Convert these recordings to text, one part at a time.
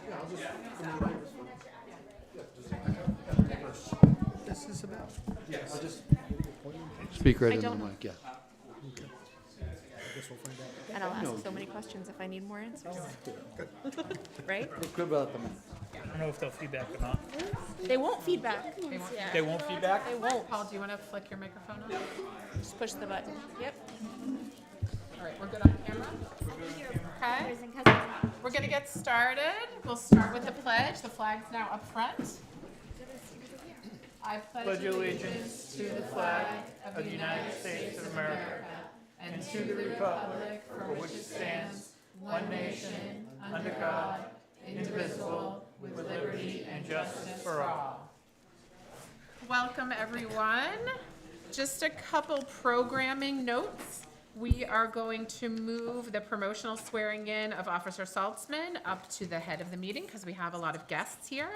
Yeah, I'll just come over here. This is about. Yes. I'll just speak right into the mic. Yeah. I guess we'll find out. And I'll ask so many questions if I need more answers. Right? Good about the minute. I don't know if they'll feedback or not. They won't feedback. They won't feedback? They won't. Paul, do you want to flick your microphone on? Just push the button. Yep. All right, we're good on camera? Okay. We're going to get started. We'll start with the pledge. The flag's now up front. I Pledge allegiance to the flag of the United States of America and to the republic for which it stands, one nation, under God, indivisible, with liberty and justice for all. Welcome, everyone. Just a couple programming notes. We are going to move the promotional swearing in of Officer Saltzman up to the head of the meeting because we have a lot of guests here.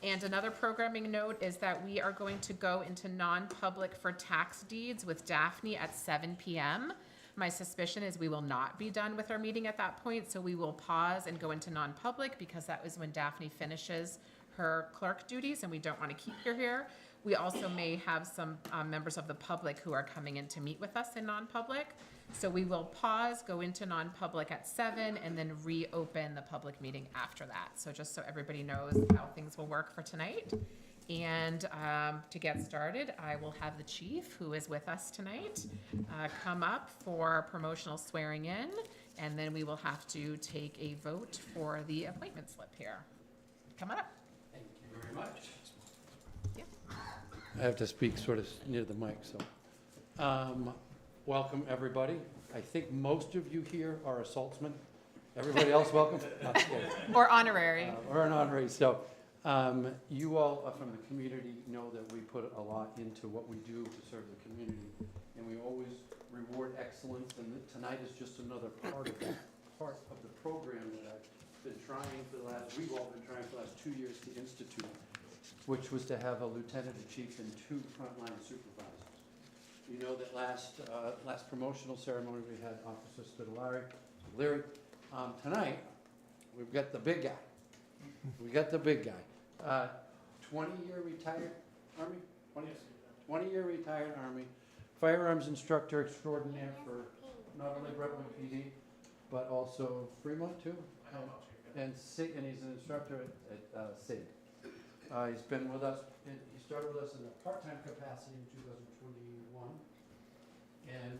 And another programming note is that we are going to go into non-public for tax deeds with Daphne at 7 p.m. My suspicion is we will not be done with our meeting at that point, so we will pause and go into non-public because that is when Daphne finishes her clerk duties and we don't want to keep her here. We also may have some members of the public who are coming in to meet with us in non-public. So we will pause, go into non-public at 7, and then reopen the public meeting after that. So just so everybody knows how things will work for tonight. And to get started, I will have the chief, who is with us tonight, come up for promotional swearing in, and then we will have to take a vote for the appointment slip here. Come on up. Thank you very much. Yeah. I have to speak sort of near the mic, so. Welcome, everybody. I think most of you here are assaultsmen. Everybody else, welcome. Or honorary. Or an honorary. So you all are from the community know that we put a lot into what we do to serve the community, and we always reward excellence, and tonight is just another part of that, part of the program that I've been trying for the last, we've all been trying for the last 2 years to institute, which was to have a lieutenant, a chief, and 2 frontline supervisors. You know that last promotional ceremony we had Officer Spitaleri, Leary. Tonight, we've got the big guy. We got the big guy. 20-year retired Army? 20-year retired Army. Firearms instructor extraordinaire for not only Brentwood PD, but also Fremont too. And he's an instructor at SIG. He's been with us, he started with us in a part-time capacity in 2021 and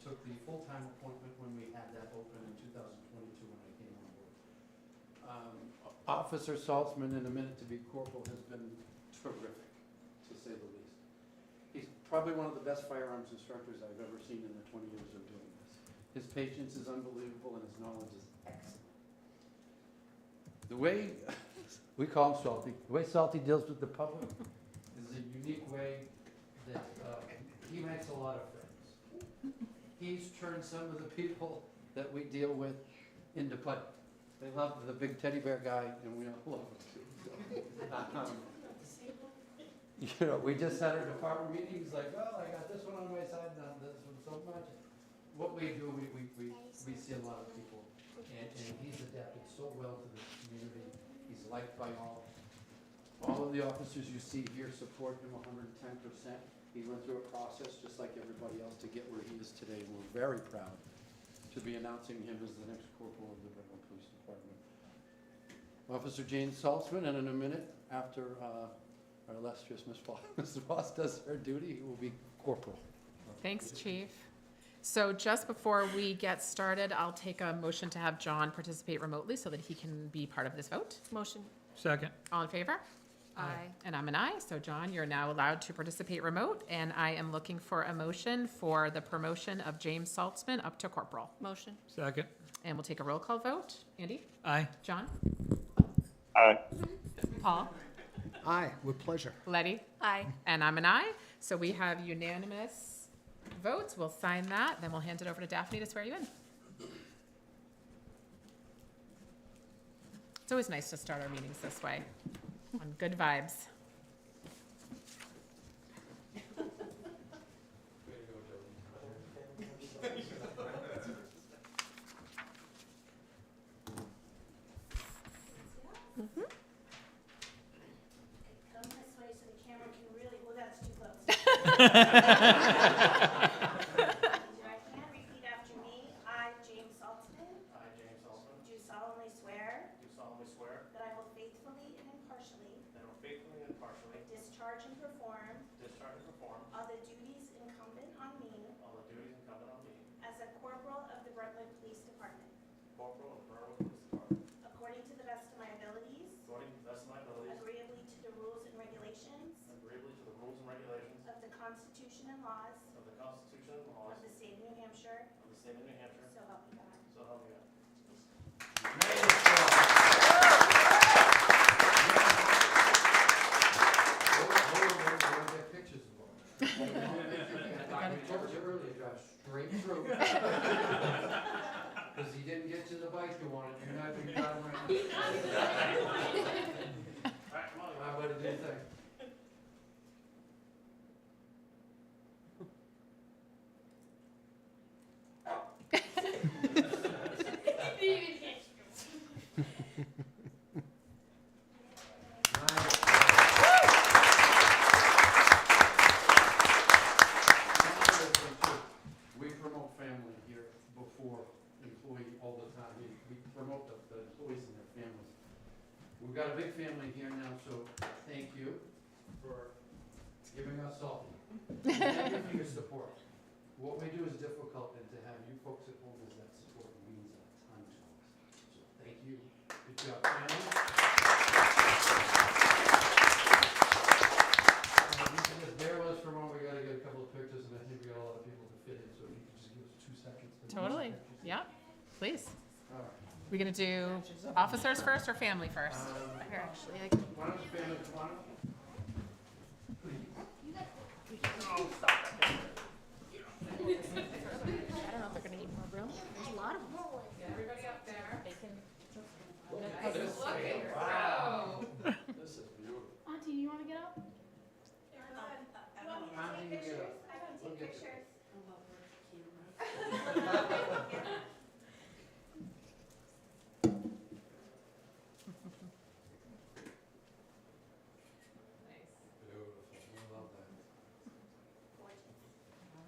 took the full-time appointment when we had that open in 2022 when I came on board. Officer Saltzman, in a minute to be corporal, has been terrific, to say the least. He's probably one of the best firearms instructors I've ever seen in the 20 years of doing this. His patience is unbelievable and his knowledge is excellent. The way we call him Salty. The way Salty deals with the public is a unique way that he makes a lot of friends. He's turned some of the people that we deal with into play. They love the big teddy bear guy, and we all love him too. So, we just had our department meetings like, well, I got this one on my side, not this one so much. What we do, we see a lot of people, and he's adapted so well to the community. He's liked by all. All of the officers you see here support him 110%. He went through a process just like everybody else to get where he is today. We're very proud to be announcing him as the next corporal of the Brentwood Police Department. Officer Jane Saltzman, and in a minute after our illustrious Mrs. Voss does her duty, he will be corporal. Thanks, Chief. So just before we get started, I'll take a motion to have John participate remotely so that he can be part of this vote. Motion. Second. All in favor? Aye. And I'm an aye. So John, you're now allowed to participate remote, and I am looking for a motion for the promotion of James Saltzman up to corporal. Motion. Second. And we'll take a roll call vote. Andy? Aye. John? Aye. Paul? Aye, with pleasure. Letty? Aye. And I'm an aye. So we have unanimous votes. We'll sign that, then we'll hand it over to Daphne to swear you in. It's always nice to start our meetings this way, on good vibes. repeat after me. I, James Saltzman, I, James Saltzman, do solemnly swear do solemnly swear that I will faithfully and impartially that I will faithfully and impartially discharge and perform discharge and perform all the duties incumbent on me all the duties incumbent on me, as a corporal of the Brentwood Police Department, Corporal of the Brentwood Police Department, according to the best of my abilities, according to the best of my abilities, agreeably to the rules and regulations agreeably to the rules and regulations of the Constitution and laws of the Constitution and laws of the state of New Hampshire, of the state of New Hampshire, so help me God. so help me God. Get pictures of them. I told you earlier, drive straight through. Because he didn't get to the bike you wanted, you're not gonna drive around. All right, come on. I better do the thing. We promote family here before employee all the time. We promote the employees and their families. We've got a big family here now, so thank you for giving us all. Thank you for your support. What we do is difficult, and to have you folks at home as that support means a ton to us. So thank you. Good job, family. You can just bear with us for a moment. We gotta get a couple of pictures, and I think we got a lot of people to fit in, so if you could just give us 2 seconds. to do some Totally. pictures. Yeah, please. All right. We gonna do officers first or family first? Here, actually, Why don't you family, come on up? Please. I don't know if they're gonna need more room. There's a lot of them. Everybody up there. They can. Wow. This is beautiful. Auntie, you want to get up? How do you get up? I can We'll take get you. pictures. Beautiful. I love that.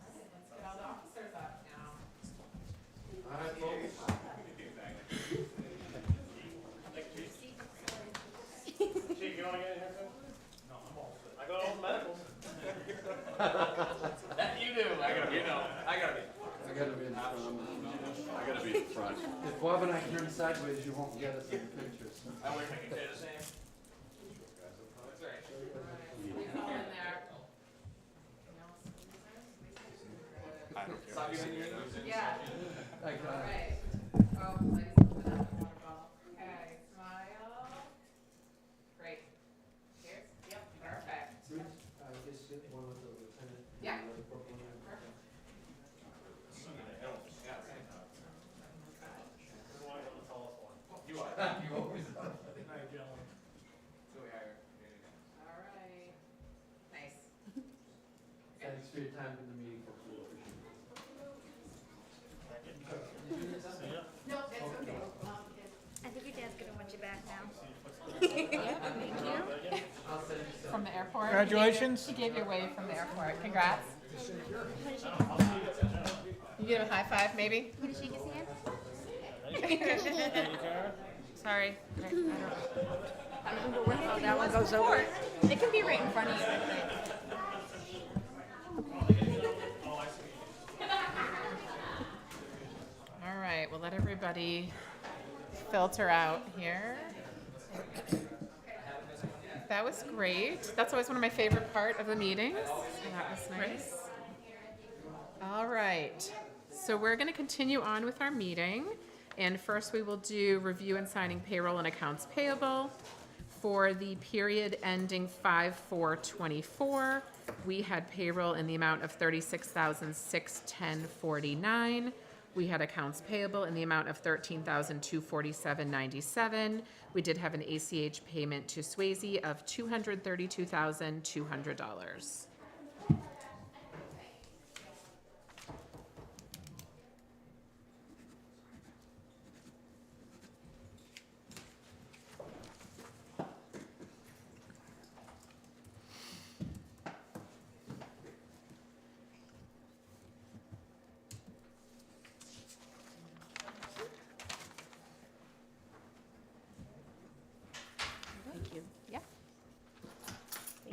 Let's get all the officers up now. All right, folks. Chief, you wanna get in here too? No, I'm all set. I got all the medicals. That you do. I gotta be in front. I gotta be in front. If Bob and I turn sideways, you won't get us in the pictures. I wish I could say the same. That's right. Get all in there. Stop using your Yeah. I got All it. right. Oh, ladies, open up the water bottle. Okay, smile. Great. Cheers. Yep, perfect. Bruce, I guess get one with the lieutenant. Yeah. And the purple one. Perfect. You are. You always are. All right. Nice. Thanks for your time in the meeting, folks. We appreciate it. No, that's okay. I think your dad's gonna want you back now. I'll send you some. From the airport. Congratulations. He gave you a wave from the airport. Congrats. What did she, You give him a high five, maybe? what did she get hand? Sorry. I don't remember how that one goes over. It can be right in front of you, I think. All right, we'll let everybody filter out here. That was great. That's always one of my favorite part of the meetings. So that was nice. All right, so we're going to continue on with our meeting. And first we will do review and signing payroll and accounts payable. For the period ending 5/4/24, we had payroll in the amount of $36,610.49. We had accounts payable in the amount of $13,247.97. We did have an ACH payment to Swayze of $232,200.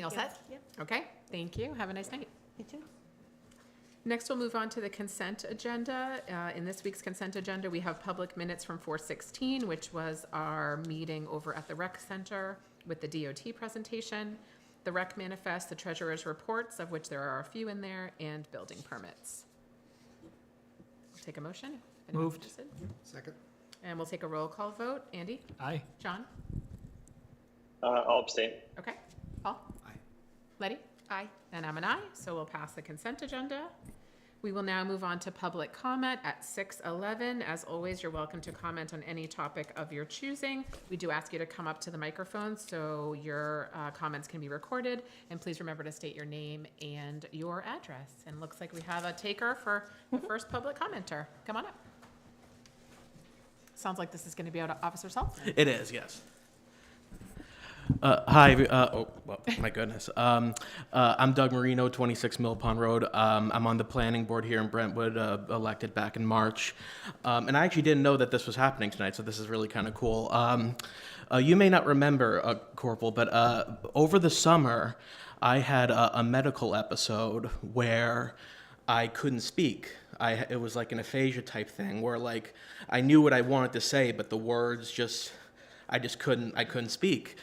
You all set? Yep. Okay, thank you. Have a nice night. You too. Next, we'll move on to the consent agenda. In this week's consent agenda, we have public minutes from 4:16, which was our meeting over at the rec center with the DOT presentation, the rec manifest, the treasurer's reports, of which there are a few in there, and building permits. We'll take a motion. if anyone's Moved. interested. Second. And we'll take a roll call vote. Andy? Aye. John? I'll abstain. Okay. Paul? Aye. Letty? Aye. And I'm an aye, so we'll pass the consent agenda. We will now move on to public comment at 6:11. As always, you're welcome to comment on any topic of your choosing. We do ask you to come up to the microphone so your comments can be recorded. And please remember to state your name and your address. And looks like we have a taker for the first public commenter. Come on up. Sounds like this is going to be out of Officer Saltzman. It is, yes. Hi, oh, well, my goodness. I'm Doug Marino, 26 Mill Pond Road. I'm on the planning board here in Brentwood, elected back in March. And I actually didn't know that this was happening tonight, so this is really kind of cool. You may not remember, Corporal, but over the summer, I had a medical episode where I couldn't speak. It was like an aphasia type thing where like I knew what I wanted to say, but the words just... I couldn't speak.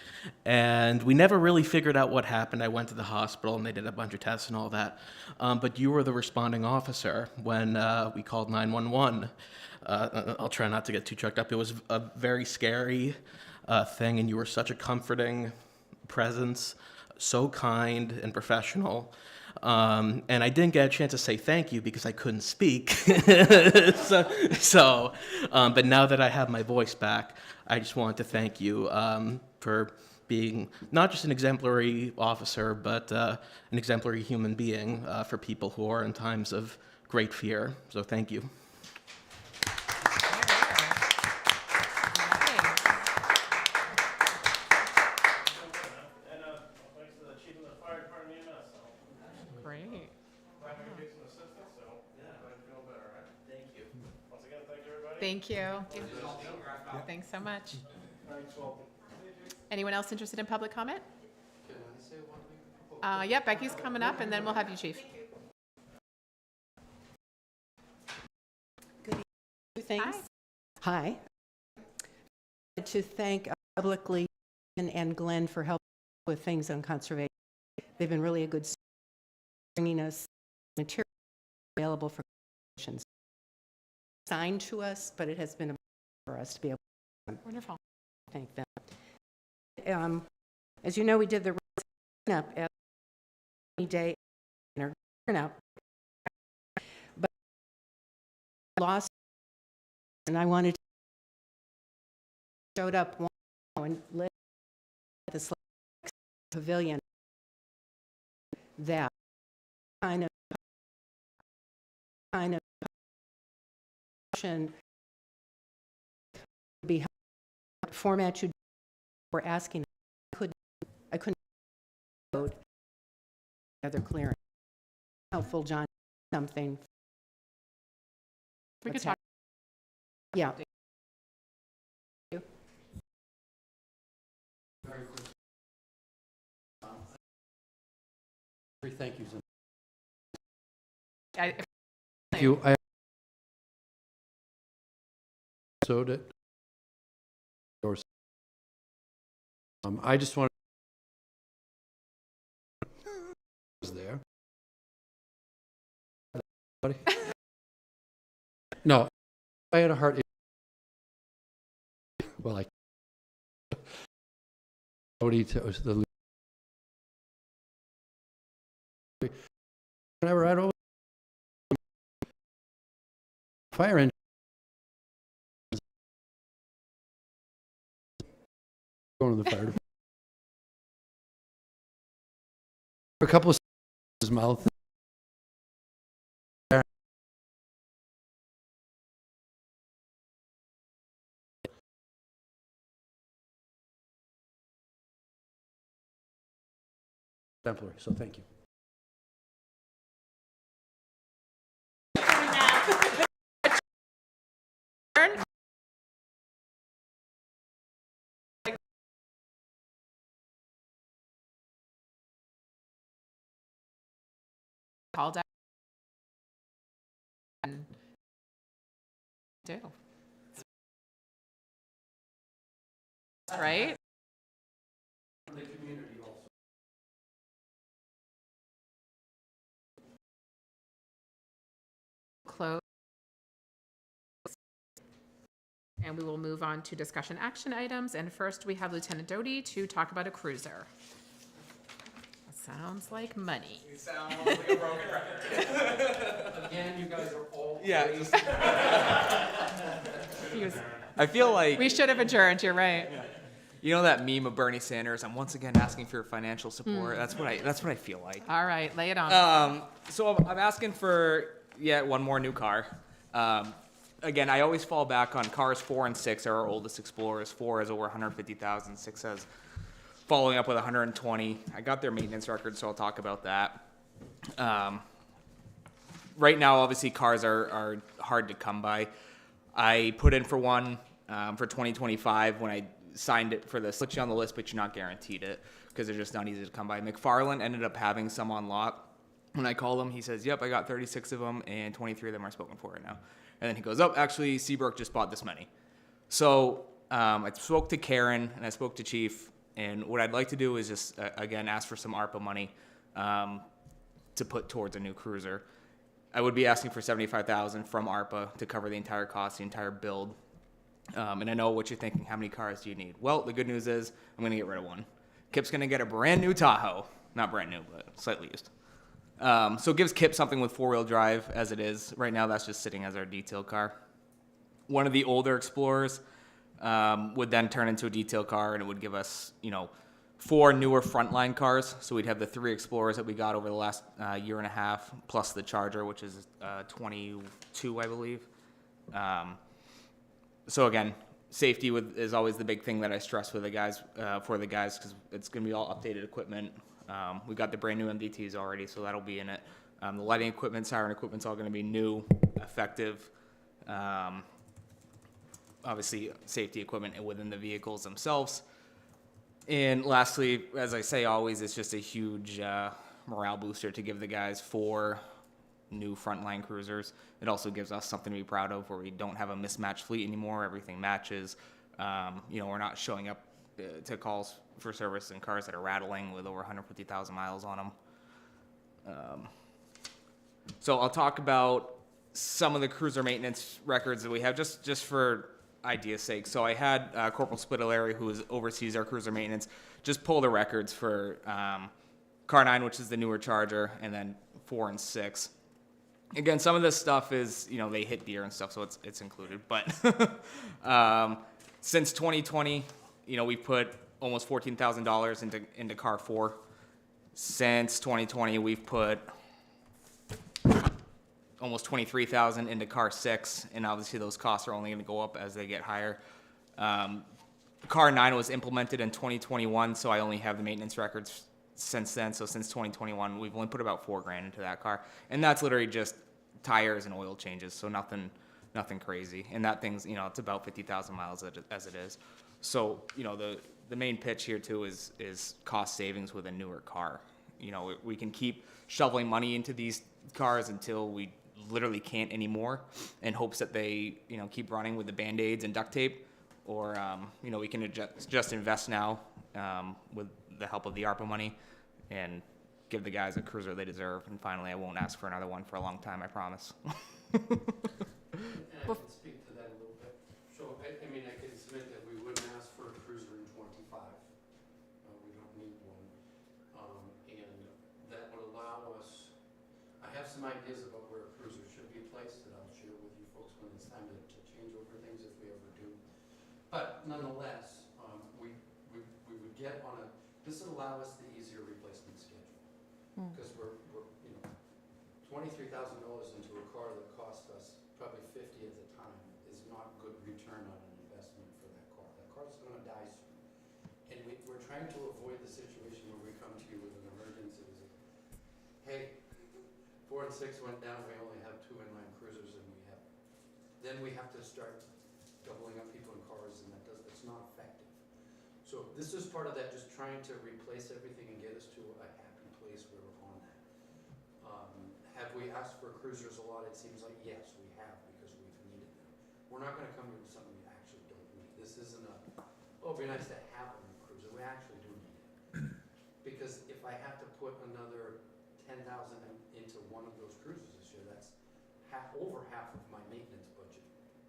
And we never really figured out what happened. I went to the hospital and they did a bunch of tests and all that. But you were the responding officer when we called 911. I'll try not to get too choked up. It was a very scary thing, and you were such a comforting presence, so kind and professional. And I didn't get a chance to say thank you because I couldn't speak. But now that I have my voice back, I just wanted to thank you for being not just an exemplary officer, but an exemplary human being for people who are in times of great fear. So thank you. And thanks to the chief of the fire department EMS, so Great. glad we could get some assistance, so glad you feel better, all right? Thank you. Once again, thank you, everybody. Thank you. Thanks so much. Thanks, welcome. Anyone else interested in public comment? Can I say one thing? Yeah, Becky's coming up, and then we'll have you, Chief. Things. Hi. To thank publicly and Glenn for helping with things on conservation. They've been really a good support, bringing us material available for conservation. Signed to us, but it has been a for us to be able to Wonderful. thank them. As you know, we did the up at day turnout, but lost, and I wanted to showed up and lit at this pavilion that kind of be format you were asking. I couldn't code other clearance. Helpful, John, something. We could What's talk. Yeah. Very quick. Three thank yous. If Thank you. I just want was there. No, I had a heart issue. Well, I the whenever I'd always fire engine going to the fire department. A couple of his mouth. Exemplary, so thank you. called out. And do. Right? The community also. Close. And we will move on to discussion action items. And first, we have Lieutenant Doty to talk about a cruiser. Sounds like money. You sound like a broken record. Again, you guys are all. Yeah, great. just, He was- I feel like, We should have adjourned, you're right. you know that meme of Bernie Sanders, I'm once again asking for your financial support. That's what I feel like. All right, lay it on. So I'm asking for yet one more new car. Again, I always fall back on cars 4 and 6 are our oldest Explorers. 4 has over 150,000, 6 has following up with 120. I got their maintenance record, so I'll talk about that. Right now, obviously, cars are hard to come by. I put in for one for 2025 when I signed it for this. Put you on the list, but you're not guaranteed it because they're just not easy to come by. McFarland ended up having some on lot. When I called him, he says, yep, I got 36 of them, and 23 of them are spoken for right now. And then he goes, oh, actually, Seabrook just bought this many. So I spoke to Karen, and I spoke to Chief, and what I'd like to do is just, again, ask for some ARPA money to put towards a new cruiser. I would be asking for $75,000 from ARPA to cover the entire cost, the entire build. And I know what you're thinking, how many cars do you need? Well, the good news is I'm going to get rid of one. Kip's going to get a brand new Tahoe. Not brand new, but slightly used. So it gives Kip something with 4-wheel drive as it is. Right now, that's just sitting as our detail car. One of the older Explorers would then turn into a detail car, and it would give us, 4 newer frontline cars. So we'd have the 3 Explorers that we got over the last year and a half, plus the Charger, which is 22, I believe. So again, safety is always the big thing that I stress with the guys, because it's going to be all updated equipment. We got the brand new MDTs already, so that'll be in it. The lighting equipment, siren equipment's all going to be new, effective. Obviously, safety equipment within the vehicles themselves. And lastly, as I say always, it's just a huge morale booster to give the guys 4 new frontline cruisers. It also gives us something to be proud of, where we don't have a mismatched fleet anymore. Everything matches. We're not showing up to calls for service in cars that are rattling with over 150,000 miles on them. So I'll talk about some of the cruiser maintenance records that we have, just for idea's sake. So I had Corporal Spitaleri, who oversees our cruiser maintenance, just pull the records for Car 9, which is the newer Charger, and then 4 and 6. Again, some of this stuff is, they hit deer and stuff, so it's included. But since 2020, we've put almost $14,000 into Car 4. Since 2020, we've put almost $23,000 into Car 6, and obviously those costs are only going to go up as they get higher. Car 9 was implemented in 2021, so I only have the maintenance records since then. So since 2021, we've only put about $4,000 into that car, and that's literally just tires and oil changes, so nothing crazy. And that thing's, it's about 50,000 miles as it is. So, the main pitch here too is cost savings with a newer car. We can keep shoveling money into these cars until we literally can't anymore, in hopes that they, keep running with the Band-Aids and duct tape, or, we can just invest now with the help of the ARPA money and give the guys a cruiser they deserve. And finally, I won't ask for another one for a long time, I promise. And I can speak to that a little bit. So, I can submit that we wouldn't ask for a cruiser in 25. We don't need one. And that would allow us, I have some ideas about where a cruiser should be placed that I'll share with you folks when it's time to change over things, if we ever do. But nonetheless, we would get on this would allow us the easier replacement schedule. Because we're $23,000 into a car that cost us probably $50,000 at the time is not good return on an investment for that car. That car's going to die soon. And we're trying to avoid the situation where we come to you with an emergency. Hey, 4 and 6 went down, we only have 2 inline cruisers, and then we have to start doubling up people in cars, and it's not effective. So this is part of that, just trying to replace everything and get us to a happy place where we're on that. have we asked for cruisers a lot? It seems like, yes, we have, because we've needed them. We're not gonna come here with something we actually don't need. This isn't a, oh, it'd be nice to have a new cruiser. We actually do need it. Because if I have to put another 10,000 into one of those cruisers this year, that's over half of my maintenance budget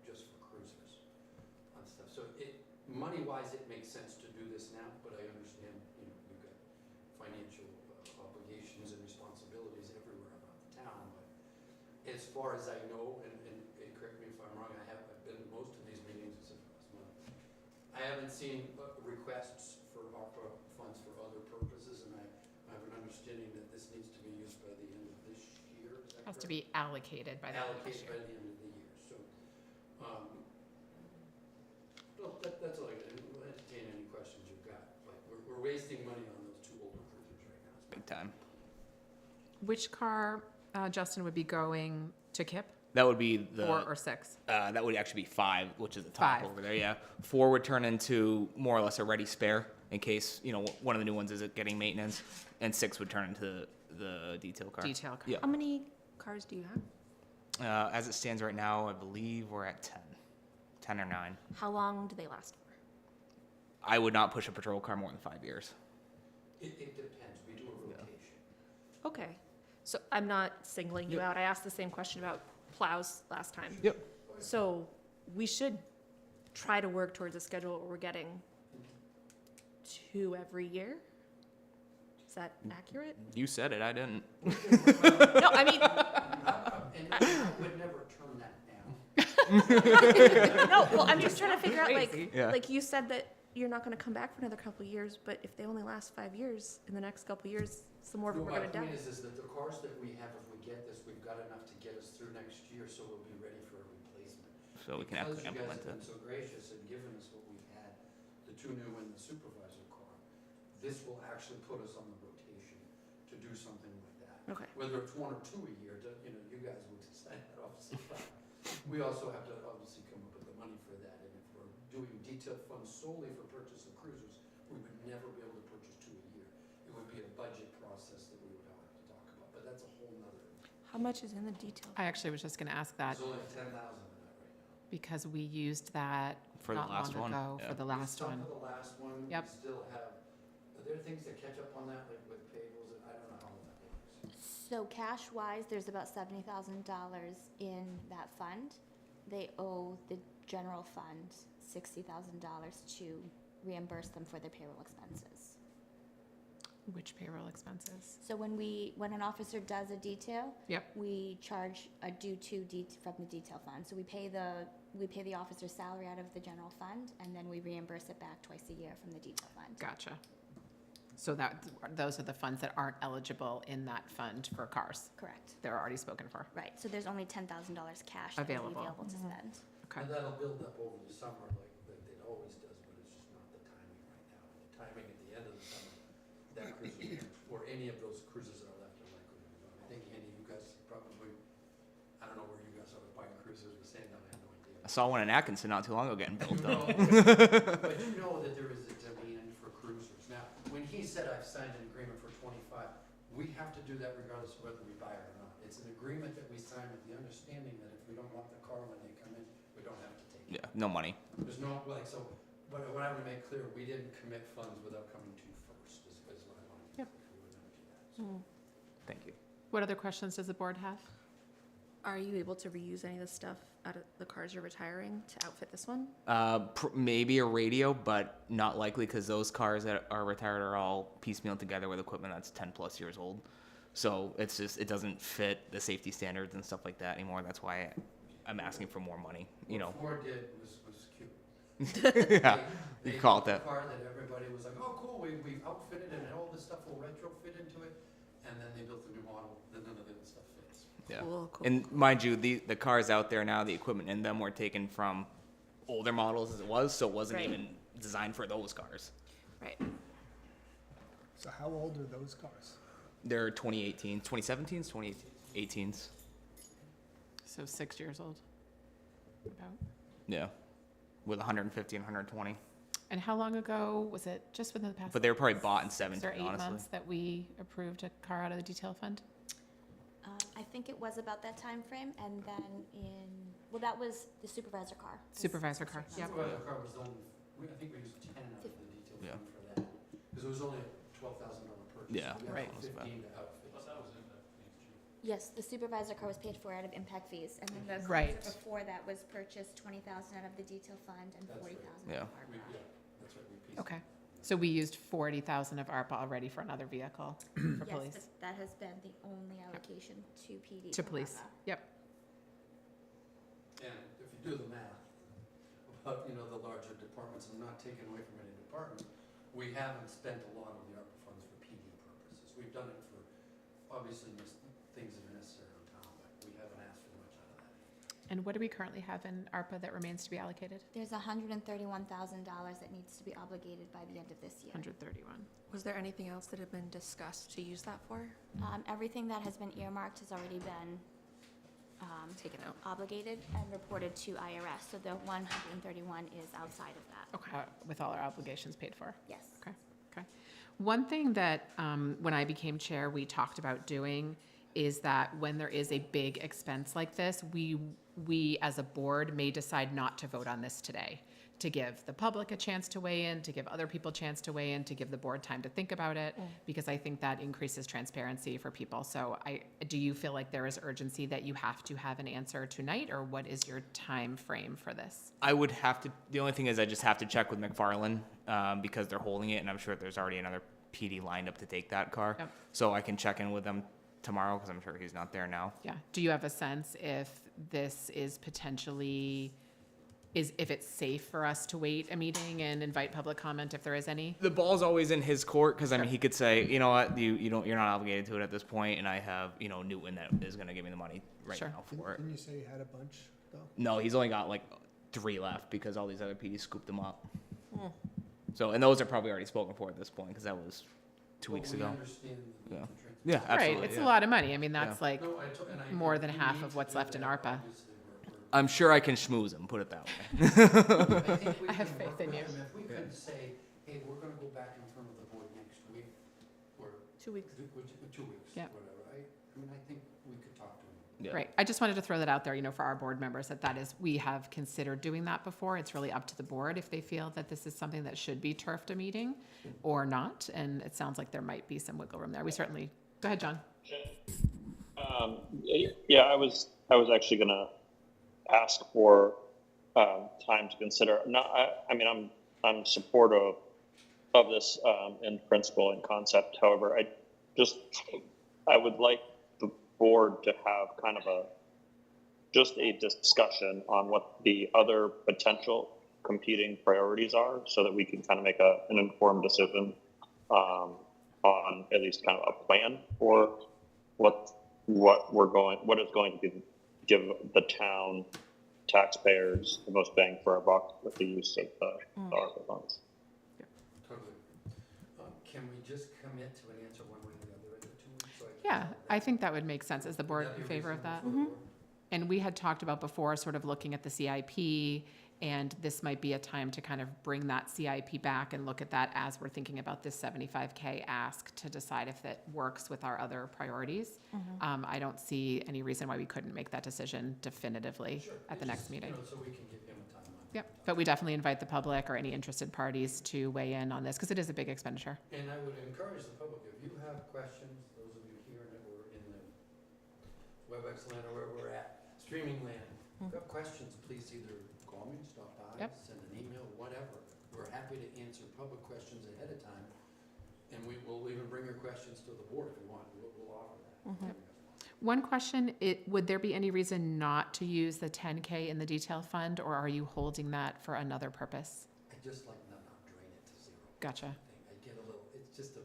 just for cruisers on stuff. So money-wise, it makes sense to do this now, but I understand, you've got financial obligations and responsibilities everywhere about the town. But as far as I know, and correct me if I'm wrong, I've been to most of these meetings except for last month. I haven't seen requests for ARPA funds for other purposes, and I have an understanding that this needs to be used by the end of this year. Is that Has to correct? be allocated by the end of this Allocated by year. the end of the year, so, well, that's all I got. We'll entertain any questions you've got. Like, we're wasting money on those two older cruisers right now. Big time. Which car, Justin, would be going to KIP? That would be the 4 or 6? that would actually be 5, which is the top 5. over there. Yeah, 4 would turn into more or less a ready spare in case one of the new ones isn't getting maintenance, and 6 would turn into the detail car. Detail car. Yeah. How many cars do you have? As it stands right now, I believe we're at 10 or 9. How long do they last for? I would not push a patrol car more than 5 years. It depends. We do a rotation. Okay, so I'm not singling you out. I asked the same question about plows last time. Yep. So we should try to work towards a schedule where we're getting 2 every year. Is that accurate? You said it. I didn't. No, I mean, And I would never turn that down. no, well, I'm just trying to figure out, like, Crazy. Yeah. like you said that you're not gonna come back for another couple of years, but if they only last 5 years, in the next couple of years, some more of them are My gonna die. point is that the cars that we have, if we get this, we've got enough to get us through next year, so we'll be ready for a replacement. So we can Because you guys implement have it. been so gracious and given us what we've had, the 2 new and the supervisor car, this will actually put us on the rotation to do something like that. Okay. Whether it's 1 or 2 a year, you guys would decide that obviously. But we also have to obviously come up with the money for that, and if we're doing detail funds solely for purchase of cruisers, we would never be able to purchase 2 a year. It would be a budget process that we would all have to talk about, but that's a whole nother, How much is in the detail? I actually was just going to ask that there's only 10,000 in that right now. because we used that For the not last long one, ago yeah. for the last Some one. for the last one, we Yep. still have, are there things that catch up on that, like with payables, and I don't know how that works. So cash-wise, there's about $70,000 in that fund. They owe the general fund $60,000 to reimburse them for their payroll expenses. Which payroll expenses? So when an officer does a detail, Yep. we charge a due to from the detail fund. So we pay the officer's salary out of the general fund, and then we reimburse it back twice a year from the detail fund. Gotcha. So those are the funds that aren't eligible in that fund for cars. Correct. They're already spoken for. Right. So there's only $10,000 cash that will be Available. available to spend. Okay. And that'll build up over the summer like it always does, but it's just not the timing right now. And the timing at the end of the summer, that cruiser, or any of those cruises that are left are likely to be gone. I think, Andy, you guys probably, I don't know where you guys are buying cruisers with sand on, I have no idea. I saw one in Atkinson not too long ago getting built though. But you know that there is a demand for cruisers. Now, when he said I've signed an agreement for 25, we have to do that regardless of whether we buy it or not. It's an agreement that we sign with the understanding that if we don't want the car when they come in, we don't have to take it. Yeah, no money. There's no, so, but what I want to make clear, we didn't commit funds without coming to you first, is what I want to. Yep. We would never do that. So, Thank you. What other questions does the board have? Are you able to reuse any of the stuff out of the cars you're retiring to outfit this one? Maybe a radio, but not likely because those cars that are retired are all piecemeal together with equipment that's 10 plus years old. So it's just, it doesn't fit the safety standards and stuff like that anymore. That's why I'm asking for more money, you know. What Ford did was cute. Yeah, They you call it built that. a car that everybody was like, oh, cool, we've outfitted it and all this stuff will retrofit into it. And then they built a new model, then none of the stuff fits. Yeah. Cool. And mind you, the cars out there now, the equipment in them were taken from older models as it was, so it wasn't Right. even designed for those cars. Right. So how old are those cars? They're 2017s, 2018s. So 6 years old. About. Yeah, with 150 and 120. And how long ago was it? Just within the past? But they were probably bought in 6 or 17, 8 honestly. months that we approved a car out of the detail fund? I I think it was about that time frame, and then well, that was the supervisor car. Supervisor car, yep. Supervisor car was done, I think we used 10 out of the detail Yeah. fund for that, because it was only a $12,000 purchase. Yeah. So we Right. got 15 to outfit. Plus that was in that. Yes, the supervisor car was paid for out of impact fees, and then the Right. cruiser before that was purchased 20,000 out of the detail fund and That's right. 40,000 Yeah. out of ARPA. Yeah, that's right, we pieced it. Okay. So we used 40,000 of ARPA already for another vehicle for Yes, police. but that has been the only allocation to PD. To from police, ARPA. yep. And if you do the math about, the larger departments, I'm not taking away from any department, we haven't spent a lot of the ARPA funds for PD purposes. We've done it for, obviously, things that are necessary in town, but we haven't asked for much out of that. And what do we currently have in ARPA that remains to be allocated? There's $131,000 that needs to be obligated by the end of this year. 131. Was there anything else that had been discussed to use that for? Everything that has been earmarked has already been Taken out. obligated and reported to IRS, so the 131 is outside of that. Okay. With all our obligations paid for? Yes. Okay, okay. One thing that, when I became chair, we talked about doing is that when there is a big expense like this, we as a board may decide not to vote on this today, to give the public a chance to weigh in, to give other people a chance to weigh in, to give the board time to think about it, because I think that increases transparency for people. So do you feel like there is urgency that you have to have an answer tonight, or what is your time frame for this? I would have to, the only thing is I just have to check with McFarland, because they're holding it, and I'm sure there's already another PD lined up to take that car. Yep. So I can check in with them tomorrow, because I'm sure he's not there now. Yeah. Do you have a sense if this is potentially, if it's safe for us to wait a meeting and invite public comment if there is any? The ball's always in his court, because I mean, he could say, you know what, you're not obligated to it at this point, and I have, Newton that is going to give me the money right Sure. now for it. Didn't you say you had a bunch, though? No, he's only got like 3 left because all these other PDs scooped them up. So, and those are probably already spoken for at this point, because that was 2 weeks But we ago. understand the Yeah. need for transparency. Yeah, absolutely. Right, it's yeah. a lot of money. I mean, that's like No, and more than we half need of to what's do left in that. ARPA. Obviously, we're- I'm sure I can schmooze him, put it that way. I think we I have can faith work in with you. them. If we could say, hey, we're gonna go back in front of the board next week, or 2 weeks. 2 weeks, Yep. whatever, I mean, I think we could talk to them. Yeah. Right. I just wanted to throw that out there, for our board members, that is, we have considered doing that before. It's really up to the board if they feel that this is something that should be turfed a meeting or not. And it sounds like there might be some wiggle room there. We certainly, go ahead, John. Yeah, I was actually gonna ask for time to consider. I'm supportive of this in principle and concept. However, I would like the board to have kind of a discussion on what the other potential competing priorities are, so that we can kind of make an informed decision on at least kind of a plan for what is going to give the town taxpayers the most bang for our buck with the use of the ARPA funds. Totally. Can we just commit to an answer one way or the other in the 2 weeks? So Yeah, I think that would make sense. Is the board Would in that be favor of that? reasonable for the board? And we had talked about before sort of looking at the CIP, and this might be a time to kind of bring that CIP back and look at that as we're thinking about this 75K ask to decide if it works with our other priorities. I don't see any reason why we couldn't make that decision definitively Sure. at the next meeting. So we can give him a timeline. Yep, but we definitely invite the public or any interested parties to weigh in on this, because it is a big expenditure. And I would encourage the public, if you have questions, those of you here that were in the WebEx land or where we're at, streaming land, if you have questions, please either call me, stop by, Yep. send an email, whatever. We're happy to answer public questions ahead of time, and we will even bring your questions to the board if you want. We'll offer that. One question, would there be any reason not to use the 10K in the detail fund, or are you holding that for another purpose? I just like not drain it to zero. Gotcha. I get a little, it's just a,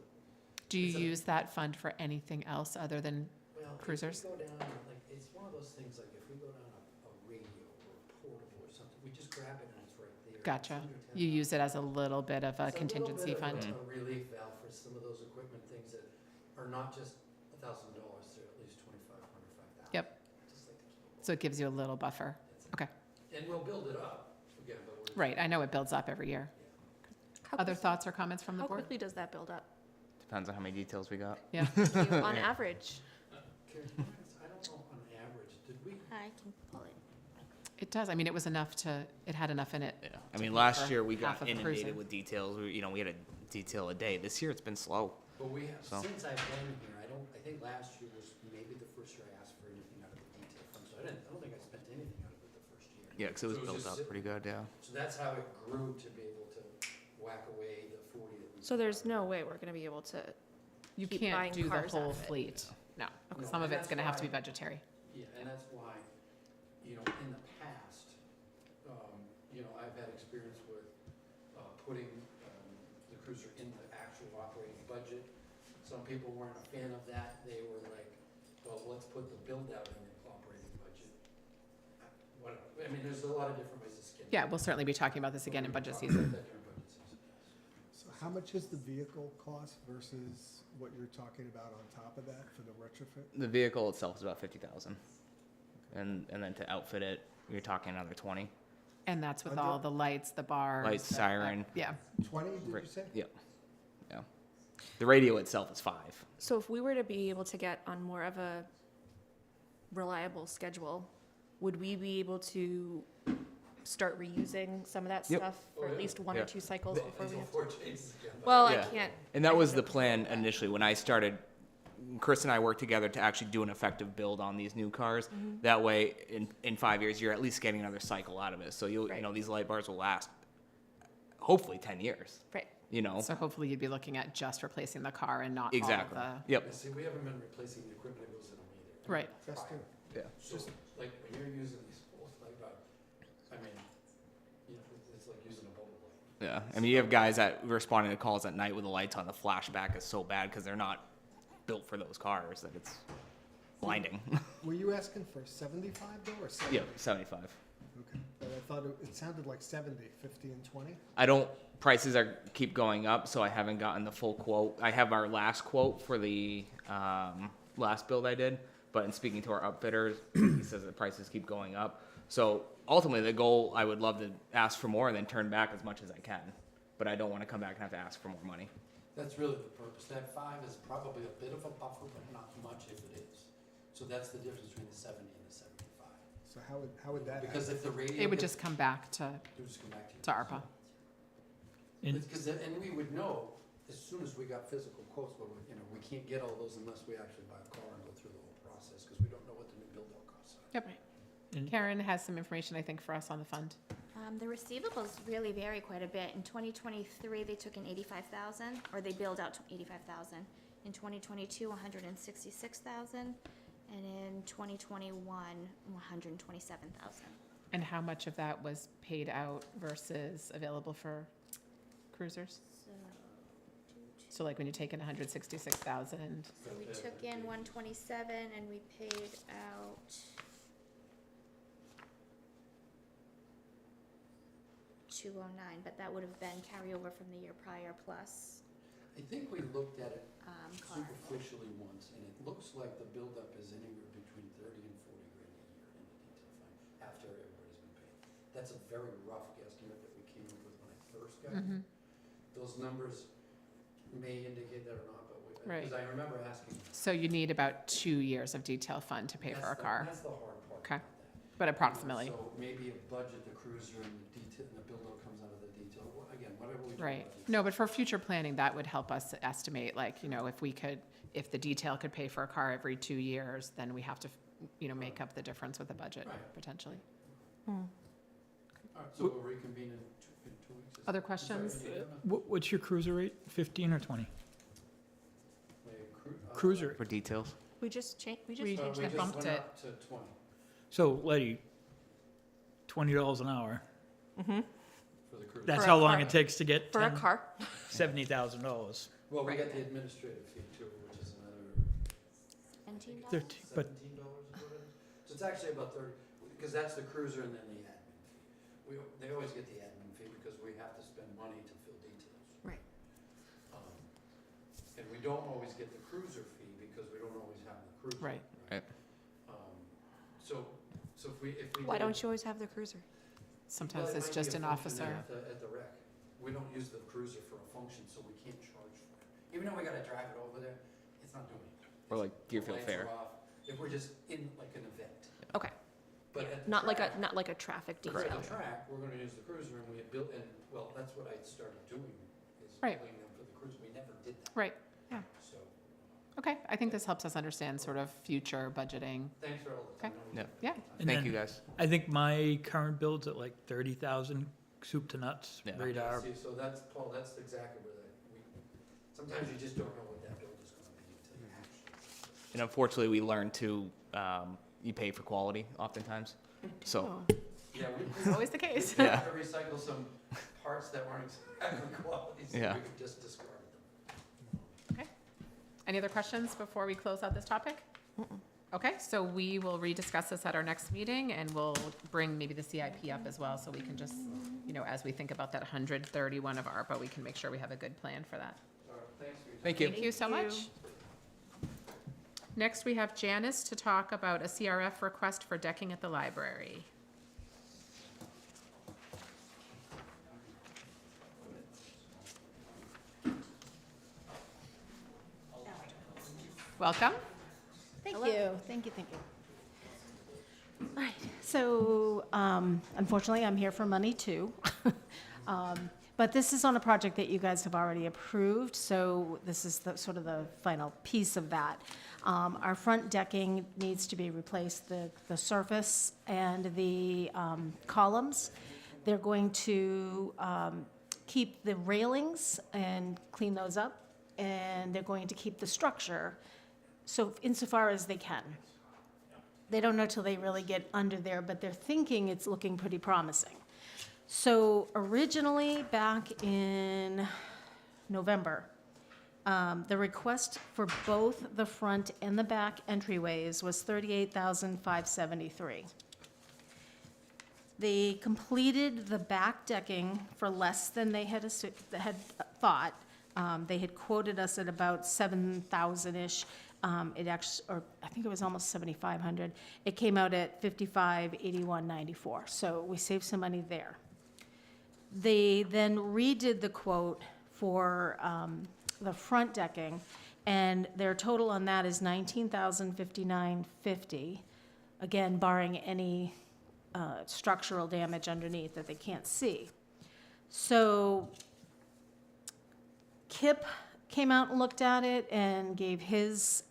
Do you It's a- use that fund for anything else other than well, Cruisers? if we go down, like, it's one of those things, like, if we go down a radio or a portable or something, we just grab it and it's right there. It's Gotcha. under You 10,000. use it as a little bit of a It's contingency little bit fund? of a relief valve for some of those equipment things that are not just $1,000, they're at least 2,500, 5,000. Yep. Just like to keep it So it gives you a little buffer. That's it. Okay, And we'll build it up again, but we're. right, I know it builds up every year. How Other quick- thoughts or comments from the How board? quickly does that build up? Depends on how many details we got. Yeah, On average? Karen, I don't know I can pull it. It does. I mean, it was enough to, it had enough in it. Yeah. I to mean, pay last for year we half got of the cruiser. inundated with details. We had a detail a day. This year it's been slow. But we have, So- since I've been here, I think last year was maybe the first year I asked for anything out of the detail fund, so I don't think I spent anything out of it the first year. Yeah, because it was So built just up sit- pretty good. Yeah. So that's how it grew to be able to whack away the 40 that we. So there's no way we're gonna be able to, You keep can't buying do the cars out whole of it. fleet. No, No, some of and it's that's gonna have to be why- budgetary. Yeah, and that's why, in the past, I've had experience with putting the cruiser in the actual operating budget. Some people weren't a fan of that. They were like, well, let's put the build out in the operating budget. Whatever. I mean, there's a lot of different ways to skin it. Yeah, we'll certainly be talking about this again in budget season. So how much is the vehicle cost versus what you're talking about on top of that for the retrofit? The vehicle itself is about 50,000, and then to outfit it, you're talking another 20. And that's with all the lights, the bars. Lights, siren. Yeah. 20, did you say? Yep. Yeah. The radio itself is 5. so if we were to be able to get on more of a reliable schedule, would we be able to start reusing some of that Yep. stuff for Oh, at yeah. least one Yeah. or two cycles before we Until have to? 4 changes again. but- Well, Yeah. I can't. And that was the plan initially when I started. Chris and I worked together to actually do an effective build on these new cars. Mm-hmm. That way, in 5 years, you're at least getting another cycle out of it. So Right. these light bars will last, hopefully 10 years. Right. So hopefully you'd be looking at just replacing the car and not Exactly. all of Yep. Yeah, see, we haven't been replacing the equipment that goes in them either. Right. That's Prior. two. Yeah. So, like, when you're using these poles, like, I mean, it's like using a bullet light. Yeah. I mean, you have guys that responding to calls at night with the lights on. The flashback is so bad because they're not built for those cars that it's blinding. Were you asking for 75 though, or 70? Yeah, 75. Okay, but I thought it sounded like 70, 50 and 20? Prices keep going up, so I haven't gotten the full quote. I have our last quote for the last build I did, but in speaking to our upfitters, he says the prices keep going up. So ultimately, the goal, I would love to ask for more and then turn back as much as I can, but I don't want to come back and have to ask for more money. That's really the purpose. That 5 is probably a bit of a buffer, but not much if it is. So that's the difference between the 70 and the 75. So how would that Because if the radio. It would gets- just come back to it would just come back to you. ARPA. Because, and we would know as soon as we got physical quotes, but we can't get all those unless we actually buy a car and go through the whole process, because we don't know what the new build-out costs are. Yep. Karen has some information, I think, for us on the fund. The receivables really vary quite a bit. In 2023, they took in 85,000, or they billed out 85,000. In 2022, 166,000, and in 2021, 127,000. And how much of that was paid out versus available for cruisers? So like when you take in 166,000, So we took in 127 and we paid out 209, but that would have been carryover from the year prior plus I think we looked at it car. superficially once, and it looks like the buildup is anywhere between 30 and 40 grand a year in the detail fund after everybody's been paid. That's a very rough guesstimate that we came up with when I first got Mm-hmm. here. Those numbers may indicate that or not, but Right. because I remember asking. so you need about 2 years of detail fund to pay for a car, That's the hard part Okay. about that. but approximately. So maybe a budget, the cruiser and the detail, and the build-up comes out of the detail. Well, again, whatever we do. Right. budget. No, but for future planning, that would help us estimate, like, if the detail could pay for a car every 2 years, then we have to, make up the difference with the budget, Right. potentially. All right, so we'll reconvene in 2 weeks. Other Is that questions? the agenda? What's your cruiser rate, 15 or 20? Wait, Cruiser. For details. We just changed, we We- just we changed just that. bumped went it. up to 20 So, Letty, $20 an hour. for the cruiser. That's For how a long car. it takes to get For a car. $70,000. Well, we Right. got the administrative fee too, which is another $17? 13, but $17 is what it is. So it's actually about 30, because that's the cruiser and then the admin fee. They always get the admin fee because we have to spend money to fill details. Right. And we don't always get the cruiser fee because we don't always have the cruiser. Right. Right. So if we. Why did- don't you always have the cruiser? Sometimes Well, it it's might be just a an function officer. At the rec. We don't use the cruiser for a function, so we can't charge for it. Even though we gotta drive it over there, it's not doing it. Or like The Deerfield lights Fair. are off. If we're just in like an event. Okay. But at the Not like track- a traffic But detail. at the track, we're gonna use the cruiser, and we had built, and, well, that's what I started doing, is Right. building them for the cruiser. We never did that. Right. So, Okay, I think this helps us understand sort of future budgeting. thanks for all this. Okay. I know we- Yeah. And Thank then you, guys. I think my current build's at like 30,000 soup to nuts Yeah. radar. See, so that's, Paul, that's exactly where sometimes you just don't know what that build is gonna be until you actually. And unfortunately, we learned to, you pay for quality oftentimes. So, Yeah, It's always the case. we have to recycle some parts that weren't exactly quality, so Yeah. we could just discard them. Okay. Any other questions before we close out this topic? Okay, so we will rediscuss this at our next meeting, and we'll bring maybe the CIP up as well, so we can just, as we think about that 131 of ARPA, we can make sure we have a good plan for that. All right, thanks for your time. thank you. Thank you so much. Next, we have Janice to talk about a CRF request for decking at the library. Welcome. Thank you, thank you, thank you. All right, so unfortunately, I'm here for money too. But this is on a project that you guys have already approved, so this is the sort of the final piece of that. Our front decking needs to be replaced, the surface and the columns. They're going to keep the railings and clean those up, and they're going to keep the structure, so insofar as they can. They don't know till they really get under there, but they're thinking it's looking pretty promising. So originally, back in November, the request for both the front and the back entryways was $38,573. They completed the back decking for less than they had thought. They had quoted us at about 7,000-ish. It actually, or I think it was almost 7,500. It came out at 55,8194. So we saved some money there. They then redid the quote for the front decking, and their total on that is $19,059.50. Again, barring any structural damage underneath that they can't see. So Kip came out and looked at it and gave his,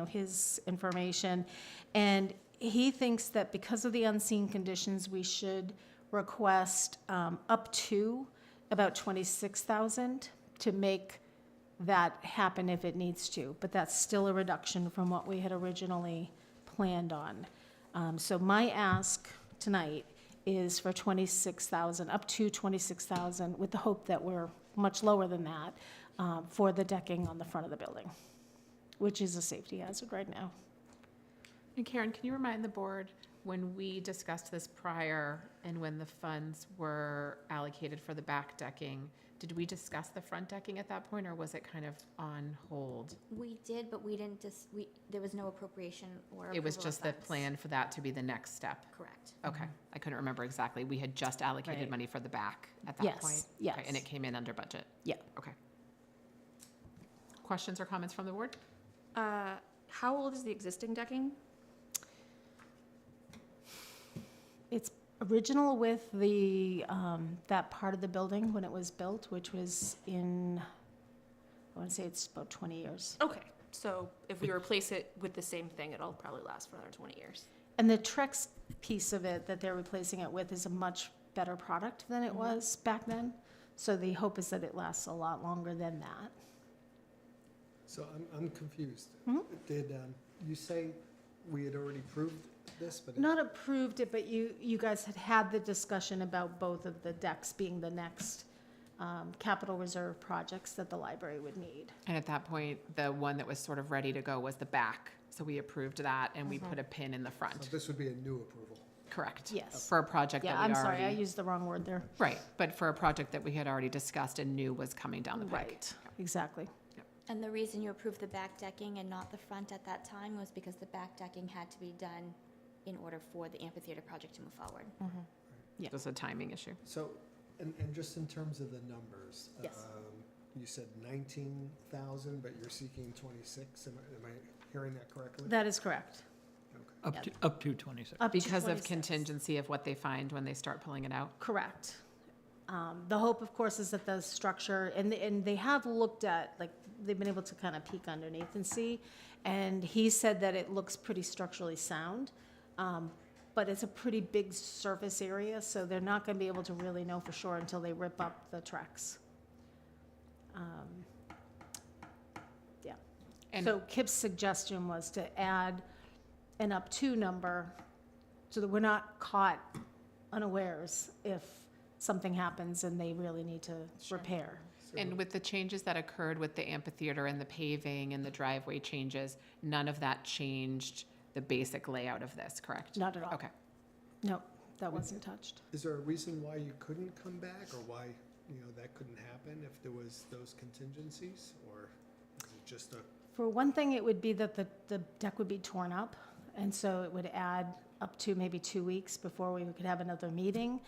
his information, and he thinks that because of the unseen conditions, we should request up to about $26,000 to make that happen if it needs to, but that's still a reduction from what we had originally planned on. So my ask tonight is for $26,000, up to $26,000, with the hope that we're much lower than that for the decking on the front of the building, which is a safety hazard right now. And Karen, can you remind the board, when we discussed this prior and when the funds were allocated for the back decking, did we discuss the front decking at that point, or was it kind of on hold? We did, but we didn't there was no appropriation or It was approval of just the funds. plan for that to be the next step? Correct. Okay, I couldn't remember exactly. We had just allocated Right. money for the back at that Yes, point? yes. Okay, and it came in under budget? Yeah. Okay. Questions or comments from the board? How old is the existing decking? It's original with the, that part of the building when it was built, which was in, I want to say it's about 20 years. Okay, so if we replace it with the same thing, it'll probably last for another 20 years. And the Trex piece of it that they're replacing it with is a much better product than it was back then. So the hope is that it lasts a lot longer than that. So I'm confused. Mhm. Did you say we had already proved this, but? Not approved it, but you guys had the discussion about both of the decks being the next capital reserve projects that the library would need. And at that point, the one that was sort of ready to go was the back. So we approved that and we put a pin in the So front. this would be a new approval? Correct. Yes. For a project that Yeah, we I'm already. sorry, I used the wrong word there. Right, but for a project that we had already discussed and knew was coming down the pike. Right, exactly. And the reason you approved the back decking and not the front at that time was because the back decking had to be done in order for the amphitheater project to move forward. Just a timing issue. So, and just in terms of the numbers. Yes. You said 19,000, but you're seeking 26. Am I hearing that correctly? That is correct. Up to 26. Up to Because of 26. contingency of what they find when they start pulling it out? Correct. The hope, of course, is that the structure, and they have looked at, like, they've been able to kind of peek underneath and see, and he said that it looks pretty structurally sound, but it's a pretty big surface area, so they're not going to be able to really know for sure until they rip up the tracks. Yeah. And- So Kip's suggestion was to add an up to number so that we're not caught unawares if something happens and they really need to repair. And with the changes that occurred with the amphitheater and the paving and the driveway changes, none of that changed the basic layout of this, correct? Not at all. Okay. No, that wasn't touched. Is there a reason why you couldn't come back, or why, that couldn't happen if there was those contingencies? Or is it just a, For one thing, it would be that the deck would be torn up, and so it would add up to maybe 2 weeks before we could have another meeting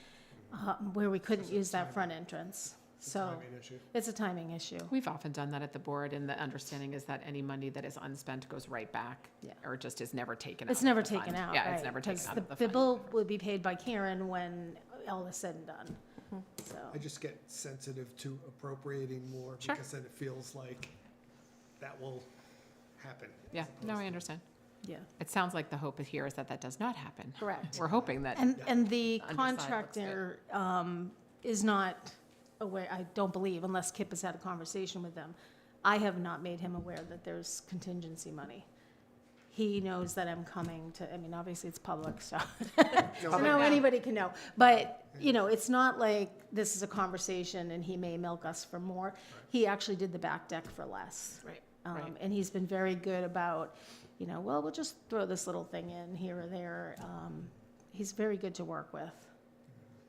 where we couldn't use that front entrance. So timing issue? it's a timing issue. We've often done that at the board, and the understanding is that any money that is unspent goes right back. Yeah. Or just is never taken out. It's of never the taken fund. out, Yeah, right? it's never taken 'cause out of the the fund. bill would be paid by Karen when all is said and done. So, I just get sensitive to appropriating more, Sure. because then it feels like that will happen. as Yeah, no, opposed I to- understand. yeah, It sounds like the hope here is that that does not happen. correct. We're hoping that. And the underside looks contractor is not aware, I don't believe, unless Kip has had a conversation with them. I have not made him aware that there's contingency money. He knows that I'm coming to, I mean, obviously it's public, so now anybody can know. But, it's not like this is a conversation and he may milk us for more. He actually did the back deck for less. Right, right. And he's been very good about, well, we'll just throw this little thing in here or there. He's very good to work with.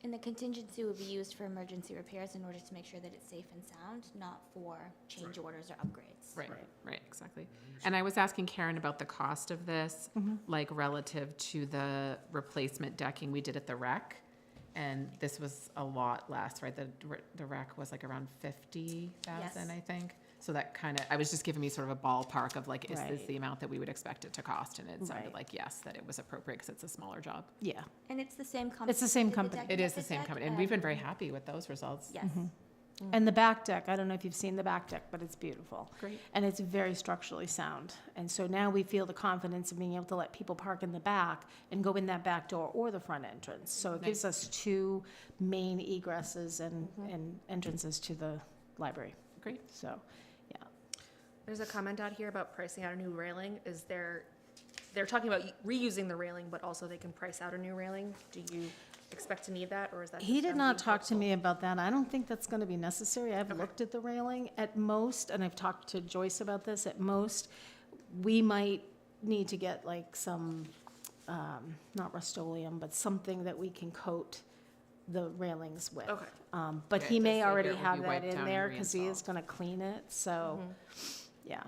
And the contingency will be used for emergency repairs in order to make sure that it's safe and sound, not for change orders or upgrades. Right, right, exactly. And I was asking Karen about the cost of this, like relative to the replacement decking we did at the rec. And this was a lot less, right? The rec was like around 50,000, Yes. I think. So that kind of, I was just giving me sort of a ballpark of like, is this Right. the amount that we would expect it to cost? And it sounded Right. like, yes, that it was appropriate because it's a smaller job. Yeah. And it's the same company. It's the same that did company. decking It is at the same deck, company, and we've been very happy with those results. Yes. And the back deck, I don't know if you've seen the back deck, but it's beautiful. Great. And it's very structurally sound. And so now we feel the confidence of being able to let people park in the back and go in that back door or the front entrance. So it gives us two main egresses and entrances to the library. Great. So, yeah. There's a comment out here about pricing out a new railing. They're talking about reusing the railing, but also they can price out a new railing. Do you expect to need that, or is that? He just did them not being talk to hopeful? me about that. I don't think that's going to be necessary. I've looked at the railing at most, and I've talked to Joyce about this, at most, we might need to get like some, not Rust-Oleum, but something that we can coat the railings with. Okay. But Yeah, he it may does say here already it will be have that wiped in down there and because he is reinstalled. going to clean it, so, yeah.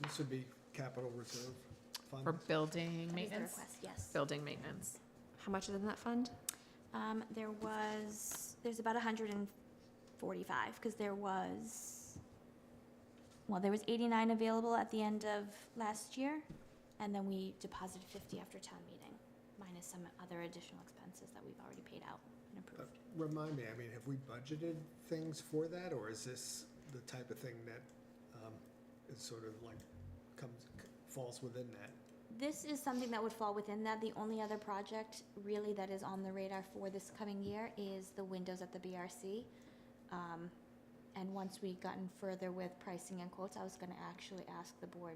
This would be capital reserve fund? For building That is the maintenance? request, yes. Building maintenance. How much is in that fund? There's about 145, because there was 89 available at the end of last year, and then we deposited 50 after town meeting, minus some other additional expenses that we've already paid out and approved. Remind me, have we budgeted things for that, or is this the type of thing that is sort of like falls within that? This is something that would fall within that. The only other project really that is on the radar for this coming year is the windows at the BRC. And once we've gotten further with pricing and quotes, I was gonna actually ask the board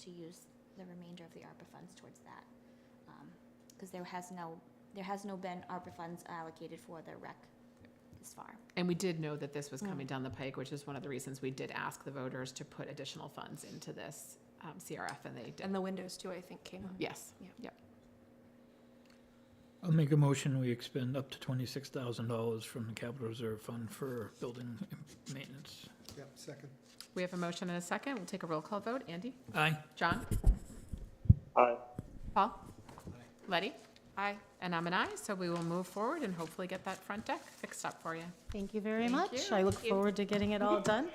to use the remainder of the ARPA funds towards that. Because there has no been ARPA funds allocated for the rec this far. And we did know that this was coming down the pike, which is one of the reasons we did ask the voters to put additional funds into this CRF, and they did. And the windows too, I think, came up. Yes, Yeah. yep. I'll make a motion, we expend up to $26,000 from the capital reserve fund for building maintenance. Yep, second. We have a motion and a second. We'll take a roll call vote. Andy? Aye. John? Aye. Paul? Letty? Aye. And I'm an aye, so we will move forward and hopefully get that front deck fixed up for you. Thank you very Thank much. you. I look forward to getting it all done.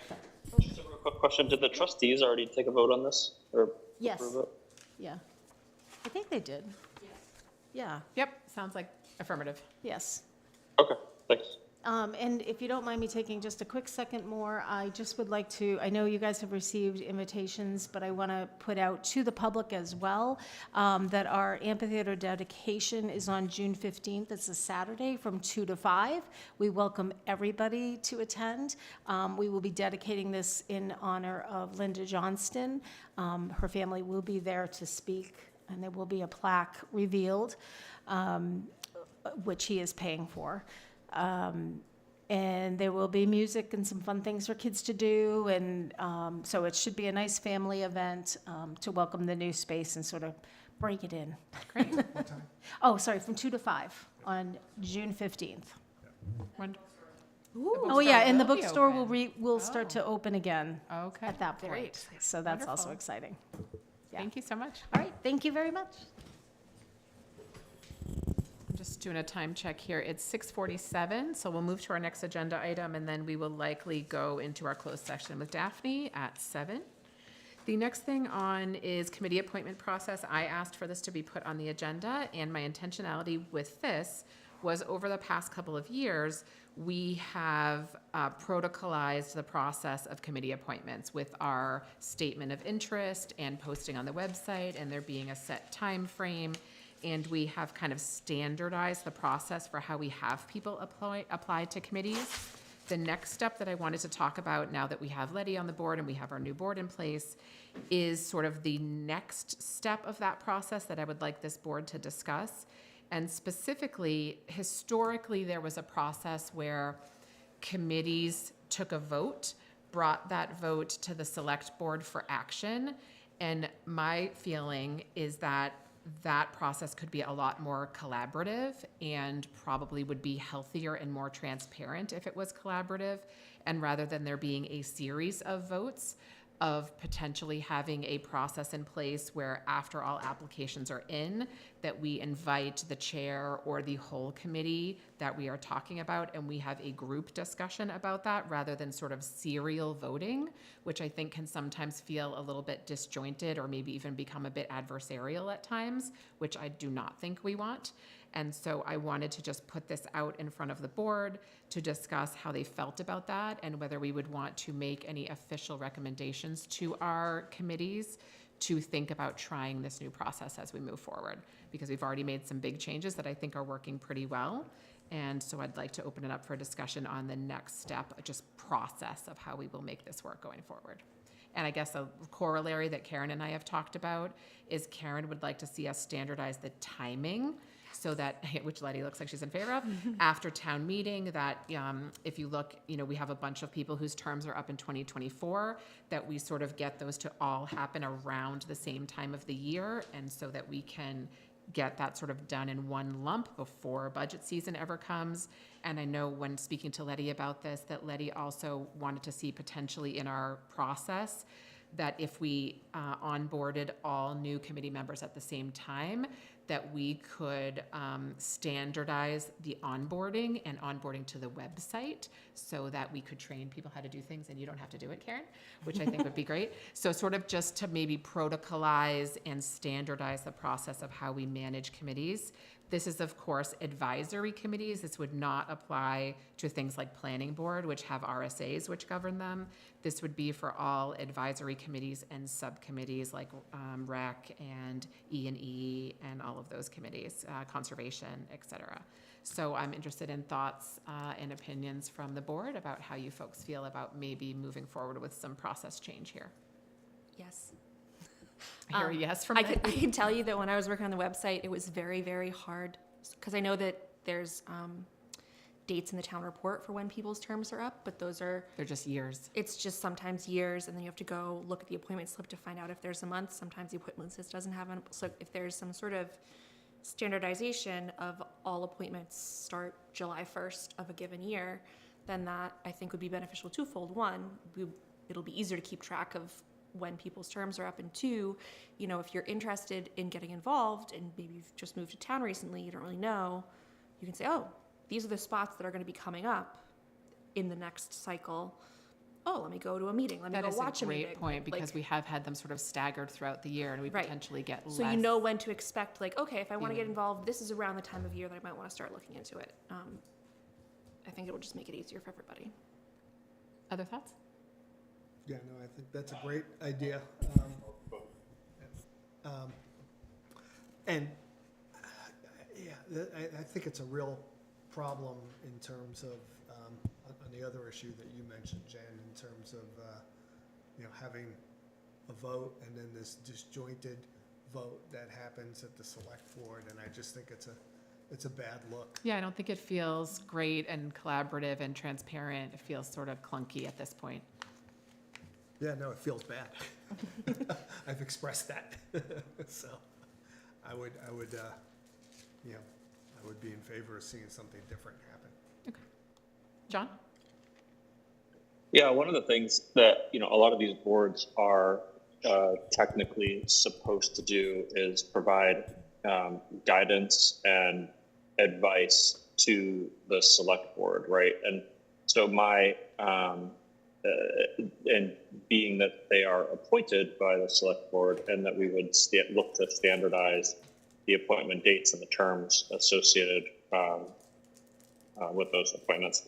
Just a real quick question. Did the trustees already take a vote on this or Yes, approve it? yeah. I think they did. Yeah, Yep, sounds like affirmative. yes. Okay, thanks. And if you don't mind me taking just a quick second more, I just would like to, I know you guys have received invitations, but I want to put out to the public as well that our amphitheater dedication is on June 15th. It's a Saturday from 2 to 5. We welcome everybody to attend. We will be dedicating this in honor of Linda Johnston. Her family will be there to speak, and there will be a plaque revealed, which he is paying for. And there will be music and some fun things for kids to do. And so it should be a nice family event to welcome the new space and sort of break it in. Great. What time? Oh, sorry, from 2 to 5 on June 15th. Wonderful. Oh, yeah, and the will be bookstore open. will start to open again Okay. at that point. Great. So that's also Wonderful. exciting. Yeah. Thank you so much. All right, thank you very much. I'm just doing a time check here. It's 6:47, so we'll move to our next agenda item, and then we will likely go into our closed session with Daphne at 7. The next thing on is committee appointment process. I asked for this to be put on the agenda, and my intentionality with this was over the past couple of years, we have protocolized the process of committee appointments with our statement of interest and posting on the website, and there being a set time frame. And we have kind of standardized the process for how we have people apply to committees. The next step that I wanted to talk about, now that we have Letty on the board and we have our new board in place, is sort of the next step of that process that I would like this board to discuss. And specifically, historically, there was a process where committees took a vote, brought that vote to the select board for action. And my feeling is that that process could be a lot more collaborative and probably would be healthier and more transparent if it was collaborative. And rather than there being a series of votes, of potentially having a process in place where after all applications are in, that we invite the chair or the whole committee that we are talking about, and we have a group discussion about that rather than sort of serial voting, which I think can sometimes feel a little bit disjointed or maybe even become a bit adversarial at times, which I do not think we want. And so I wanted to just put this out in front of the board to discuss how they felt about that and whether we would want to make any official recommendations to our committees to think about trying this new process as we move forward, because we've already made some big changes that I think are working pretty well. And so I'd like to open it up for a discussion on the next step, just process of how we will make this work going forward. And I guess a corollary that Karen and I have talked about is Karen would like to see us standardize the timing so that, which Letty looks like she's in favor of, after town meeting, that if you look, we have a bunch of people whose terms are up in 2024, that we sort of get those to all happen around the same time of the year, and so that we can get that sort of done in one lump before budget season ever comes. And I know when speaking to Letty about this, that Letty also wanted to see potentially in our process that if we onboarded all new committee members at the same time, that we could standardize the onboarding and onboarding to the website so that we could train people how to do things and you don't have to do it, Karen, which I think would be great. So sort of just to maybe protocolize and standardize the process of how we manage committees. This is, of course, advisory committees. This would not apply to things like planning board, which have RSAs which govern them. This would be for all advisory committees and subcommittees like REC and E&E and all of those committees, conservation, et cetera. So I'm interested in thoughts and opinions from the board about how you folks feel about maybe moving forward with some process change here. Yes. I hear a yes from I Letty. can tell you that when I was working on the website, it was very, very hard, because I know that there's dates in the town report for when people's terms are up, but they're just years. It's just sometimes years, and then you have to go look at the appointment slip to find out if there's a month. Sometimes the appointment list doesn't have one. So if there's some sort of standardization of all appointments start July 1st of a given year, then that I think would be beneficial twofold. One, it'll be easier to keep track of when people's terms are up, and two, if you're interested in getting involved and maybe you've just moved to town recently, you don't really know, you can say, oh, these are the spots that are going to be coming up in the next cycle, oh, let me go to a meeting, let me That go is watch a a meeting. great point, because Like, we have had them sort of staggered throughout the year, and we Right. potentially get less. so you know when to expect, like, okay, if I want to get Feeling. involved, this is around the time of year that I might want to start looking into it. I think it will just make it easier for everybody. Other thoughts? Yeah, no, I think that's a great idea. And, yeah, I think it's a real problem in terms of, on the other issue that you mentioned, Jen, in terms of, having a vote and then this disjointed vote that happens at the select board, and I just think it's a bad look. Yeah, I don't think it feels great and collaborative and transparent. It feels sort of clunky at this point. Yeah, no, it feels bad. I've expressed that. So I would be in favor of seeing something different happen. John? Yeah, one of the things that, a lot of these boards are technically supposed to do is provide guidance and advice to the select board, right? And so and being that they are appointed by the select board, and that we would look to standardize the appointment dates and the terms associated with those appointments.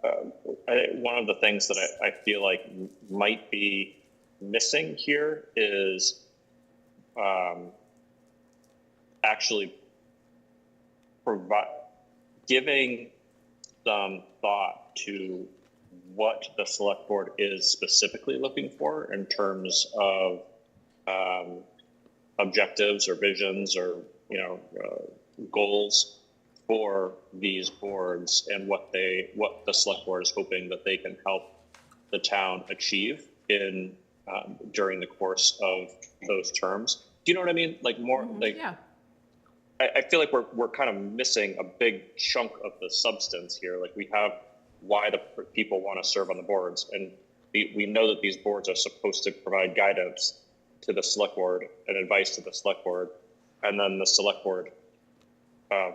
One of the things that I feel like might be missing here is actually giving some thought to what the select board is specifically looking for in terms of objectives or visions or goals for these boards, and what the select board is hoping that they can help the town achieve in during the course of those terms. Do you know what I mean? Like more like, Yeah. I feel like we're kind of missing a big chunk of the substance here. Like, we have why the people want to serve on the boards, and we know that these boards are supposed to provide guidance to the select board and advice to the select board, and then the select board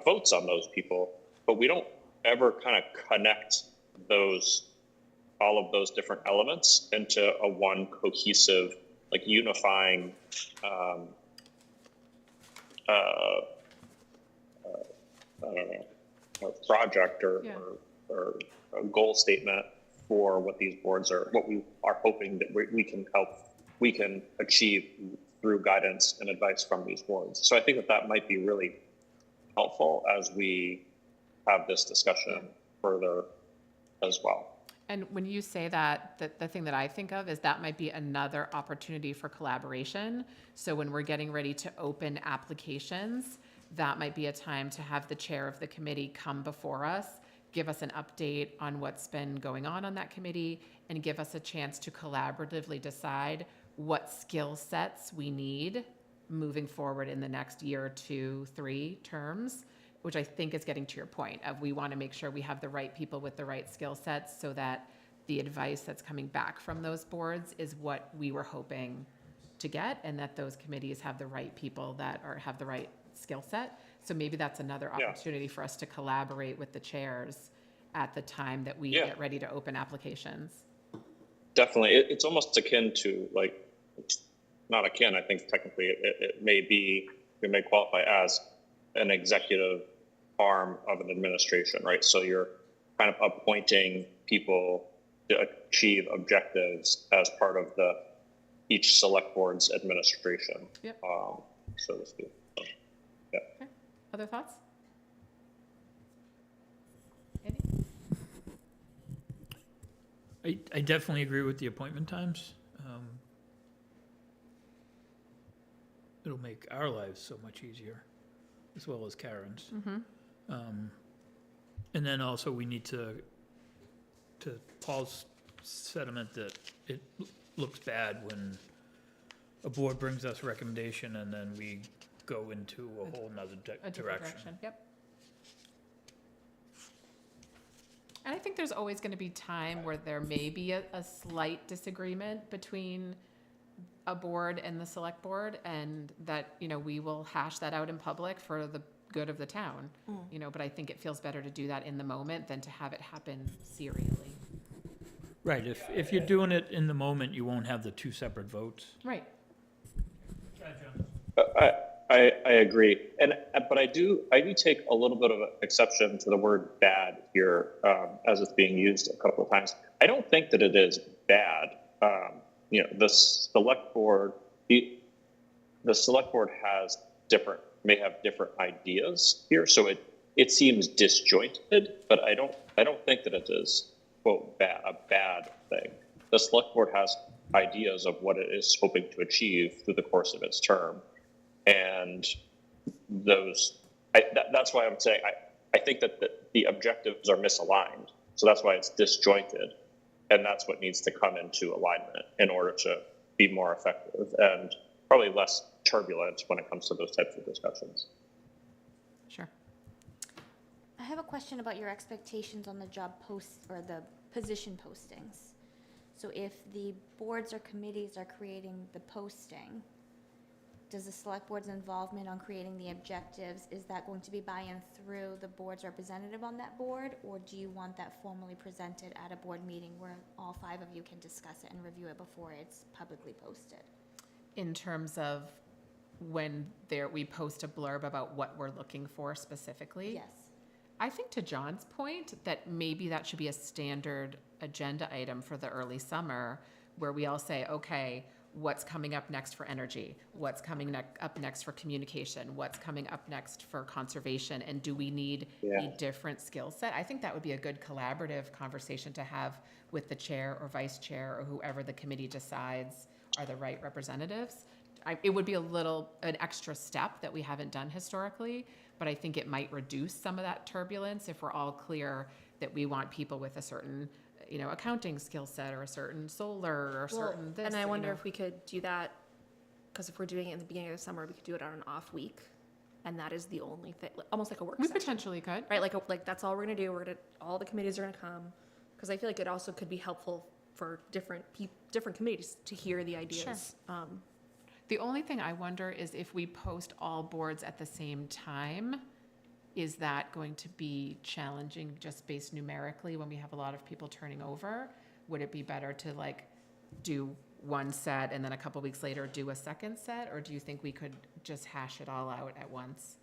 votes on those people, but we don't ever kind of connect all of those different elements into a one cohesive, like unifying I don't know, a project or a goal statement for what these boards are, what we are hoping that we can achieve through guidance and advice from these boards. So I think that might be really helpful as we have this discussion further as well. And when you say that, the thing that I think of is that might be another opportunity for collaboration. So when we're getting ready to open applications, that might be a time to have the chair of the committee come before us, give us an update on what's been going on that committee, and give us a chance to collaboratively decide what skill sets we need moving forward in the next year, 2, 3 terms, which I think is getting to your point of we want to make sure we have the right people with the right skill sets, so that the advice that's coming back from those boards is what we were hoping to get, and that those committees have the right people that have the right skill set. So maybe that's another opportunity for us to collaborate with the chairs at the time that we get ready to open applications. Definitely. It's almost akin to, like, not akin, I think technically it may qualify as an executive arm of an administration, right? So you're kind of appointing people to achieve objectives as part of each select board's administration, so to speak. So, yeah. Okay. Other thoughts? I definitely agree with the appointment times. It'll make our lives so much easier, as well as Karen's. And then also we need to Paul's sentiment that it looks bad when a board brings us a recommendation and then we go into a whole nother direction. Yep. And I think there's always going to be time where there may be a slight disagreement between a board and the select board, and that, we will hash that out in public for the good of the town, but I think it feels better to do that in the moment than to have it happen serially. Right, if you're doing it in the moment, you won't have the two separate votes. Right. I agree, but I do take a little bit of an exception to the word bad here, as it's being used a couple of times. I don't think that it is bad. The select board, the select board may have different ideas here, so it seems disjointed, but I don't think that it is, quote, a bad thing. The select board has ideas of what it is hoping to achieve through the course of its term. And that's why I'm saying I think that the objectives are misaligned. So that's why it's disjointed. And that's what needs to come into alignment in order to be more effective and probably less turbulent when it comes to those types of discussions. Sure. I have a question about your expectations on the job posts or the position postings. So if the boards or committees are creating the posting, does the select board's involvement on creating the objectives, is that going to be buy-in through the board's representative on that board? Or do you want that formally presented at a board meeting where all 5 of you can discuss it and review it before it's publicly posted? In terms of when we post a blurb about what we're looking for specifically? Yes. I think to John's point that maybe that should be a standard agenda item for the early summer where we all say, okay, what's coming up next for energy? What's coming up next for communication? What's coming up next for conservation? And do we need a different skill set? I think that would be a good collaborative conversation to have with the chair or vice chair or whoever the committee decides are the right representatives. It would be an extra step that we haven't done historically, but I think it might reduce some of that turbulence if we're all clear that we want people with a certain accounting skill set or a certain solar or certain this. And I wonder if we could do that, because if we're doing it in the beginning of the summer, we could do it on an off week. And that is the only thing, almost like a work We session. potentially could. Right, like that's all we're gonna do. All the committees are gonna come. Because I feel like it also could be helpful for different committees to hear the ideas. Sure. The only thing I wonder is if we post all boards at the same time, is that going to be challenging just based numerically when we have a lot of people turning over? Would it be better to do one set and then a couple weeks later do a second set? Or do you think we could just hash it all out at once?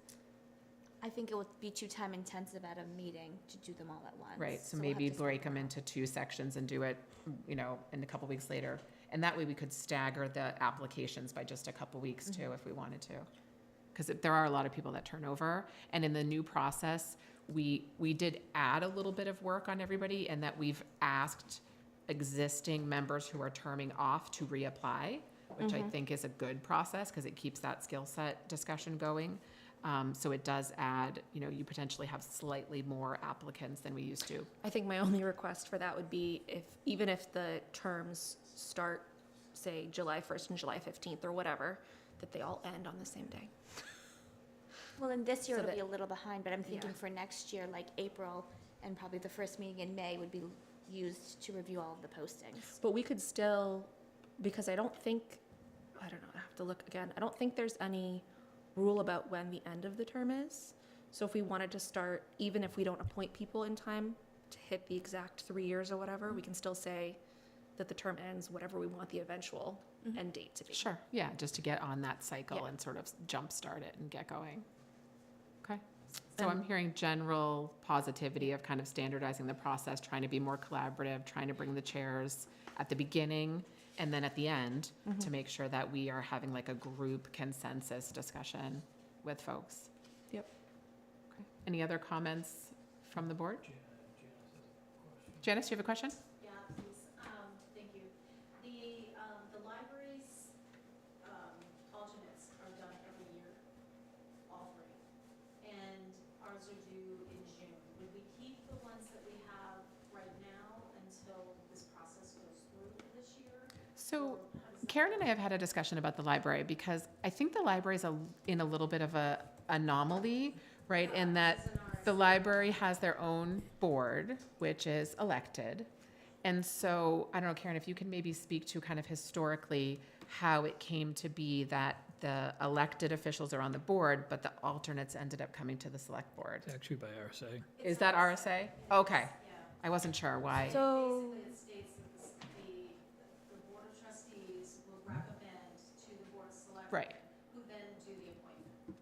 I think it would be too time intensive at a meeting to do them all at once. Right, so we'll maybe have to break split them into 2 sections and do it, in a couple weeks later. And that way we could stagger the applications by just a couple weeks too, if we wanted to. Because there are a lot of people that turn over. And in the new process, we did add a little bit of work on everybody, and that we've asked existing members who are terming off to reapply, which I think is a good process because it keeps that skill set discussion going. So it does add, you potentially have slightly more applicants than we used to. I think my only request for that would be even if the terms start, say, July 1st and July 15th or whatever, that they all end on the same day. Well, in this year So it'll that- be a little behind, but I'm thinking for next year, like April, and probably the first meeting in May would be used to review all of the postings. But we could still, because I don't know, I have to look again. I don't think there's any rule about when the end of the term is. So if we wanted to start, even if we don't appoint people in time to hit the exact 3 years or whatever, we can still say that the term ends whatever we want the eventual end date to be. Sure, yeah, just to get on that cycle Yeah. and sort of jumpstart it and get going. Okay, so And- I'm hearing general positivity of kind of standardizing the process, trying to be more collaborative, trying to bring the chairs at the beginning and then at the end to make sure that we are having like a group consensus discussion with folks. Yep. Okay. Any other comments from the board? Janice, do you have a question? Yeah, please. Thank you. The library's alternates are done every year, all 3. And ours are due in June. Would we keep the ones that we have right now until this process goes through this year? So Karen and I have had a discussion about the library because I think the library is in a little bit of a anomaly, right? In that the library has their own board, which is elected. And so, I don't know, Karen, if you can maybe speak to kind of historically how it came to be that the elected officials are on the board, but the alternates ended up coming to the select board. It's actually by RSA. Is that RSA? Okay. I wasn't sure why. So, Basically, it states that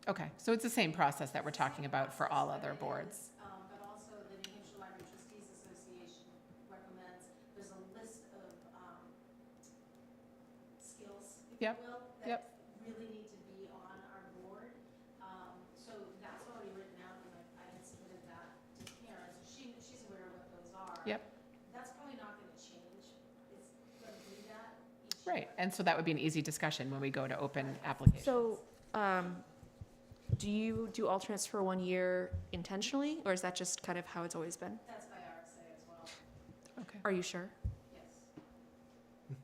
Okay, so it's the same process that we're talking about for all other boards. But also the New Hampshire Library Trustees Association recommends, there's a list of, skills, if you Yep, will, yep. that really need to be on our board. So that's already written out, and I had submitted that to Karen, so she's aware of what those are. Yep. That's probably not gonna change, it's gonna be that each year. Right, and so that would be an easy discussion when we go to open applications. So, do you do alternates for 1 year intentionally, or is that just kind of how it's always been? That's by RSA as well, Okay. Are you sure? yes.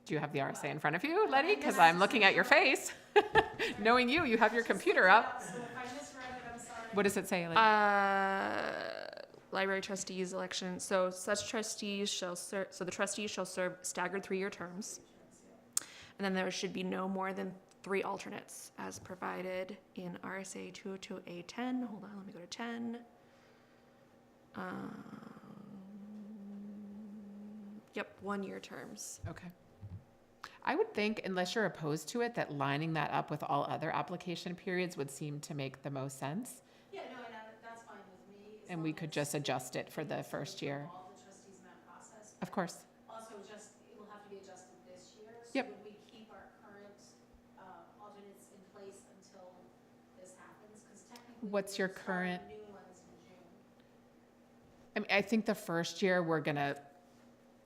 Do you have the RSA in front of you, Letty? Because I'm looking at your face. Knowing you, you have your computer up. So if I misread it, I'm sorry. What does it say, Letty? Library trustees election, so such trustees shall serve, so the trustees shall serve staggered 3-year terms. And then there should be no more than 3 alternates as provided in RSA 202A10. Hold on, let me go to 10. Yep, 1-year terms. Okay. I would think, unless you're opposed to it, that lining that up with all other application periods would seem to make the most sense. Yeah, no, and that's fine with me. as And long we could as just adjust it for the it's first year. all the trustees in that process. Of course. Also, just, it will have to be adjusted this year. Yep. So would we keep our current alternates in place until this happens? Because technically. What's we're your starting current- New ones in June. I mean, I think the first year, we're gonna,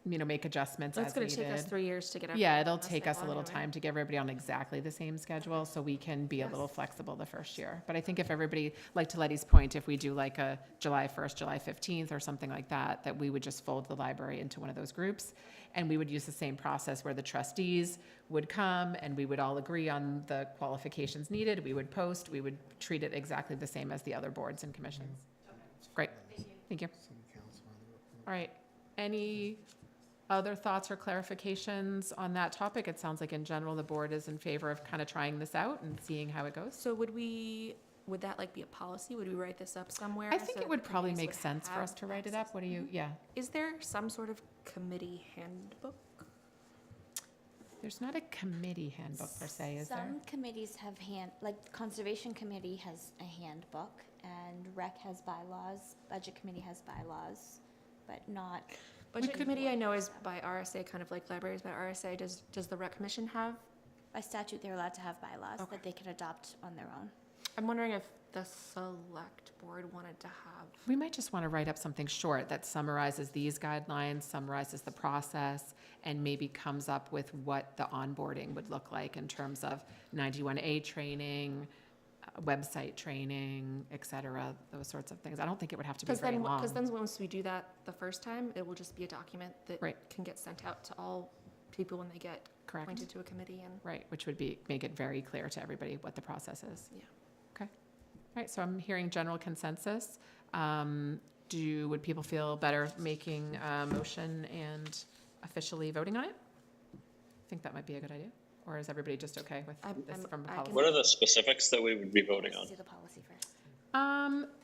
make adjustments That's as gonna take us needed. 3 years to get up. Yeah, it'll on the take us a schedule little anyway. time to get everybody on exactly the same schedule, so we can be a little flexible the first year. But I think if everybody, like to Letty's point, if we do like a July 1st, July 15th, or something like that, that we would just fold the library into one of those groups. And we would use the same process where the trustees would come, and we would all agree on the qualifications needed. We would post, we would treat it exactly the same as the other boards and commissions. Great, thank you. All right, any other thoughts or clarifications on that topic? It sounds like in general, the board is in favor of kind of trying this out and seeing how it goes. So would that like be a policy? Would we write this up somewhere? I think so it would the probably committees make would sense for have us to write it up. access? What do you, yeah. Is there some sort of committee handbook? There's not a committee handbook per se, is there? Some committees have like Conservation Committee has a handbook, and Rec has bylaws, Budget Committee has bylaws, but not. Budget committee I know is by RSA, kind of like libraries by RSA. Does the rec commission have? By statute, they're allowed to have bylaws Okay. that they can adopt on their own. I'm wondering if the select board wanted to have. We might just want to write up something short that summarizes these guidelines, summarizes the process, and maybe comes up with what the onboarding would look like in terms of 91A training, website training, et cetera, those sorts of things. I don't think it would have to be very long. Because then once we do that the first time, it will just be a document that Right. can get sent out to all people when they get Correct. appointed to a committee and. Right, which would make it very clear to everybody what the process is. Yeah. Okay. All right, so I'm hearing general consensus. Would people feel better making a motion and officially voting on it? I think that might be a good idea. Or is everybody just okay with this from a policy? What are the specifics that we would be voting on? Let's do the policy first.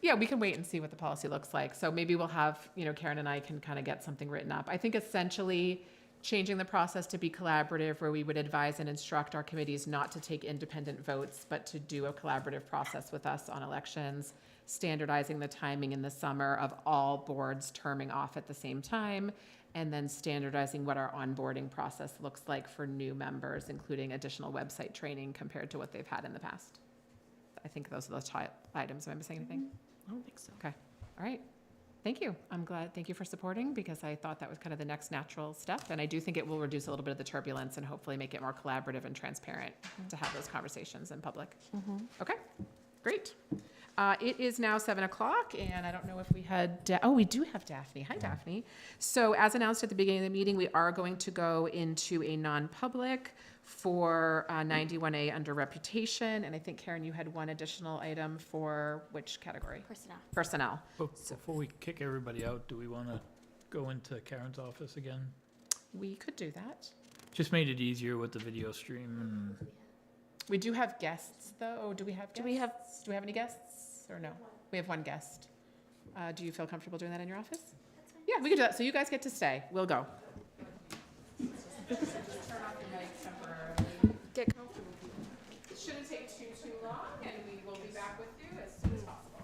Yeah, we can wait and see what the policy looks like. So maybe we'll have, Karen and I can kind of get something written up. I think essentially changing the process to be collaborative, where we would advise and instruct our committees not to take independent votes, but to do a collaborative process with us on elections, standardizing the timing in the summer of all boards terming off at the same time, and then standardizing what our onboarding process looks like for new members, including additional website training compared to what they've had in the past. I think those are the top items. Am I missing anything? I don't think so. Okay, all right. Thank you. I'm glad, thank you for supporting, because I thought that was kind of the next natural step. And I do think it will reduce a little bit of the turbulence and hopefully make it more collaborative and transparent to have those conversations in public. Okay, great. It is now 7 o'clock, and I don't know if we had, we do have Daphne. Hi, Daphne. So as announced at the beginning of the meeting, we are going to go into a non-public for 91A under reputation. And I think, Karen, you had one additional item for which category? Personnel. Personnel. Before we kick everybody out, do we want to go into Karen's office again? We could do that. Just made it easier with the video stream and We do have guests, though. Do we have guests? Do we have- Do we have any guests, or no? We have one guest. Do you feel comfortable doing that in your office? That's fine. Yeah, we can do that. So you guys get to stay. We'll go. Get comfortable. shouldn't take too long, and we will be back with you as soon as possible.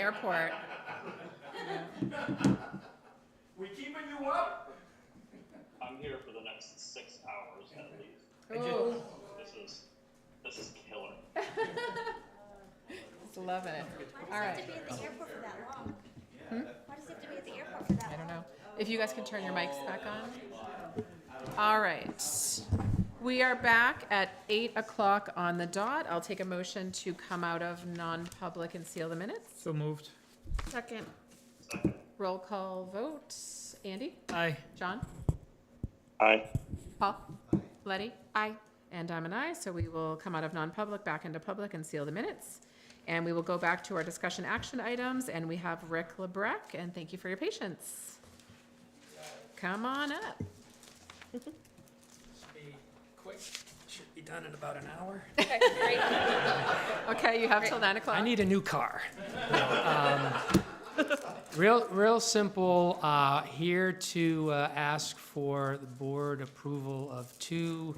airport. We keeping you up? I'm here for the next 6 hours at least. Oh, This is killer. just loving it. All Why right. does it have to be at the airport for that long? Hmm? Why does it have to be at the airport for that long? I don't know. If you guys can turn your mics back on. All right. We are back at 8 o'clock on the dot. I'll take a motion to come out of non-public and seal the minutes. So moved. Second. Roll call vote. Andy? Aye. John? Aye. Paul? Letty? Aye. And I'm an aye, so we will come out of non-public, back into public, and seal the minutes. And we will go back to our discussion action items, and we have Rick LeBrecq, and thank you for your patience. Come on up. Be quick. Should be done in about an hour. Okay, great. Okay, you have till 9 o'clock. I need a new car. Real simple, here to ask for the board approval of two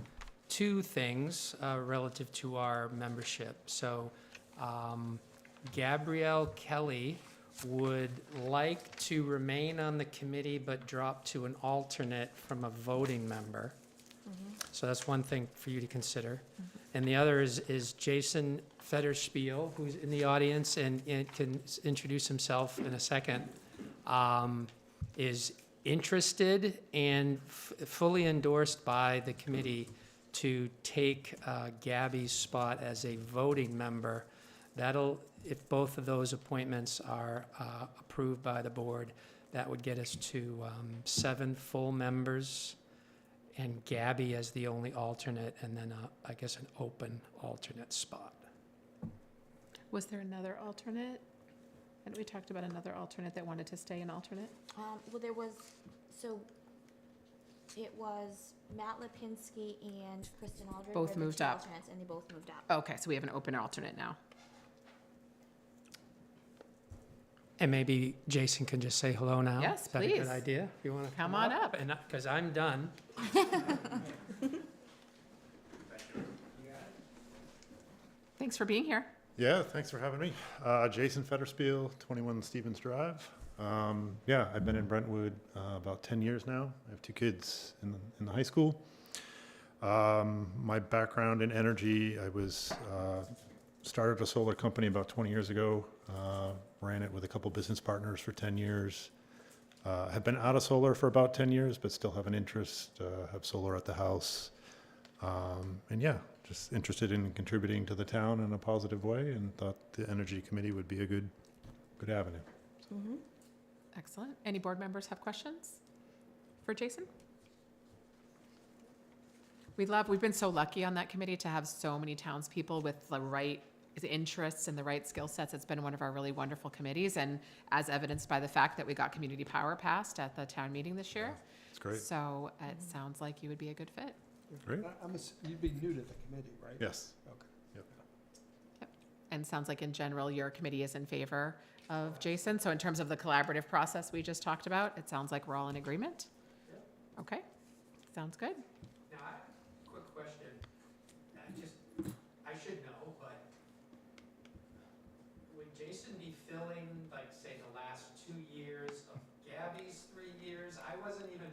things relative to our membership. So Gabrielle Kelly would like to remain on the committee but drop to an alternate from a voting member. So that's one thing for you to consider. And the other is Jason Federspiel, who's in the audience and can introduce himself in a second, is interested and fully endorsed by the committee to take Gabby's spot as a voting member. That'll, if both of those appointments are approved by the board, that would get us to 7 full members, and Gabby as the only alternate, and then I guess an open alternate spot. Was there another alternate? And we talked about another alternate that wanted to stay an alternate? Well, it was Matt Lipinski and Kristen Aldred. Both were the moved two up. alternates, and they both moved up. Okay, so we have an open alternate now. And maybe Jason can just say hello now? Yes, Is that a please. good idea? If you want to Come on up. And because I'm done. Thanks for being here. Yeah, thanks for having me. Jason Federspiel, 21 Stevens Drive. Yeah, I've been in Brentwood about 10 years now. I have 2 kids in the high school. My background in energy, I was started a solar company about 20 years ago, ran it with a couple business partners for 10 years. Have been out of solar for about 10 years, but still have an interest, have solar at the house. And yeah, just interested in contributing to the town in a positive way, and thought the Energy Committee would be a good avenue. Excellent. Any board members have questions for Jason? We've been so lucky on that committee to have so many townspeople with the right interests and the right skill sets. It's been one of our really wonderful committees, and as evidenced by the fact that we got community power passed at the town meeting this year. It's great. So it sounds like you would be a good fit. Great. You'd be new to the committee, right? Yes. Okay. Yep. And sounds like in general, your committee is in favor of Jason. So in terms of the collaborative process we just talked about, it sounds like we're all in agreement? Okay, sounds good. Now, I have a quick question. I should know, but would Jason be filling, like, say, the last 2 years of Gabby's 3 years? I wasn't even,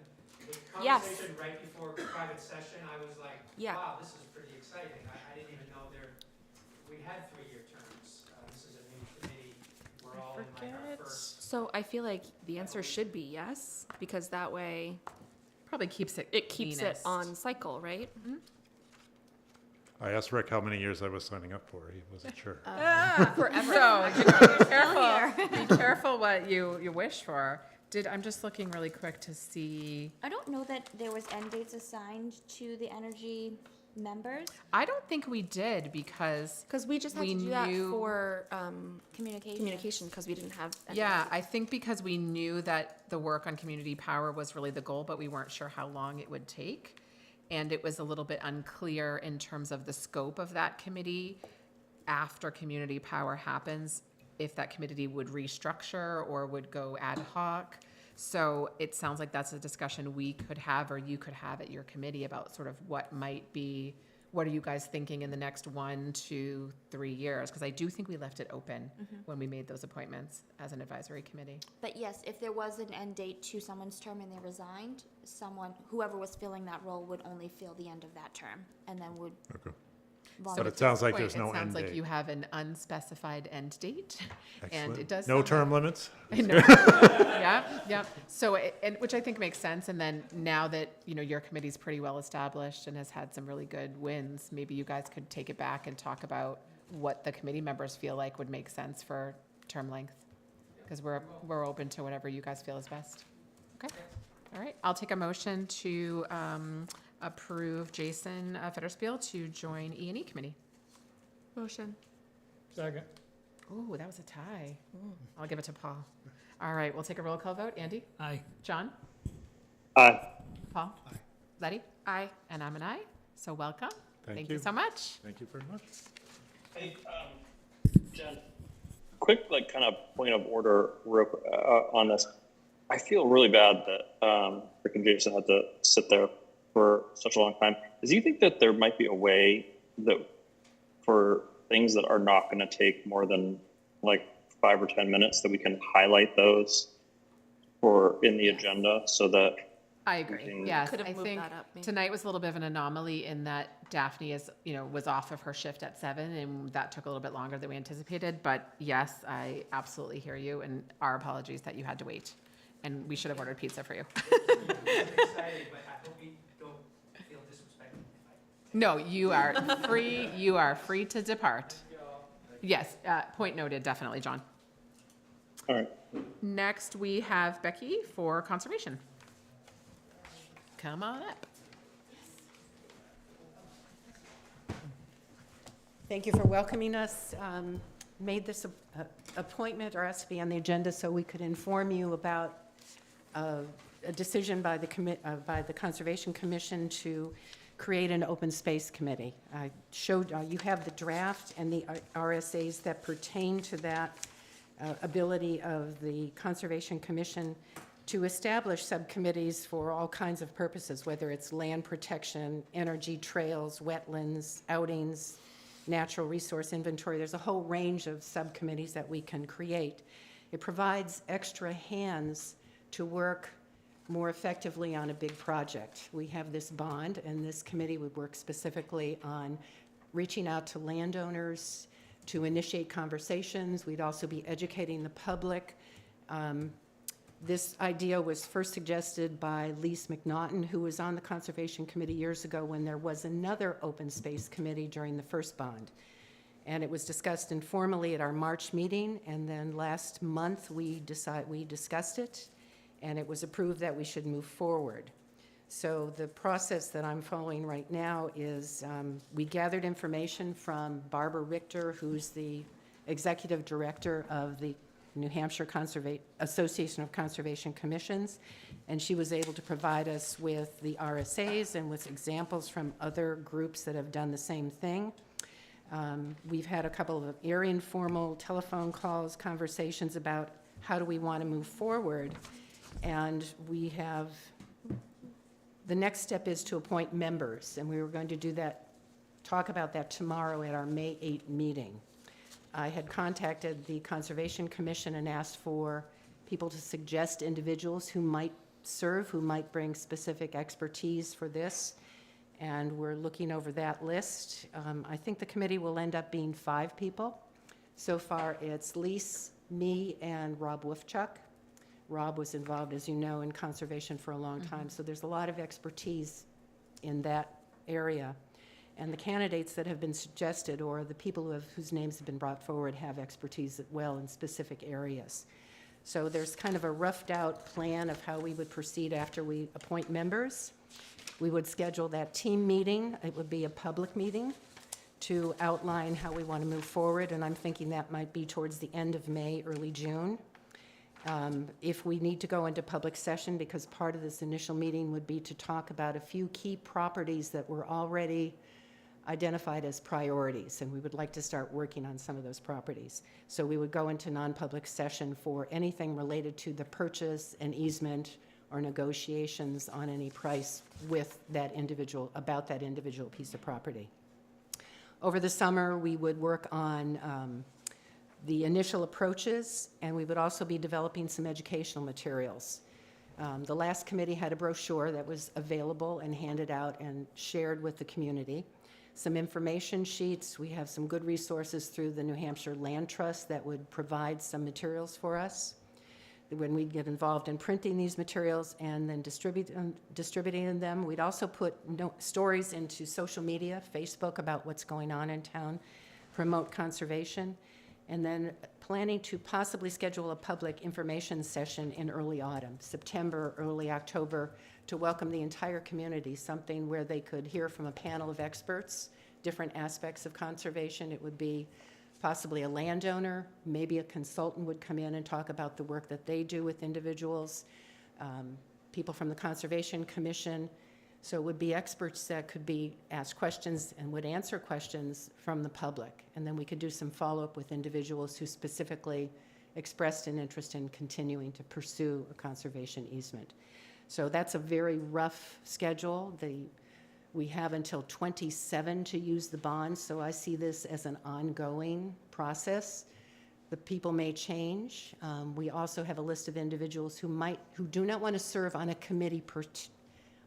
the Yes. conversation right before private session, I was like, Yeah. wow, this is pretty exciting. I didn't even know we had 3-year terms. This is a new committee. We're all in like our first. So I feel like the answer should be yes, because that way Probably keeps it it keeps it cleanest. on cycle, right? I asked Rick how many years I was signing up for. He wasn't sure. Forever. So be careful. Be careful what you wish for. I'm just looking really quick to see. I don't know that there was end dates assigned to the energy members. I don't think we did because We just had We to do that knew- for Communication. because we didn't have. yeah, I think because we knew that the work on community power was really the goal, but we weren't sure how long it would take. And it was a little bit unclear in terms of the scope of that committee after community power happens, if that committee would restructure or would go ad hoc. So it sounds like that's a discussion we could have or you could have at your committee about sort of what might be what are you guys thinking in the next 1, 2, 3 years? Because I do think we left it open when we made those appointments as an advisory committee. But yes, if there was an end date to someone's term and they resigned, whoever was filling that role would only fill the end of that term and then would. Okay. So But at it sounds this like point, there's no It sounds end like date. you have an unspecified end date. And Excellent. it does No sound term like- limits? No. Yeah. So, and which I think makes sense. And then now that, your committee's pretty well established and has had some really good wins, maybe you guys could take it back and talk about what the committee members feel like would make sense for term length. Because we're open to whatever you guys feel is best. Okay. All right. I'll take a motion to approve Jason Fetterspiel to join E&E committee. Motion. Second. Oh, that was a tie. I'll give it to Paul. All right, we'll take a roll call vote. Andy? Aye. John? Aye. Paul? Aye. Letty? Aye. And I'm an aye. So welcome. Thank you you. so much. Thank you very much. Hey, Jen, quick, kind of point of order on this. I feel really bad that Rick and Jason had to sit there for such a long time. Do you think that there might be a way that for things that are not going to take more than 5 or 10 minutes that we can highlight those in the agenda so that I agree. can- Yes, Could have I moved think that up, maybe. tonight was a little bit of an anomaly in that Daphne was off of her shift at 7, and that took a little bit longer than we anticipated. But yes, I absolutely hear you, and our apologies that you had to wait. And we should have ordered pizza for you. No, you are free. You are free to depart. Yes, point noted, definitely, John. All right. Next, we have Becky for conservation. Come on up. Thank you for welcoming us. Made this appointment or asked to be on the agenda so we could inform you about a decision by the Conservation Commission to create an open space committee. I showed, you have the draft and the RSAs that pertain to that ability of the Conservation Commission to establish subcommittees for all kinds of purposes, whether it's land protection, energy, trails, wetlands, outings, natural resource inventory. There's a whole range of subcommittees that we can create. It provides extra hands to work more effectively on a big project. We have this bond, and this committee would work specifically on reaching out to landowners to initiate conversations. We'd also be educating the public. This idea was first suggested by Lise McNaughton, who was on the Conservation Committee years ago when there was another open space committee during the first bond. And it was discussed informally at our March meeting, and then last month we discussed it, and it was approved that we should move forward. So the process that I'm following right now is we gathered information from Barbara Richter, who's the executive director of the New Hampshire Association of Conservation Commissions, and she was able to provide us with the RSAs and with examples from other groups that have done the same thing. We've had a couple of very informal telephone calls, conversations about how do we want to move forward, and we have, the next step is to appoint members, and we were going to do that, talk about that tomorrow at our May 8 meeting. I had contacted the Conservation Commission and asked for people to suggest individuals who might serve, who might bring specific expertise for this, and we're looking over that list. I think the committee will end up being 5 people. So far, it's Lise, me, and Rob Wolfchuk. Rob was involved, as you know, in conservation for a long time, so there's a lot of expertise in that area. And the candidates that have been suggested, or the people whose names have been brought forward, have expertise as well in specific areas. So there's kind of a roughed out plan of how we would proceed after we appoint members. We would schedule that team meeting. It would be a public meeting to outline how we want to move forward, and I'm thinking that might be towards the end of May, early June. If we need to go into public session, because part of this initial meeting would be to talk about a few key properties that were already identified as priorities, and we would like to start working on some of those properties. So we would go into non-public session for anything related to the purchase and easement or negotiations on any price with that individual, about that individual piece of property. Over the summer, we would work on the initial approaches, and we would also be developing some educational materials. The last committee had a brochure that was available and handed out and shared with the community. Some information sheets. We have some good resources through the New Hampshire Land Trust that would provide some materials for us when we get involved in printing these materials and then distributing them. We'd also put stories into social media, Facebook, about what's going on in town, promote conservation, and then planning to possibly schedule a public information session in early autumn, September, early October, to welcome the entire community, something where they could hear from a panel of experts, different aspects of conservation. It would be possibly a landowner, maybe a consultant would come in and talk about the work that they do with individuals, people from the Conservation Commission. So it would be experts that could be asked questions and would answer questions from the public. And then we could do some follow-up with individuals who specifically expressed an interest in continuing to pursue a conservation easement. So that's a very rough schedule. We have until 27 to use the bond, so I see this as an ongoing process. The people may change. We also have a list of individuals who do not want to serve on a committee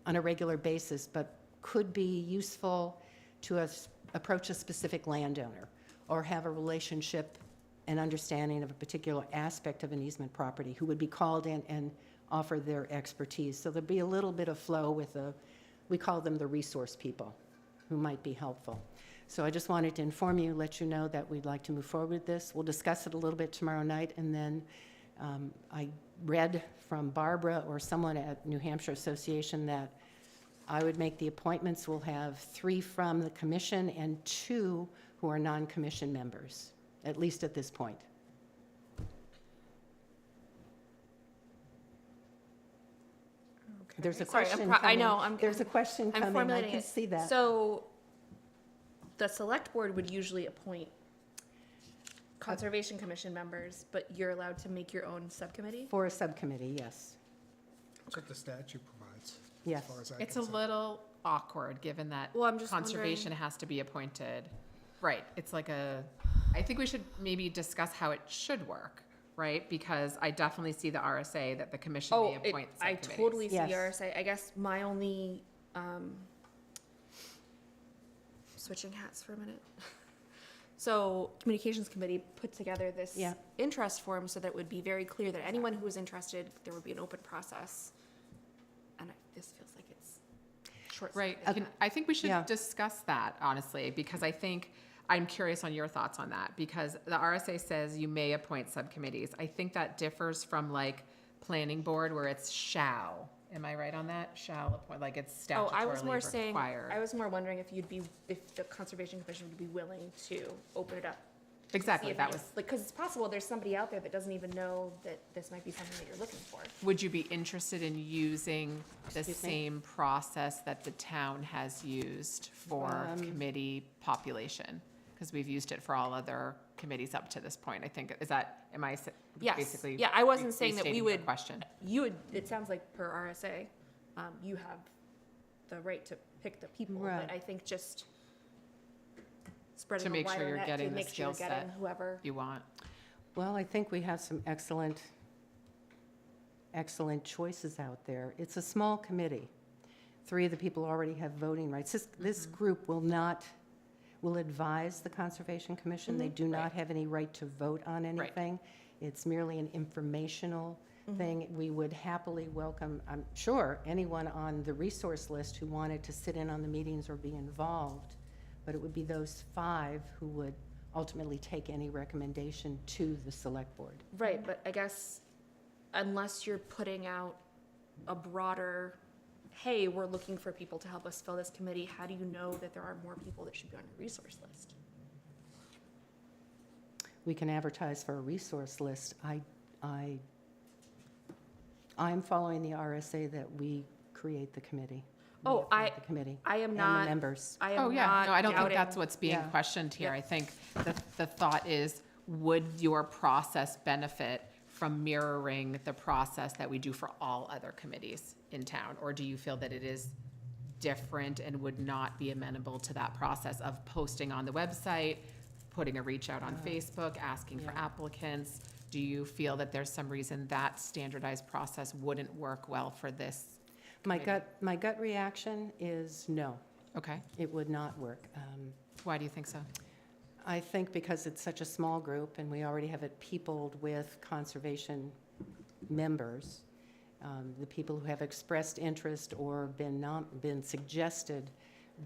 on a regular basis, but could be useful to approach a specific landowner or have a relationship and understanding of a particular aspect of an easement property, who would be called in and offer their expertise. So there'd be a little bit of flow with we call them the resource people, who might be helpful. So I just wanted to inform you, let you know that we'd like to move forward with this. We'll discuss it a little bit tomorrow night, and then I read from Barbara or someone at New Hampshire Association that I would make the appointments. We'll have 3 from the commission and 2 who are non-commission members, at least at this point. There's a Sorry, question I coming. know, There's a question I'm coming. formulating I can it. see that. So the select board would usually appoint Conservation Commission members, but you're allowed to make your own subcommittee? For a subcommittee, yes. That's what the statute provides. Yes. As far as I It's can a see. little awkward, given that Well, I'm just conservation wondering- has to be appointed. Right, it's like I think we should maybe discuss how it should work, right? Because I definitely see the RSA that the commission may appoint I subcommittees. totally see Yes. RSA. I guess my only, switching hats for a minute. So Communications Committee put together this Yeah. interest form so that it would be very clear that anyone who was interested, there would be an open process. And this feels like it's short. Right, I think we should Yeah. discuss that, honestly, because I'm curious on your thoughts on that, because the RSA says you may appoint subcommittees. I think that differs from like planning board, where it's shall. Am I right on that? Shall appoint, like it's statutorily Oh, I was more saying, required. I was more wondering if if the Conservation Commission would be willing to open it up. Exactly, See if that it's- was, like, because it's possible there's somebody out there that doesn't even know that this might be something that you're looking for. would you be interested in using the Excuse me? same process that the town has used for committee population? Because we've used it for all other committees up to this point. I think, am I Yes. basically? Yeah, I wasn't saying that we restating your would. question. It sounds like per RSA, you have the right to pick the people, Right. but I think just spreading To a make sure wider you're net to getting the make sure you're skill getting set whoever. you want. Well, I think we have some excellent choices out there. It's a small committee. 3 of the people already have voting rights. This group will advise the Conservation Commission. They do not have any right to vote on anything. It's merely an informational thing. We would happily welcome, I'm sure, anyone on the resource list who wanted to sit in on the meetings or be involved, but it would be those 5 who would ultimately take any recommendation to the select board. Right, but I guess unless you're putting out a broader, hey, we're looking for people to help us fill this committee, how do you know that there are more people that should be on your resource list? We can advertise for a resource list. I'm following the RSA that we create the committee. We Oh, appoint the committee I am and not. the members. I am Oh, yeah, not no, I don't think doubting- that's what's being Yeah. questioned here. Yeah. I think the thought is, would your process benefit from mirroring the process that we do for all other committees in town? Or do you feel that it is different and would not be amenable to that process of posting on the website, putting a reach out on Facebook, asking for applicants? Do you feel that there's some reason that standardized process wouldn't work well for this? My gut reaction is no, Okay. it would not work. Why do you think so? I think because it's such a small group and we already have it peopled with conservation members, the people who have expressed interest or been suggested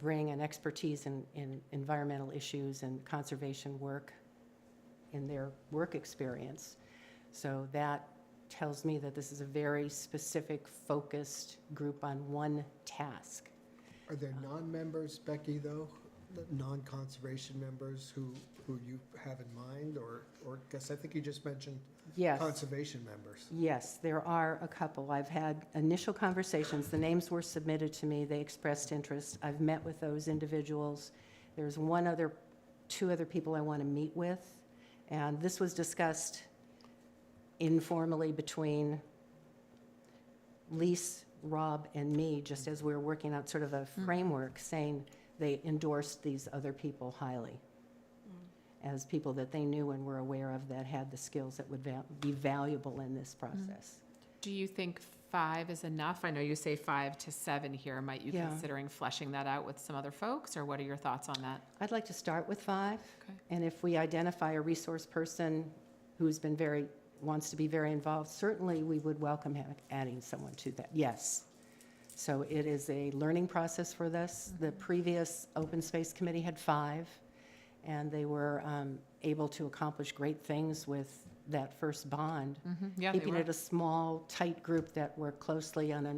bring an expertise in environmental issues and conservation work in their work experience. So that tells me that this is a very specific, focused group on one task. Are there non-members, Becky, though, non-conservation members who you have in mind, or guess I think you just mentioned Yes. conservation members? Yes, there are a couple. I've had initial conversations. The names were submitted to me. They expressed interest. I've met with those individuals. There's two other people I want to meet with, and this was discussed informally between Lise, Rob, and me, just as we were working out sort of a framework, saying they endorsed these other people highly as people that they knew and were aware of that had the skills that would be valuable in this process. Do you think 5 is enough? I know you say 5 to 7 here. Might you considering fleshing that out with some other folks, or what are your thoughts on that? I'd like to start with 5. Okay. And if we identify a resource person who's wants to be very involved, certainly we would welcome adding someone to that. Yes. So it is a learning process for this. The previous Open Space Committee had 5, and they were able to accomplish great things with that first bond. Yeah, keeping they it a small, tight group that worked closely on a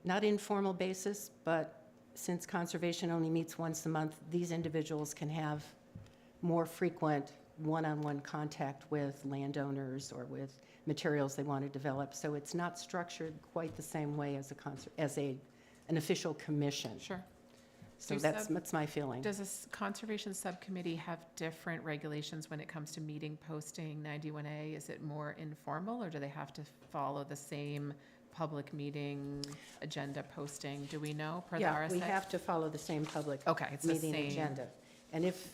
not informal basis, but since conservation only meets once a month, these individuals can have more frequent one-on-one contact with landowners or with materials they want to develop. So it's not structured quite the same way as an official commission. Sure. So that's my feeling. Does a conservation subcommittee have different regulations when it comes to meeting posting 91A? Is it more informal, or do they have to follow the same public meeting agenda posting? Do we know per the RSA? We have to follow the same public it's the meeting same agenda. And if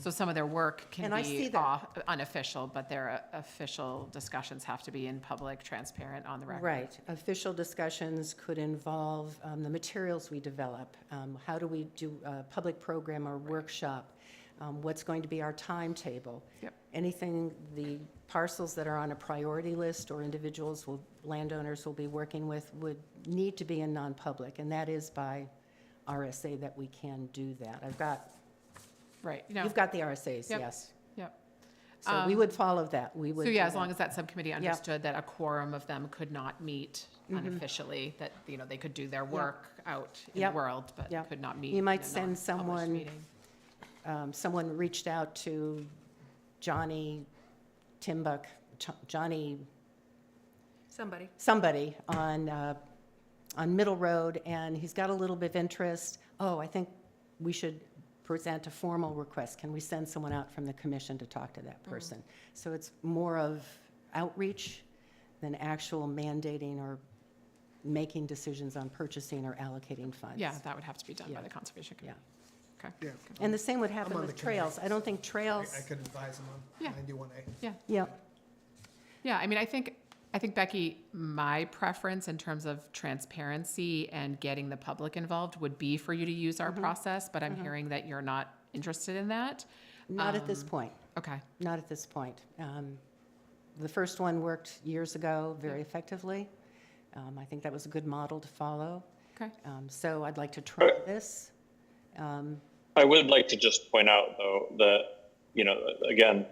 so some of their work can and I be see that. unofficial, but their official discussions have to be in public, transparent, on the record. Right. Official discussions could involve the materials we develop. How do we do a public program or workshop? What's going to be our timetable? Yep. Anything, the parcels that are on a priority list or landowners will be working with would need to be in non-public, and that is by RSA that we can do that. Right. You've got the RSAs, Yep. yes. Yep. So we would follow that. We would. So yeah, do as long that. as that subcommittee understood that a quorum of them could not meet unofficially, that, they could do their work out in the world, but could not meet. You might in a send non-published someone, meeting. someone reached out to Johnny Timbuck, Johnny somebody on Middle Road, and he's got a little bit of interest. Oh, I think we should present a formal request. Can we send someone out from the commission to talk to that person? So it's more of outreach than actual mandating or making decisions on purchasing or allocating funds. Yeah, that would have to be done by the Conservation Committee. Okay. Yeah. And the same would happen I'm on with the trails. committee, I don't think trails. I could advise them Yeah. on 91A. Yeah. Yeah. Yeah, I mean, I think, Becky, my preference in terms of transparency and getting the public involved would be for you to use our process, but I'm hearing that you're not interested in that. Not at this point. Okay. Not at this point. The first one worked years ago very effectively. I think that was a good model to follow. Okay. So I'd like to try this. I would like to just point out, though, that, again,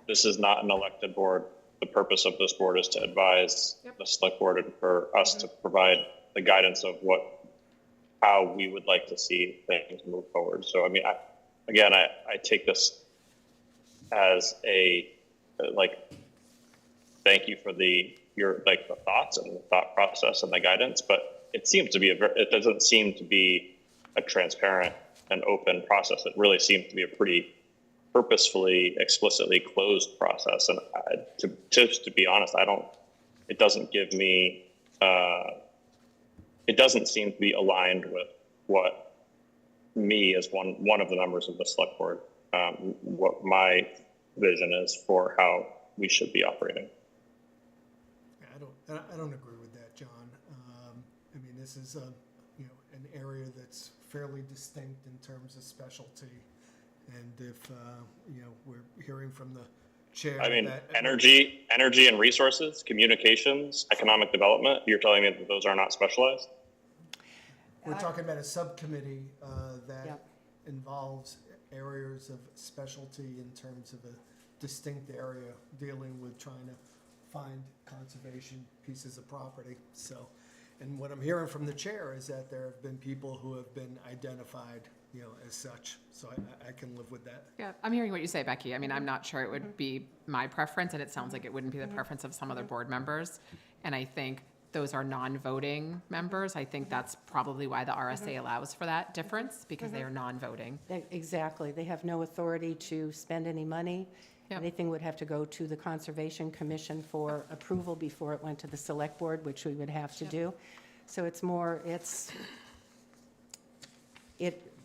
this is not an elected board. The purpose of this board is to advise the select board and for us to provide the guidance of how we would like to see things move forward. So, I mean, I take this as thank you for the thoughts and the thought process and the guidance, but it seems to be it doesn't seem to be a transparent and open process. It really seems to be a pretty purposefully, explicitly closed process. And to be honest, it doesn't give me it doesn't seem to be aligned with what me as one of the members of the select board, what my vision is for how we should be operating. I don't agree with that, John. I mean, this is an area that's fairly distinct in terms of specialty. And if, we're hearing from the chair I mean, that energy and resources, communications, economic development, you're telling me that those are not specialized? we're talking about a subcommittee that Yep. involves areas of specialty in terms of a distinct area dealing with trying to find conservation pieces of property. So, and what I'm hearing from the chair is that there have been people who have been identified, as such. So I can live with that. Yeah, I'm hearing what you say, Becky. I mean, I'm not sure it would be my preference, and it sounds like it wouldn't be the preference of some other board members. And I think those are non-voting members. I think that's probably why the RSA allows for that difference, because they are non-voting. Exactly. They have no authority to spend any money. Yep. Anything would have to go to the Conservation Commission for approval before it went to the Select Board, which we would have to do. So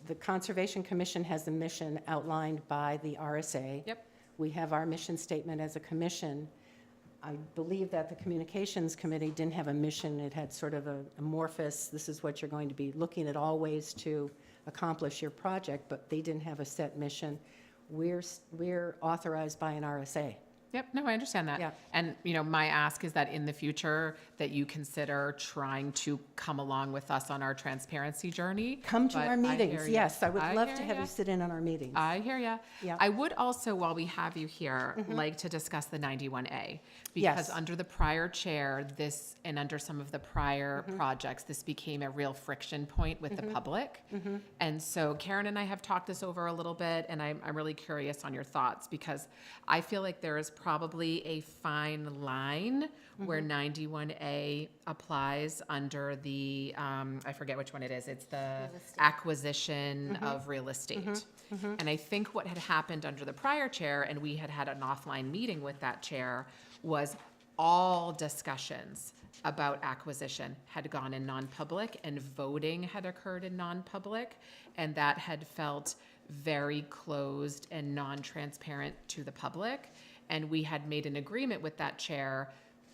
the Conservation Commission has a mission outlined by the RSA. Yep. We have our mission statement as a commission. I believe that the Communications Committee didn't have a mission. It had sort of a amorphous, this is what you're going to be looking at all ways to accomplish your project, but they didn't have a set mission. We're authorized by an RSA. Yep, no, I understand that. Yeah. And, my ask is that in the future, that you consider trying to come along with us on our transparency journey. Come to But our I hear meetings, you. yes. I would love hear to have ya. you sit in on our meetings. I hear ya. Yeah. I would also, while we have you here, like to discuss the 91A. Because Yes. under the prior chair, and under some of the prior projects, this became a real friction point with the public. And so Karen and I have talked this over a little bit, and I'm really curious on your thoughts, because I feel like there is probably a fine line where 91A applies under the, I forget which one it is. It's the acquisition of real estate. And I think what had happened under the prior chair, and we had had an offline meeting with that chair, was all discussions about acquisition had gone in non-public, and voting had occurred in non-public, and that had felt very closed and non-transparent to the public. And we had made an agreement with that chair.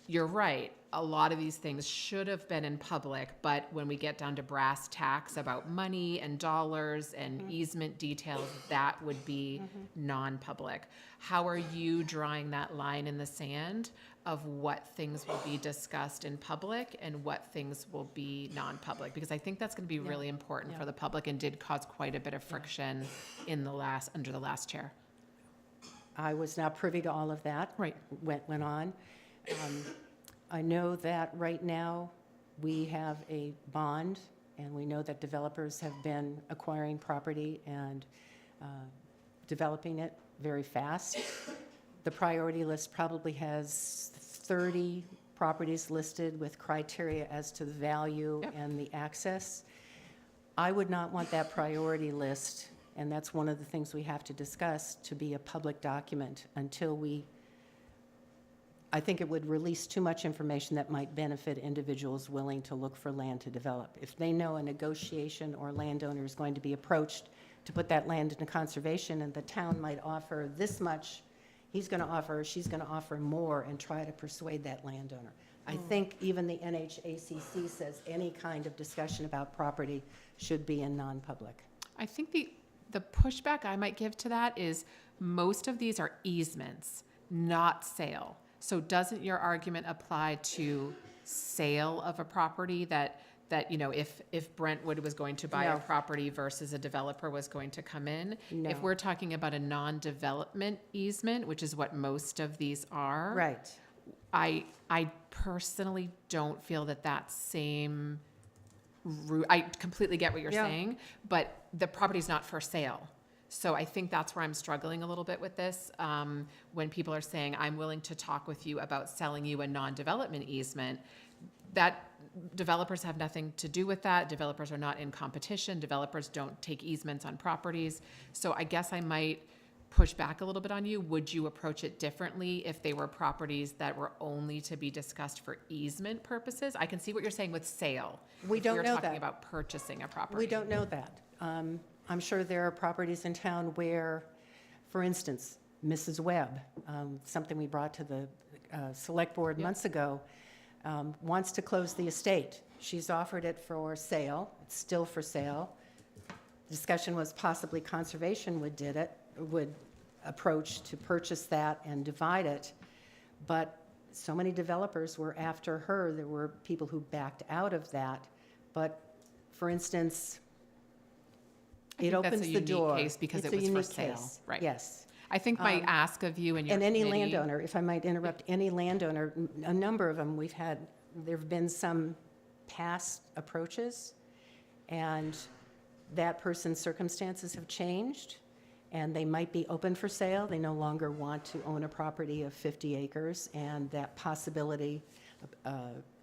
You're right, a lot of these things should have been in public, but when we get down to brass tacks about money and dollars and easement details, that would be non-public. How are you drawing that line in the sand of what things will be discussed in public and what things will be non-public? Because I think that's going to be really important for the public, and did cause quite a bit of friction under the last chair. I was not privy to all of that. Right. Went on. I know that right now we have a bond, and we know that developers have been acquiring property and developing it very fast. The priority list probably has 30 properties listed with criteria as to the value and the access. I would not want that priority list, and that's one of the things we have to discuss, to be a public document until I think it would release too much information that might benefit individuals willing to look for land to develop. If they know a negotiation or landowner is going to be approached to put that land into conservation, and the town might offer this much, he's going to offer, or she's going to offer more, and try to persuade that landowner. I think even the NHACC says any kind of discussion about property should be in non-public. I think the pushback I might give to that is most of these are easements, not sale. So doesn't your argument apply to sale of a property that if Brentwood was going to buy a property versus a developer was going to come in? No. If we're talking about a non-development easement, which is what most of these are. Right. I personally don't feel that same route. I completely get what you're saying, but the property's not for sale. So I think that's where I'm struggling a little bit with this. When people are saying, I'm willing to talk with you about selling you a non-development easement, that developers have nothing to do with that. Developers are not in competition. Developers don't take easements on properties. So I guess I might push back a little bit on you. Would you approach it differently if they were properties that were only to be discussed for easement purposes? I can see what you're saying with sale. We If don't we're know talking that. about purchasing a property. We don't know that. I'm sure there are properties in town where, for instance, Mrs. Webb, something we brought to the select board months ago, wants to close the estate. She's offered it for sale. It's still for sale. Discussion was possibly conservation would approach to purchase that and divide it. But so many developers were after her. There were people who backed out of that. But for instance, it opens the door. Case because It's it a was for unique sale. case. Right. Yes. I think my ask of you and your And any committee- landowner, if I might interrupt, any landowner, a number of them there have been some past approaches, and that person's circumstances have changed, and they might be open for sale. They no longer want to own a property of 50 acres, and that possibility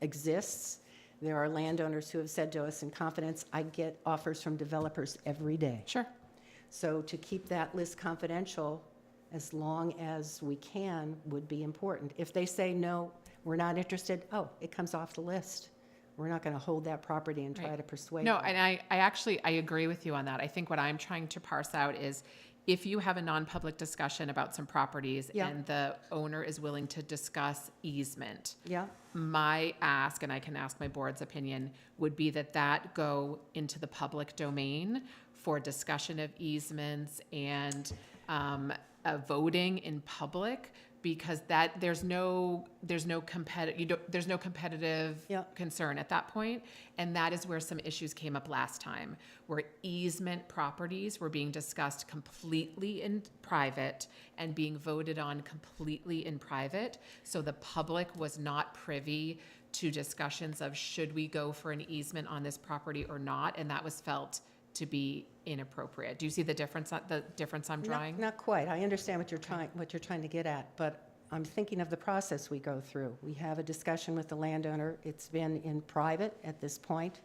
exists. There are landowners who have said to us in confidence, I get offers from developers every day. Sure. So to keep that list confidential as long as we can would be important. If they say, no, we're not interested, it comes off the list. We're not going to hold that property and try to persuade No, them. and I agree with you on that. I think what I'm trying to parse out is if you have a non-public discussion about some properties Yeah. and the owner is willing to discuss easement, Yeah, my ask, and I can ask my board's opinion, would be that go into the public domain for discussion of easements and voting in public, because there's no competitive Yeah. concern at that point, and that is where some issues came up last time, where easement properties were being discussed completely in private and being voted on completely in private, so the public was not privy to discussions of should we go for an easement on this property or not, and that was felt to be inappropriate. Do you see the difference I'm drawing? not quite. I understand what you're trying to get at, but I'm thinking of the process we go through. We have a discussion with the landowner. It's been in private at this point.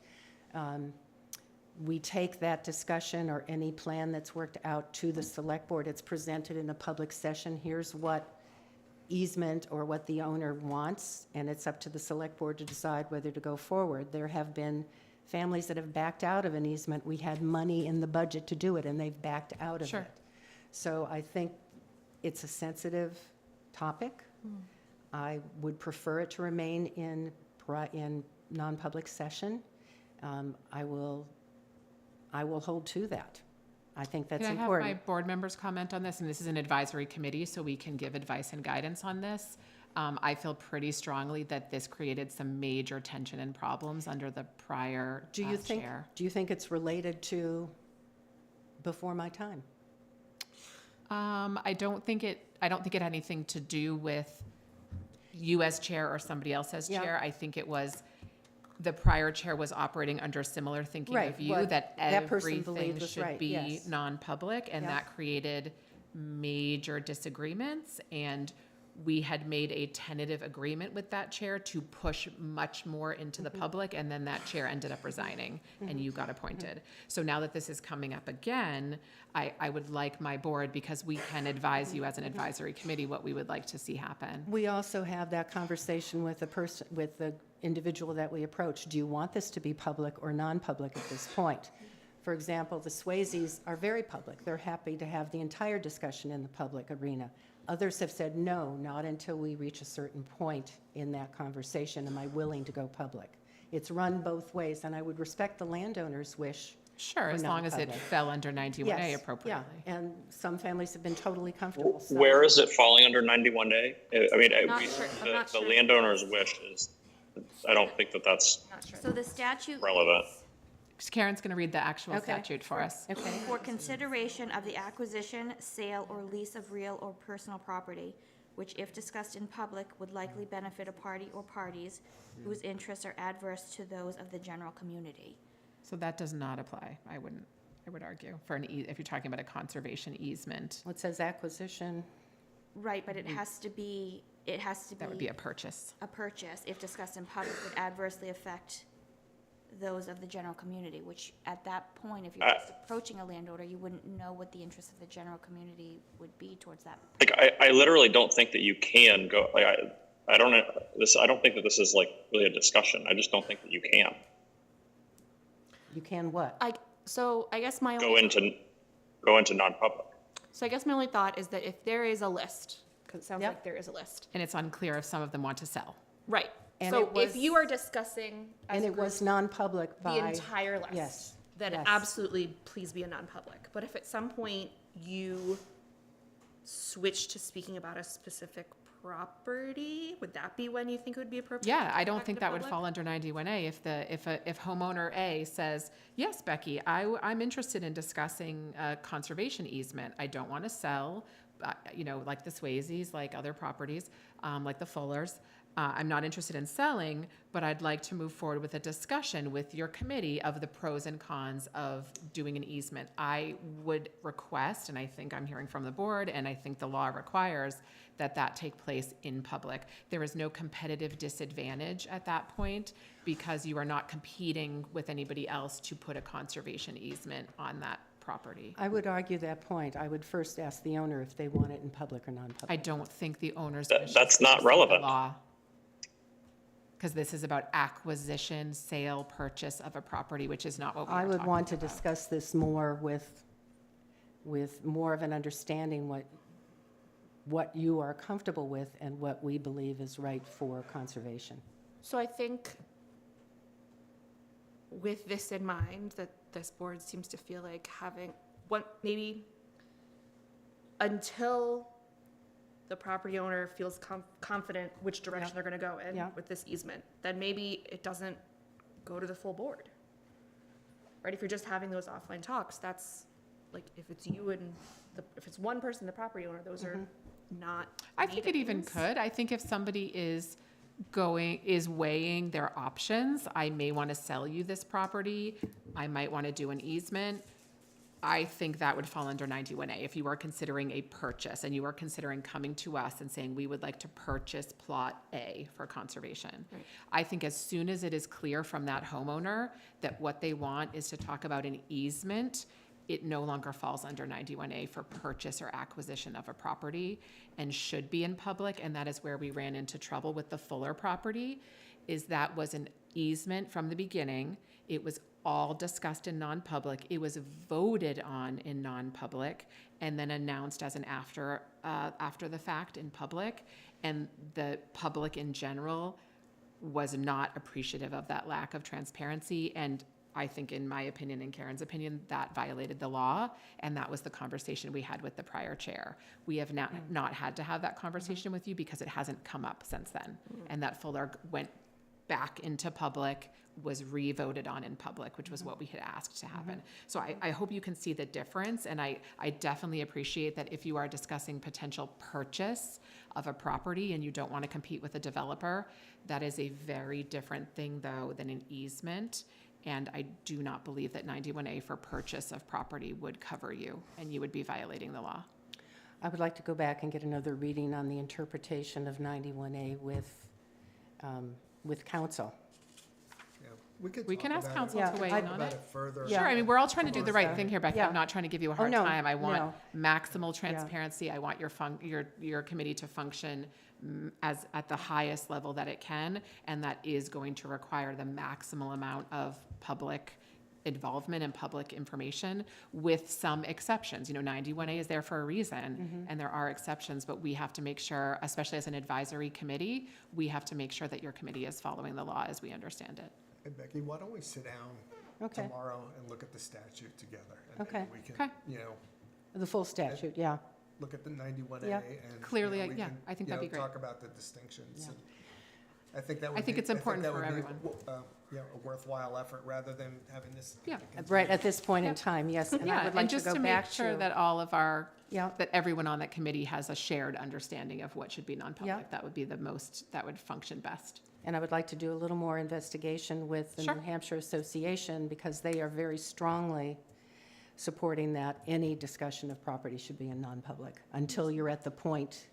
We take that discussion or any plan that's worked out to the select board. It's presented in a public session. Here's what easement or what the owner wants, and it's up to the select board to decide whether to go forward. There have been families that have backed out of an easement. We had money in the budget to do it, and they've backed out of it. So I think it's a sensitive topic. I would prefer it to remain in non-public session. I will hold to that. I think that's Can I important. have my board members comment on this? And this is an advisory committee, so we can give advice and guidance on this. I feel pretty strongly that this created some major tension and problems under the prior chair. Do you think it's related to before my time? I don't think it had anything to do with you as chair or somebody else as chair. I think it was the prior chair was operating under similar thinking of you, that everything should be non-public, and that created major disagreements, and we had made a tentative agreement with that chair to push much more into the public, and then that chair ended up resigning, and you got appointed. So now that this is coming up again, I would like my board, because we can advise you as an advisory committee what we would like to see happen. We also have that conversation with the individual that we approach. Do you want this to be public or non-public at this point? For example, the Swayzes are very public. They're happy to have the entire discussion in the public arena. Others have said, no, not until we reach a certain point in that conversation am I willing to go public. It's run both ways, and I would respect the landowner's wish. Sure, as long as it fell under 91A appropriately. Yeah, and some families have been totally comfortable. So. Where is it falling under 91A? I mean, the sure. landowner's wish is, I don't think that's So the statute relevant. Karen's going to read the actual statute for us. Okay. for consideration of the acquisition, sale, or lease of real or personal property, which if discussed in public would likely benefit a party or parties whose interests are adverse to those of the general community. So that does not apply, I would argue, for if you're talking about a conservation easement. Well, it says acquisition. Right, but it has to be. That would be a purchase. A purchase, if discussed in public, would adversely affect those of the general community, which at that point, if you're just approaching a landowner, you wouldn't know what the interests of the general community would be towards that. Like, I literally don't think that you can go, like, I don't know this, I don't think that this is like really a discussion. I just don't think that you can You can what? So I guess my go only, into non-public. so I guess my only thought is that if there is a list, because it sounds Yep. like there is a list. And it's unclear if some of them want to sell. Right. And So it was- if you are discussing as And a it group was non-public by. the entire list, Yes, then yes. absolutely please be a non-public. But if at some point you switch to speaking about a specific property, would that be when you think it would be appropriate? Yeah, to I come don't back think into that would public? fall under 91A if homeowner A says, yes, Becky, I'm interested in discussing a conservation easement. I don't want to sell, like the Swayzes, like other properties, like the Fullers. I'm not interested in selling, but I'd like to move forward with a discussion with your committee of the pros and cons of doing an easement. I would request, and I think I'm hearing from the board, and I think the law requires that take place in public. There is no competitive disadvantage at that point because you are not competing with anybody else to put a conservation easement on that property. I would argue that point. I would first ask the owner if they want it in public or non-public. I don't think the owner's That's not relevant. law. Because this is about acquisition, sale, purchase of a property, which is not what we are I talking would want to about. discuss this more with more of an understanding what you are comfortable with and what we believe is right for conservation. So I think with this in mind, that this board seems to feel like having maybe until the property owner feels confident which direction they're going to go in with this easement, then maybe it doesn't go to the full board. Right? If you're just having those offline talks, that's like if it's you and if it's one person, the property owner, those are not. I think it even meetings. could. I think if somebody is weighing their options, I may want to sell you this property. I might want to do an easement. I think that would fall under 91A. If you are considering a purchase and you are considering coming to us and saying, we would like to purchase plot A for conservation. Right. I think as soon as it is clear from that homeowner that what they want is to talk about an easement, it no longer falls under 91A for purchase or acquisition of a property and should be in public. And that is where we ran into trouble with the Fuller property, is that was an easement from the beginning. It was all discussed in non-public. It was voted on in non-public and then announced as an after the fact in public. And the public in general was not appreciative of that lack of transparency. And I think, in my opinion and Karen's opinion, that violated the law. And that was the conversation we had with the prior chair. We have not had to have that conversation with you because it hasn't come up since then. And that Fuller went back into public, was re-voted on in public, which was what we had asked to happen. So I hope you can see the difference. And I definitely appreciate that if you are discussing potential purchase of a property and you don't want to compete with a developer, that is a very different thing, though, than an easement. And I do not believe that 91A for purchase of property would cover you, and you would be violating the law. I would like to go back and get another reading on the interpretation of 91A with counsel. Yeah, We can ask counsel Yeah, to weigh I'd- in on about it. it further. Sure, I mean, we're all trying to do the right Yeah. thing here, Becky. Yeah. I'm not trying to give you a hard no, time. I want no. maximal transparency. I want your committee to function as at the highest level that it can, and that is going to require the maximal amount of public involvement and public information with some exceptions. 91A is there for a reason, and there are exceptions, but we have to make sure, especially as an advisory committee, we have to make sure that your committee is following the law as we understand it. Hey, Becky, why don't we sit down Okay. tomorrow and look at the statute together? And Okay. maybe we Okay. can, The full statute, yeah. look at the 91A Yeah. and. Clearly, we yeah, can, I think that'd be great. Talk about the distinctions. Yeah. And I think that would I think be- it's important that for would be, everyone. a worthwhile effort rather than having this. Yeah. Right, at this point in time, yes. And I Yeah, would like and to just go to make back sure to. that all of Yeah. that everyone on that committee has a shared understanding of what should be non-public. Yeah. That would be that would function best. And I would like to do a little more investigation with the Sure. New Hampshire Association because they are very strongly supporting that any discussion of property should be in non-public until you're at the point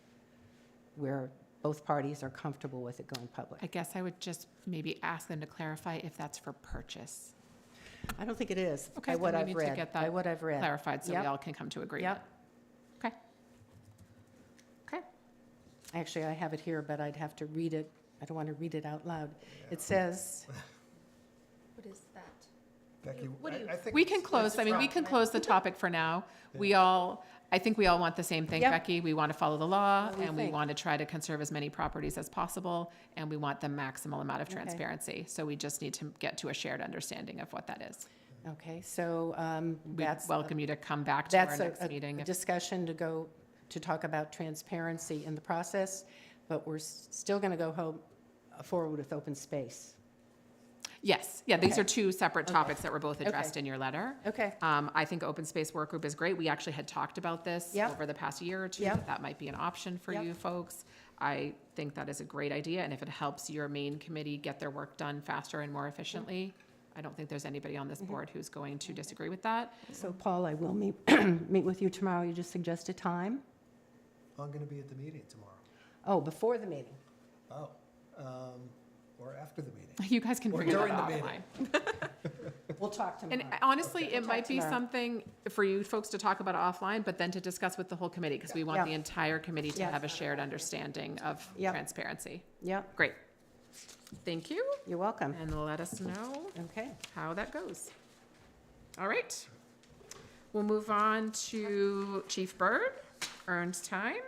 where both parties are comfortable with it going public. I guess I would just maybe ask them to clarify if that's for purchase. I don't think it is, Okay, by what then I've we need to read, get by that what I've read. clarified so we Yep. all can come to agreement. Okay. Okay. Actually, I have it here, but I'd have to read it. I don't want to read it out loud. It says, What is that? Becky, What do you- I think. We can close, I mean, we can close the topic for now. I think we all want the same thing, Yep. Becky. We want to follow the law, What do you and we think? want to try to conserve as many properties as possible, and we want the maximal amount of Okay. transparency. So we just need to get to a shared understanding of what that is. okay, so We that's. welcome you to come back to our That's next a meeting. discussion to talk about transparency in the process, but we're still going to go forward with open space. Yes, yeah, these Okay. are two separate Okay. topics that were both addressed Okay. in your letter. Okay. I think open space work group is great. We actually had talked about this Yep. over the past year or two, Yep. that might be an option for Yep. you folks. I think that is a great idea, and if it helps your main committee get their work done faster and more efficiently, I don't think there's anybody on this board who's going to disagree with that. So Paul, I will meet with you tomorrow. You just suggest a time? I'm gonna be at the meeting tomorrow. Oh, before the meeting. Oh, or after the meeting. You guys can Or figure that during the out meeting. offline. We'll talk tomorrow. And honestly, Okay. it We'll might talk be tomorrow. something for you folks to talk about offline, but then to discuss with the whole committee, because we want Yeah. the entire committee to Yes. have a shared understanding of Yep. transparency. Yep, Great. Thank you, you're welcome. and let us know Okay. how that goes. All right. We'll move on to Chief Byrd, earned time.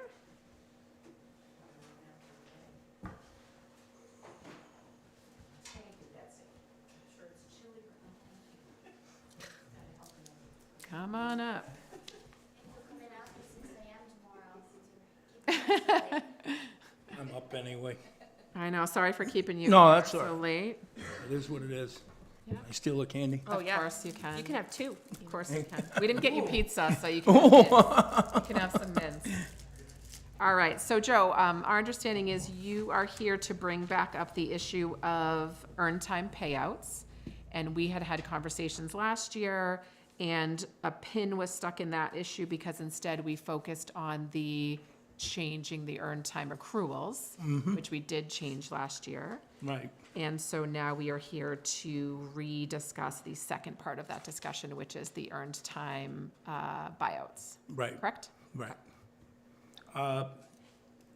Come on up. I'm up anyway. I know, sorry for keeping you No, that's all so right. late. It is what it is. Yeah. I steal the candy? Of course you can. You can have two. Of course you can. We didn't get you pizza, so you can have mints. You can have some mints. All right, so Joe, our understanding is you are here to bring back up the issue of earned time payouts. And we had had conversations last year, and a pin was stuck in that issue because instead we focused on the changing the earned time accruals, which we did change last year. Right, And so now we are here to rediscuss the second part of that discussion, which is the earned time buyouts, right, correct? right.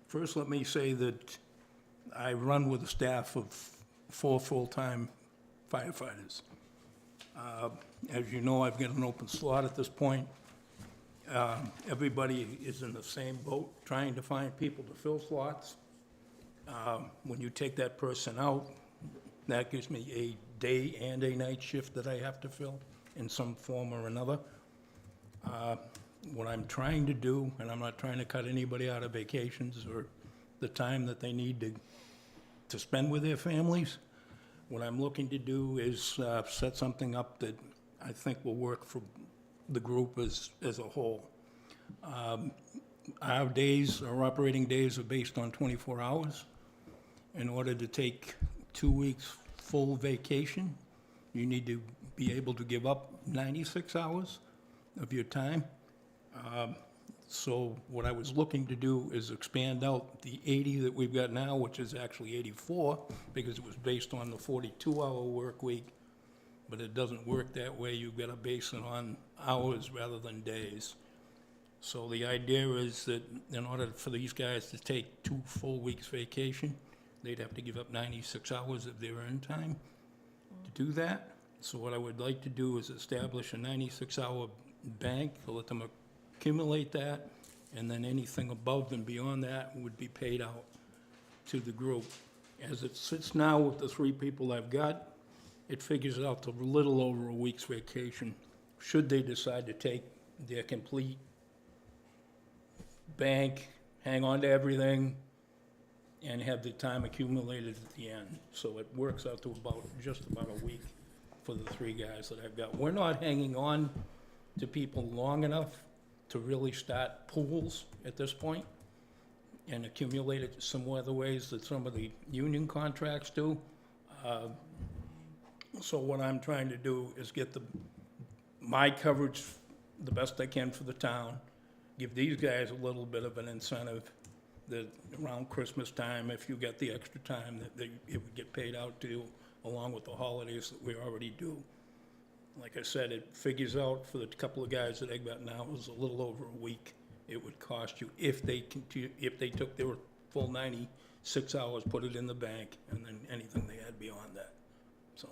First, let me say that I run with a staff of 4 full-time firefighters. As you know, I've got an open slot at this point. Everybody is in the same boat, trying to find people to fill slots. When you take that person out, that gives me a day and a night shift that I have to fill in some form or another. What I'm trying to do, and I'm not trying to cut anybody out of vacations or the time that they need to spend with their families, what I'm looking to do is set something up that I think will work for the group as a whole. Our days, our operating days are based on 24 hours. In order to take 2 weeks full vacation, you need to be able to give up 96 hours of your time. So what I was looking to do is expand out the 80 that we've got now, which is actually 84, because it was based on the 42-hour work week. But it doesn't work that way. You've got to base it on hours rather than days. So the idea is that in order for these guys to take 2 full weeks vacation, they'd have to give up 96 hours of their earned time to do that. So what I would like to do is establish a 96-hour bank to let them accumulate that, and then anything above and beyond that would be paid out to the group. As it sits now with the 3 people I've got, it figures out to a little over a week's vacation, should they decide to take their complete bank, hang on to everything, and have the time accumulated at the end. So it works out to just about a week for the 3 guys that I've got. We're not hanging on to people long enough to really start pools at this point and accumulate it some other ways that some of the union contracts do. So what I'm trying to do is get my coverage the best I can for the town, give these guys a little bit of an incentive, that around Christmas time, if you get the extra time, that it would get paid out to you along with the holidays that we already do. Like I said, it figures out for the couple of guys that I got now, it was a little over a week it would cost you if they took their full 96 hours, put it in the bank, and then anything they had beyond that, so.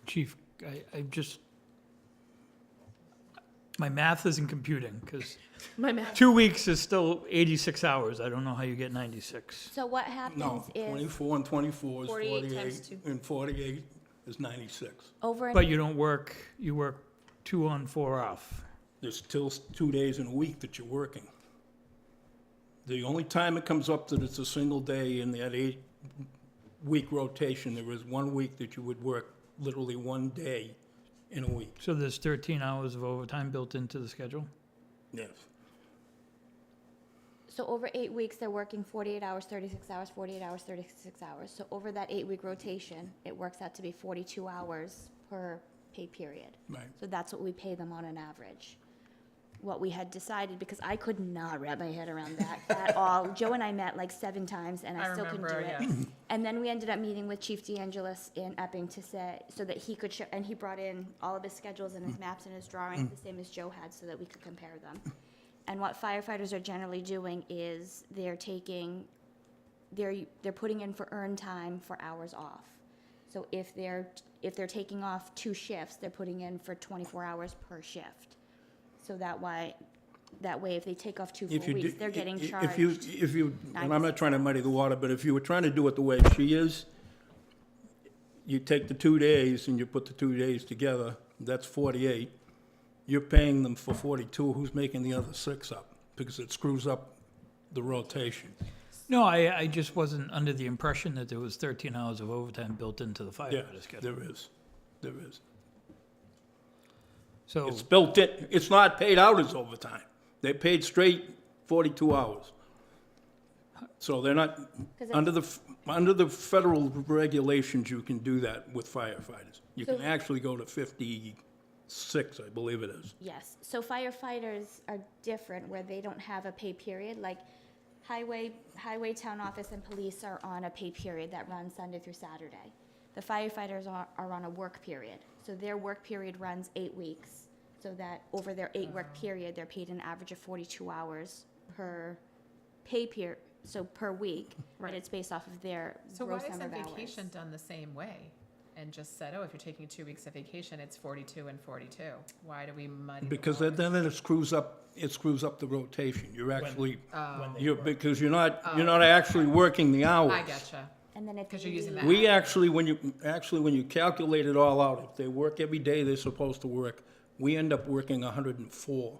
Chief, I just, my math isn't computing, because My math. 2 weeks is still 86 hours. I don't know how you get 96. So what happens No, is 24 and 24 is 48 times 48, two. and 48 is 96. over But an, you don't work, you work 2 on, 4 off. There's still 2 days in a week that you're working. The only time it comes up that it's a single day in that 8-week rotation, there is 1 week that you would work literally 1 day in a week. So there's 13 hours of overtime built into the schedule? Yes. so over 8 weeks, they're working 48 hours, 36 hours, 48 hours, 36 hours. So over that 8-week rotation, it works out to be 42 hours per pay period. Right. So that's what we pay them on an average. What we had decided, because I could not wrap my head around that at all. Joe and I met like 7 times, and I still couldn't do remember, it. yes. And then we ended up meeting with Chief DeAngelis in Epping to say, so that he could show, and he brought in all of his schedules and his maps and his drawings, the same as Joe had, so that we could compare them. And what firefighters are generally doing is they're putting in for earned time for hours off. So if they're taking off 2 shifts, they're putting in for 24 hours per shift. So that way, if they take off 2 full weeks, they're getting charged. If you, and I'm not trying to muddy the water, but if you were trying to do it the way she is, you take the 2 days and you put the 2 days together, that's 48. You're paying them for 42, who's making the other 6 up? Because it screws up the rotation. No, I just wasn't under the impression that there was 13 hours of overtime built into the Yeah, firefighter schedule. there is. So, It's built in, it's not paid out as overtime. They're paid straight 42 hours. So they're not, under the federal regulations, you can do that with firefighters. You can So- actually go to 56, I believe it is. Yes, so firefighters are different where they don't have a pay period, like highway town office and police are on a pay period that runs Sunday through Saturday. The firefighters are on a work period, so their work period runs 8 weeks, so that over their 8-week period, they're paid an average of 42 hours per pay period, so per week, Right. and it's based off of their So why gross number isn't of hours. vacation done the same way? And just said, oh, if you're taking 2 weeks of vacation, it's 42 and 42. Why do we muddy the Because waters? then it screws up the rotation. You're actually, Oh, because you're not actually working the hours. I getcha. And then if Because you you're using leave- that. We actually, when you calculate it all out, if they work every day they're supposed to work, we end up working 104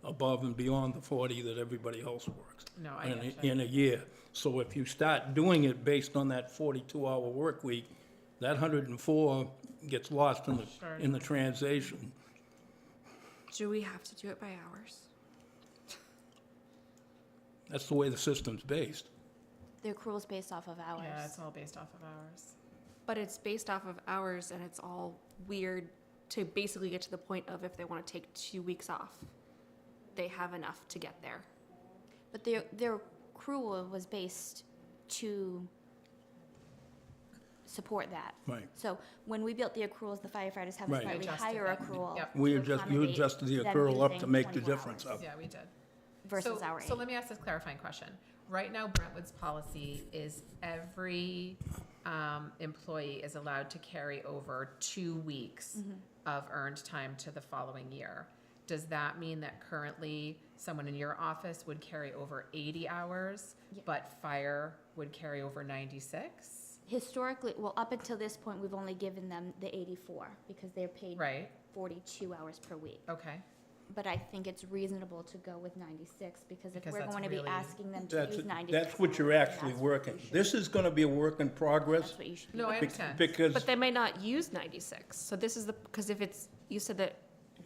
above and beyond the 40 that everybody else works. No, I in getcha. in a year. So if you start doing it based on that 42-hour work week, that 104 gets lost Sure. in the translation. Do we have to do it by hours? That's the way the system's based. The accrual's based off of hours. Yeah, it's all based off of hours. But it's based off of hours, and it's all weird to basically get to the point of if they want to take 2 weeks off, they have enough to get there. But their accrual was based to support that. Right. So when we built the accruals, the firefighters have a Right. slightly Adjusted higher it. accrual. Yep. You to accommodate adjusted the them accrual up to losing make the 24 difference hours up. Yeah, we did. Versus So- our 8. So let me ask this clarifying question. Right now, Brentwood's policy is every employee is allowed to carry over 2 weeks of earned time to the following year. Does that mean that currently someone in your office would carry over 80 hours, Yep. but fire would carry over 96? Historically, well, up until this point, we've only given them the 84 because they're paid Right, 42 hours per week. okay. But I think it's reasonable to go with 96 because if Because we're that's going to be really- asking them to That's, use 96. that's what you're hours, actually that's what working. we should- This is gonna be a work in progress. That's what you should be No, I doing. understand. Because, But they may not use 96. So this is because if it's, you said that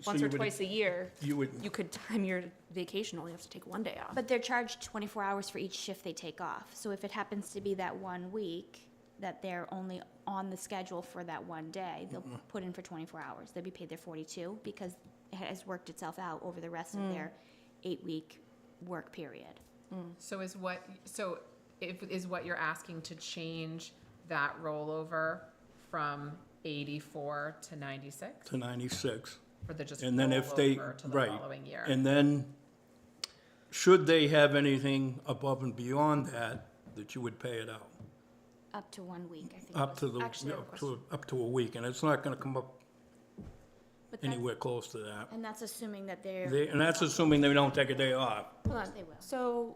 So once you or would- twice a year, you would, you could time your vacation, only have to take 1 day off. But they're charged 24 hours for each shift they take off. So if it happens to be that 1 week that they're only on the schedule for that 1 day, they'll put in for 24 hours. They'll be paid their 42 because it has worked itself out over the rest of their 8-week work period. So is what you're asking to change that rollover from 84 to 96? To 96. For the just And then if they, rollover to the right. following year? And then, should they have anything above and beyond that, that you would pay it out? Up to 1 week, I think. Up to the, actually a up to a week, and it's not gonna come up But that's- anywhere close to that. And that's assuming that they're. And that's assuming they don't take a day off. Hold on. They will. So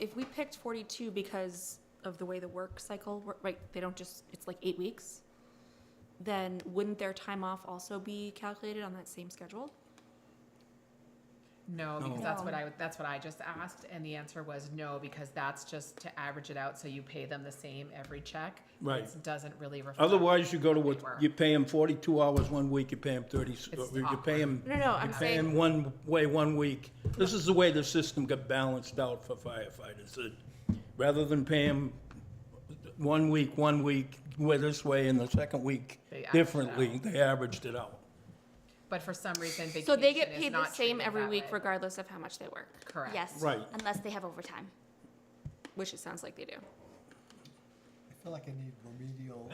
if we picked 42 because of the way the work cycle, right, they don't just, it's like 8 weeks, then wouldn't their time off also be calculated on that same schedule? No, because No. that's what I just asked, and the answer was no, because that's just to average it out, so you pay them the same every check. Right. It doesn't really reflect. Otherwise, you go to what what, they were. you pay them 42 hours 1 week, you pay them 30, you pay them. No, I'm You pay saying, them one way 1 week. This is the way the system got balanced out for firefighters. That rather than pay them 1 week, way this way, and the second week They averaged it differently, out. they averaged it out. But for some reason, vacation so they get is paid the not same treated every that week way. regardless of how much they work, Correct. Yes. Right. Unless they have overtime. which it sounds like they do. I feel like I need remedial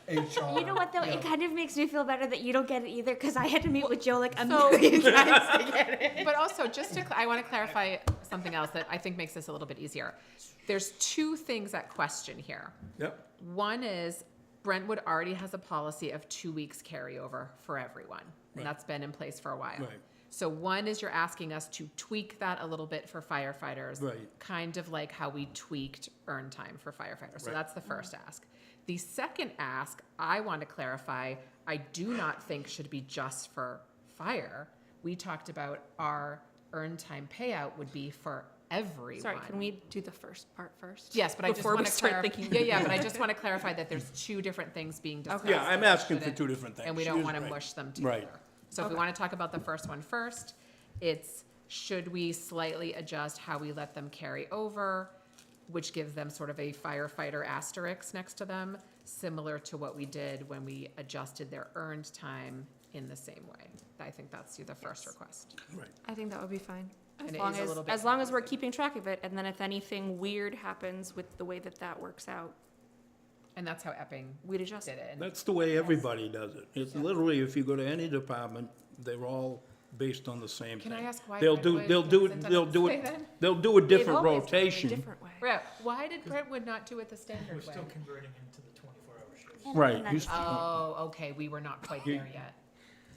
HR. You know what though? yeah. It kind of makes me feel better that you don't get it either, because I had to meet with Joe like a so- million times to get it. But also, I want to clarify something else that I think makes this a little bit easier. There's two things at question here. Yep. One is Brentwood already has a policy of 2 weeks carryover for everyone, and Right. that's been in place for a while. Right. So one is you're asking us to tweak that a little bit for firefighters, Right. kind of like how we tweaked earn time for firefighters. So Right. that's the first ask. The second ask, I want to clarify, I do not think should be just for fire. We talked about our earn time payout would be for everyone. Sorry, can we do the first part first? Yes, but I just Before want we to start clarify. thinking. Yeah, but I just want to clarify that there's two different things being discussed. Yeah, I'm and we asking for shouldn't- 2 different things. And we She don't is want to right. mush them together. Right. So if we want to talk about the first one first, it's should we slightly adjust how we let them carry over, which gives them sort of a firefighter asterisk next to them, similar to what we did when we adjusted their earned time in the same way. I think that's the first request. Right. I think that would be fine. And As it long is a little bit as long as we're confusing. keeping track of it, and then if anything weird happens with the way that that works out, And that's how Epping we'd adjust did it. it. And That's the way everybody does it. It's literally, if you go to any department, they're all based on the same thing. Can I ask why They'll do, Brentwood they'll do hasn't it, done they'll it do this it, way then? they'll do a They've different always done it a rotation. different way. Right. Why did Brentwood not do it the standard We're way? still converting into the 24-hour shifts. Right. And that's- Oh, okay, we were not quite there yet.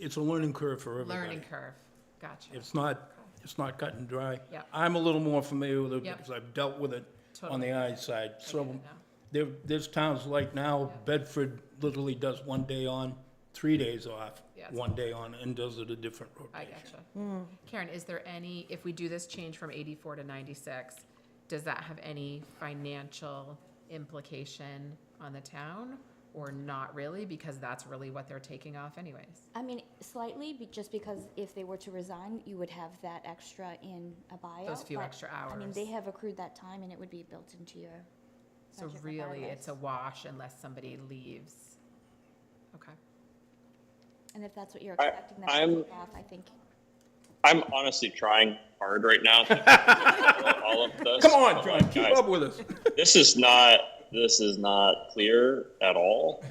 It's a learning curve for everybody. Learning curve. Gotcha. It's not cut and dry. Yep. I'm a little more familiar with it Yep. because I've dealt with it on Totally. the eye side. I So get it now. there's towns like now, Bedford literally does 1 day on, 3 days off, Yeah, it's 1 day on, and does it a different I rotation. gotcha. Karen, is there any, if we do this change from 84 to 96, does that have any financial implication on the town? Or not really, because that's really what they're taking off anyways? I mean, slightly, just because if they were to resign, you would have that extra in a buyout. Those few but, extra I mean, hours. they have accrued that time and it would be built into your So budget really, regardless. it's a wash unless somebody leaves. Okay. And if that's what you're I- expecting them to I'm- take off, I think. I'm honestly trying hard right now to all of this. Come on, I'm John, like, keep guys, up with us. This is not clear at all.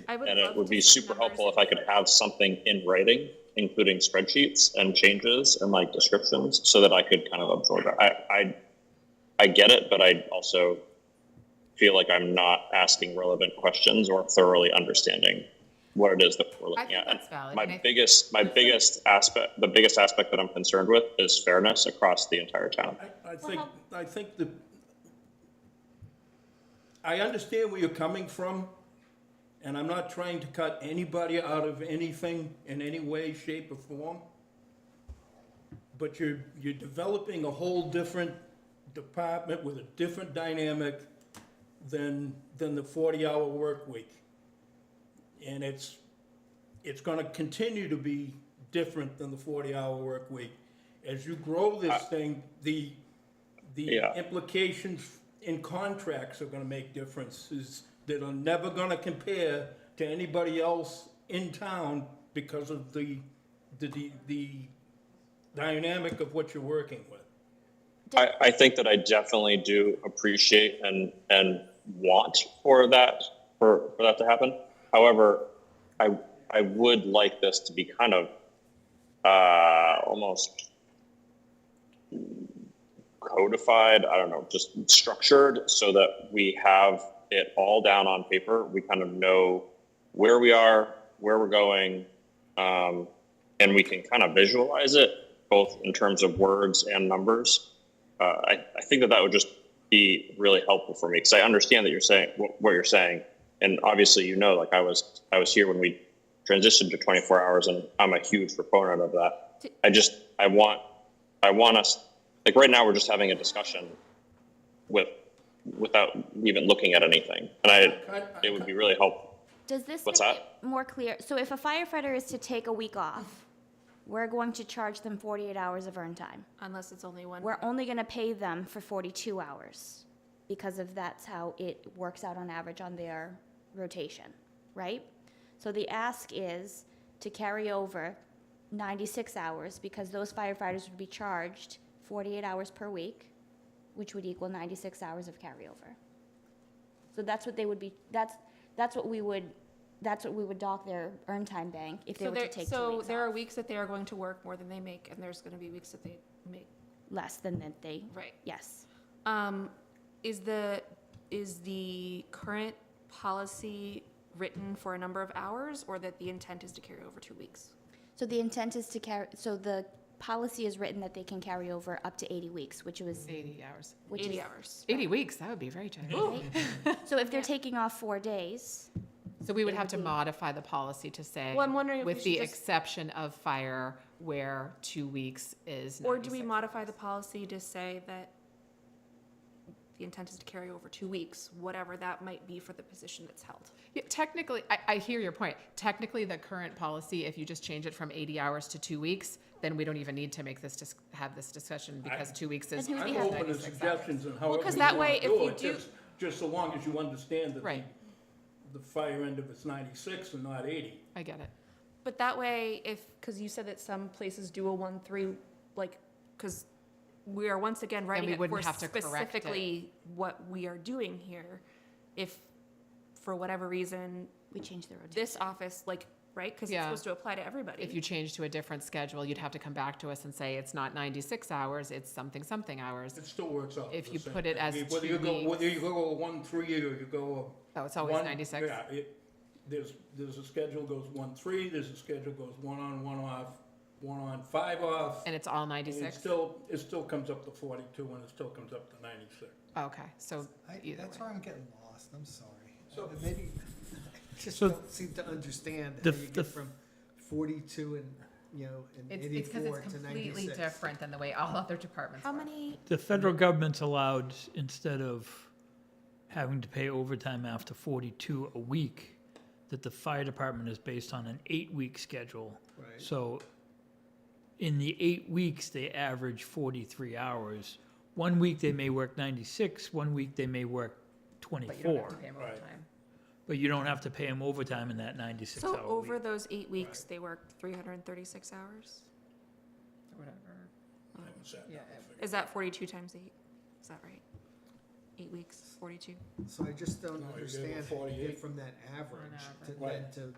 I would And love it would to be see super numbers helpful if I could have something in writing, including spreadsheets and changes and like descriptions, so that I could kind of absorb it. I get it, but I also feel like I'm not asking relevant questions or thoroughly understanding what it is that we're I looking think at. that's valid. My and I- biggest aspect that I'm concerned with is fairness across the entire town. I think I understand where you're coming from, and I'm not trying to cut anybody out of anything in any way, shape, or form. But you're developing a whole different department with a different dynamic than the 40-hour work week. And it's gonna continue to be different than the 40-hour work week. As you grow this thing, the Yeah. implications in contracts are gonna make differences that are never gonna compare to anybody else in town because of the dynamic of what you're working with. I think that I definitely do appreciate and want for that to happen. However, I would like this to be kind of almost codified, I don't know, just structured so that we have it all down on paper. We kind of know where we are, where we're going, and we can kind of visualize it both in terms of words and numbers. I think that would just be really helpful for me because I understand that you're saying what you're saying, and obviously like I was here when we transitioned to 24 hours, and I'm a huge proponent of that. I want us, like right now we're just having a discussion without even looking at anything, and it would be really helpful. Does this What's make that? it more clear? So if a firefighter is to take a week off, we're going to charge them 48 hours of earned time. Unless it's only one. We're only going to pay them for 42 hours because that's how it works out on average on their rotation, right? So the ask is to carry over 96 hours because those firefighters would be charged 48 hours per week, which would equal 96 hours of carryover. So that's what they would be, that's what we would dock their earned time bank if they were to take 2 weeks So there are off. weeks that they are going to work more than they make, and there's gonna be weeks that they make. Less than that they, Right. yes. Is the current policy written for a number of hours, or that the intent is to carry over 2 weeks? So the intent is to carry, so the policy is written that they can carry over up to 80 weeks, which was. 80 hours. 80 hours. 80 weeks, that would be very tight. Right? So if they're taking off 4 days. So we would have to modify the policy to say, Well, I'm wondering if we with should the just- exception of fire, where 2 weeks is 96. Or do we modify the policy to say that the intent is to carry over 2 weeks, whatever that might be for the position that's held? Yeah, technically, I hear your point. Technically, the current policy, if you just change it from 80 hours to 2 weeks, then we don't even need to make this have this discussion because 2 weeks is. Then who I'm have open to 96 hours. suggestions and however 'cause you that wanna way, if do you it, do- just so long as you understand that Right. the fire end of it's 96 and not 80. I get it. But that way, because you said that some places do a 1-3, like, because we are once again writing we it wouldn't for have to correct it. specifically what we are doing here. If, for whatever reason, We change the rotation. this office, like, right, because it's Yeah. supposed to apply to everybody. If you change to a different schedule, you'd have to come back to us and say, it's not 96 hours, it's something hours. It still works out. If the you same put it thing. as Whether 2 you go, weeks. whether you go 1-3 or you go. Oh, it's always 96? Yeah, there's a schedule goes 1-3, there's a schedule goes 1 on, 1 off, 1 on, 5 off. And it's all And 96? it still comes up to 42 and it still comes up to 96. Okay, so either That's way. where I'm getting lost, I'm sorry. So- Maybe, I just So don't seem to understand how the- you the- get from 42 and, and It's 84 because it's to completely 96. different than the way all other departments How work. many, the federal government's allowed, instead of having to pay overtime after 42 a week, that the fire department is based on an 8-week schedule. Right. So in the 8 weeks, they average 43 hours. 1 week they may work 96, 1 week they may work But you don't have 24. to pay them Right. overtime. But you don't have to pay them overtime in that 96-hour so over week. those 8 weeks, they worked 336 hours? Or whatever. I haven't sat Yeah, down and figured Is that 42 times 8? Is that right? 8 weeks, 42? So I just don't No, you gave understand it how you 48. get from that average to average. then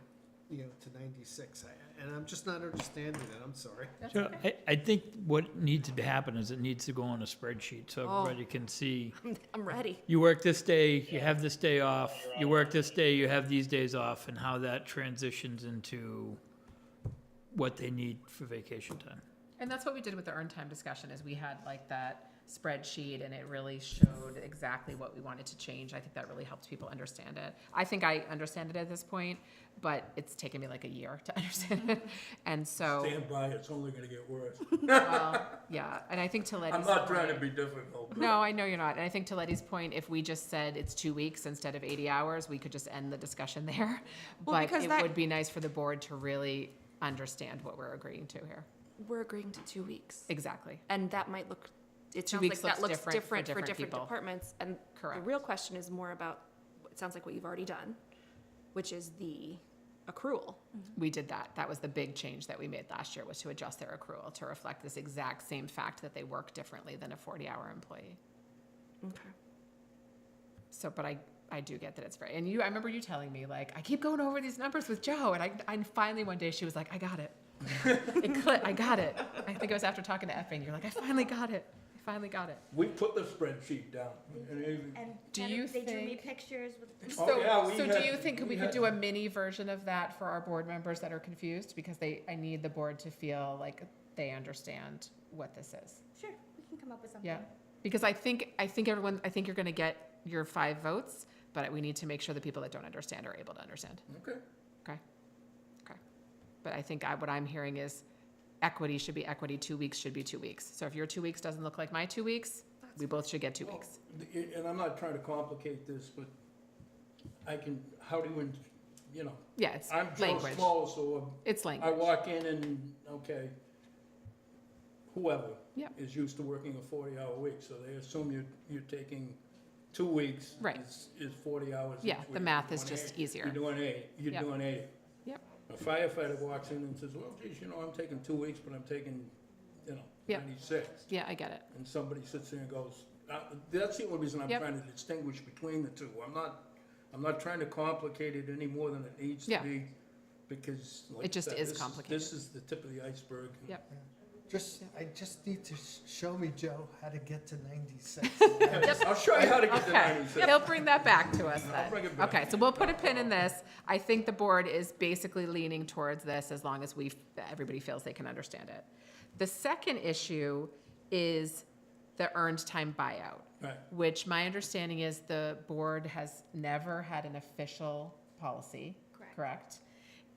to, to 96. And I'm just not understanding it, I'm sorry. That's So okay. I think what needs to happen is it needs to go on a spreadsheet so Oh. everybody can see. I'm ready. You work this day, you have this day off, you work this day, you have these days off, and how that transitions into what they need for vacation time. And that's what we did with the earned time discussion, is we had like that spreadsheet and it really showed exactly what we wanted to change. I think that really helps people understand it. I think I understand it at this point, but it's taken me like a year to understand it. And so, Stand by, it's only gonna get worse. well, yeah, and I think to I'm Letty's not trying to point- be difficult. No, I know you're not. And I think to Letty's point, if we just said it's 2 weeks instead of 80 hours, we could just end the discussion there. Well, But because it that- would be nice for the board to really understand what we're agreeing to here. We're agreeing to 2 weeks. Exactly. And that might look, it 2 sounds weeks like that looks looks different for different for different different people. departments. And the Correct. real question is more about, it sounds like what you've already done, which is the accrual. We did that. That was the big change that we made last year, was to adjust their accrual to reflect this exact same fact that they work differently than a 40-hour employee. Okay. So, but I do get that it's very, and I remember you telling me, like, I keep going over these numbers with Joe, and I finally one day she was like, I got it. I got it. I think it was after talking to Epping, you're like, I finally got it. I finally got it. We put the spreadsheet down. And Do you they drew me think- pictures with. So, Oh, yeah, we so had- do you think we we could had- do a mini version of that for our board members that are confused? Because I need the board to feel like they understand what this is. Sure, we can come up with something. Yeah, because I think you're gonna get your 5 votes, but we need to make sure the people that don't understand are able to understand. Okay. Okay. But I think what I'm hearing is equity should be equity, 2 weeks should be 2 weeks. So if your 2 weeks doesn't look like my 2 weeks, we both should get 2 weeks. And I'm not trying to complicate this, but how do you, Yeah, it's I'm Joe language. Small, so It's I language. walk in and, okay, whoever Yep. is used to working a 40-hour week, so they assume you're taking 2 weeks. Right. Is 40 hours. Yeah, each the week. math You're is doing just 8. easier. You're doing 8. You're Yep. doing 8. Yep. A firefighter walks in and says, well, geez, I'm taking 2 weeks, but I'm taking, Yep. 96. Yeah, I get it. And somebody sits there and goes, that's the only reason I'm Yep. trying to distinguish between the two. I'm not trying to complicate it any more than it needs to Yeah. be, because like It just I said, is this complicated. This is the tip of the iceberg. Yep. I just need to show me, Joe, how to get to 96. I'll show you how to get to Okay, 96. he'll bring that back to us I'll bring then. it back. Okay, so we'll put a pin in this. I think the board is basically leaning towards this as long as everybody feels they can understand it. The second issue is the earned time buyout, Right. which my understanding is the board has never had an official policy, correct?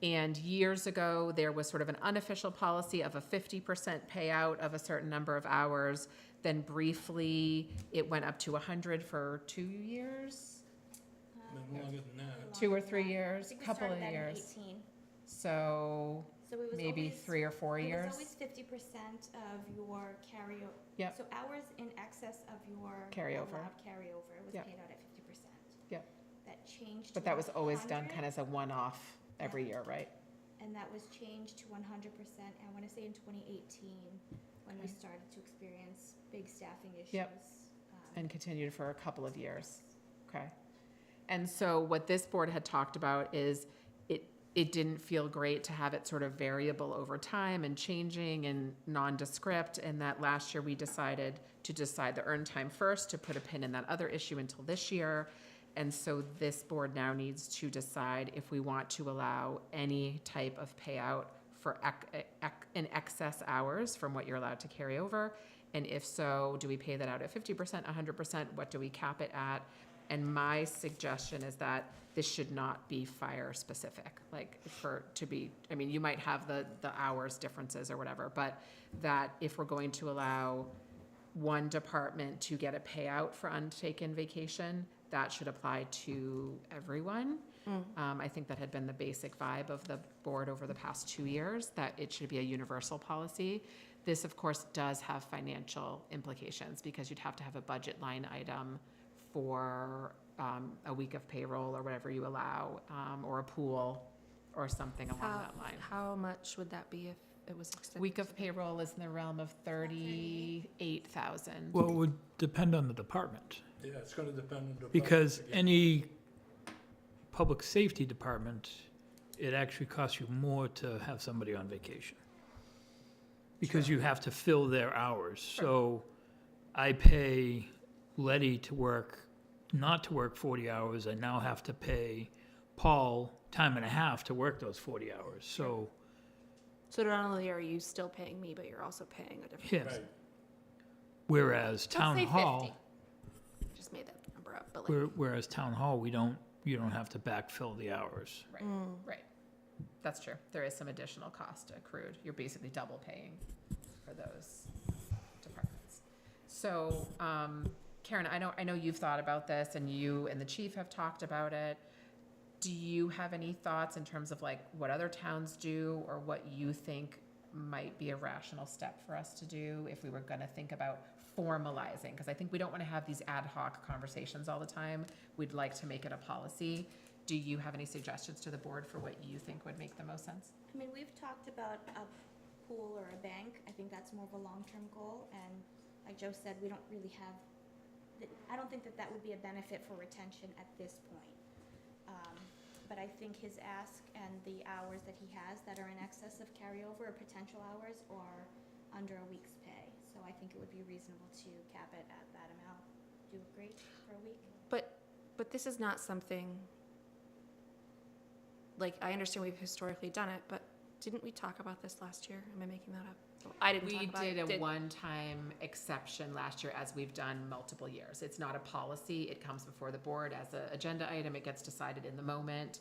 And years ago, there was sort of an unofficial policy of a 50% payout of a certain number of hours. Then briefly, it went up to 100 for 2 years, No longer than that. 2 or 3 I years, think we couple of started that in years. 18. So So it was maybe always, 3 or 4 It years. was always 50% of your carryover. Yep. So hours in excess of your Carryover. allowed carryover was Yep. paid out at 50%. Yep. That changed. But to that was always done 100, kind of as a one-off every year, right? And that was changed to 100%. I want to say in 2018 when we Okay. started to experience big staffing issues. Yep. And continued for a couple of years. Okay. And so what this board had talked about is it didn't feel great to have it sort of variable over time and changing and nondescript, and that last year we decided to decide the earned time first, to put a pin in that other issue until this year. And so this board now needs to decide if we want to allow any type of payout for in excess hours from what you're allowed to carry over. And if so, do we pay that out at 50%, 100%? What do we cap it at? And my suggestion is that this should not be fire specific, you might have the hours differences or whatever, but that if we're going to allow one department to get a payout for untaken vacation, that should apply to everyone. I think that had been the basic vibe of the board over the past 2 years, that it should be a universal policy. This, of course, does have financial implications because you'd have to have a budget line item for a week of payroll or whatever you allow, or a pool or something along that line. How much would that be if it was extended? Week of payroll is in the realm of 38,000. Well, it would depend on the department, Yeah, it's gonna depend on the. because budget again. any public safety department, it actually costs you more to have somebody on vacation. Because you have to fill their hours. So I pay Letty not to work 40 hours. I now have to pay Paul time and a half to work those 40 hours. So, So not only are you still paying me, but you're also paying a different. yes. Right. Whereas town say hall, 50. Just made that number up, but like. whereas town hall, you don't have to backfill the hours. Right, right. That's true. There is some additional cost accrued. You're basically double paying for those departments. So, Karen, I know you've thought about this, and you and the chief have talked about it. Do you have any thoughts in terms of like what other towns do, or what you think might be a rational step for us to do if we were going to think about formalizing? Because I think we don't want to have these ad hoc conversations all the time. We'd like to make it a policy. Do you have any suggestions to the board for what you think would make the most sense? I mean, we've talked about a pool or a bank. I think that's more of a long-term goal, and like Joe said, we don't really have, I don't think that that would be a benefit for retention at this point. But I think his ask and the hours that he has that are in excess of carryover or potential hours are under a week's pay. So I think it would be reasonable to cap it at that amount. Do you agree for a week? But this is not something, like, I understand we've historically done it, but didn't we talk about this last year? Am I making that up? I didn't talk about it. We did a one-time exception last year, as we've done multiple years. It's not a policy. It comes before the board as an agenda item. It gets decided in the moment.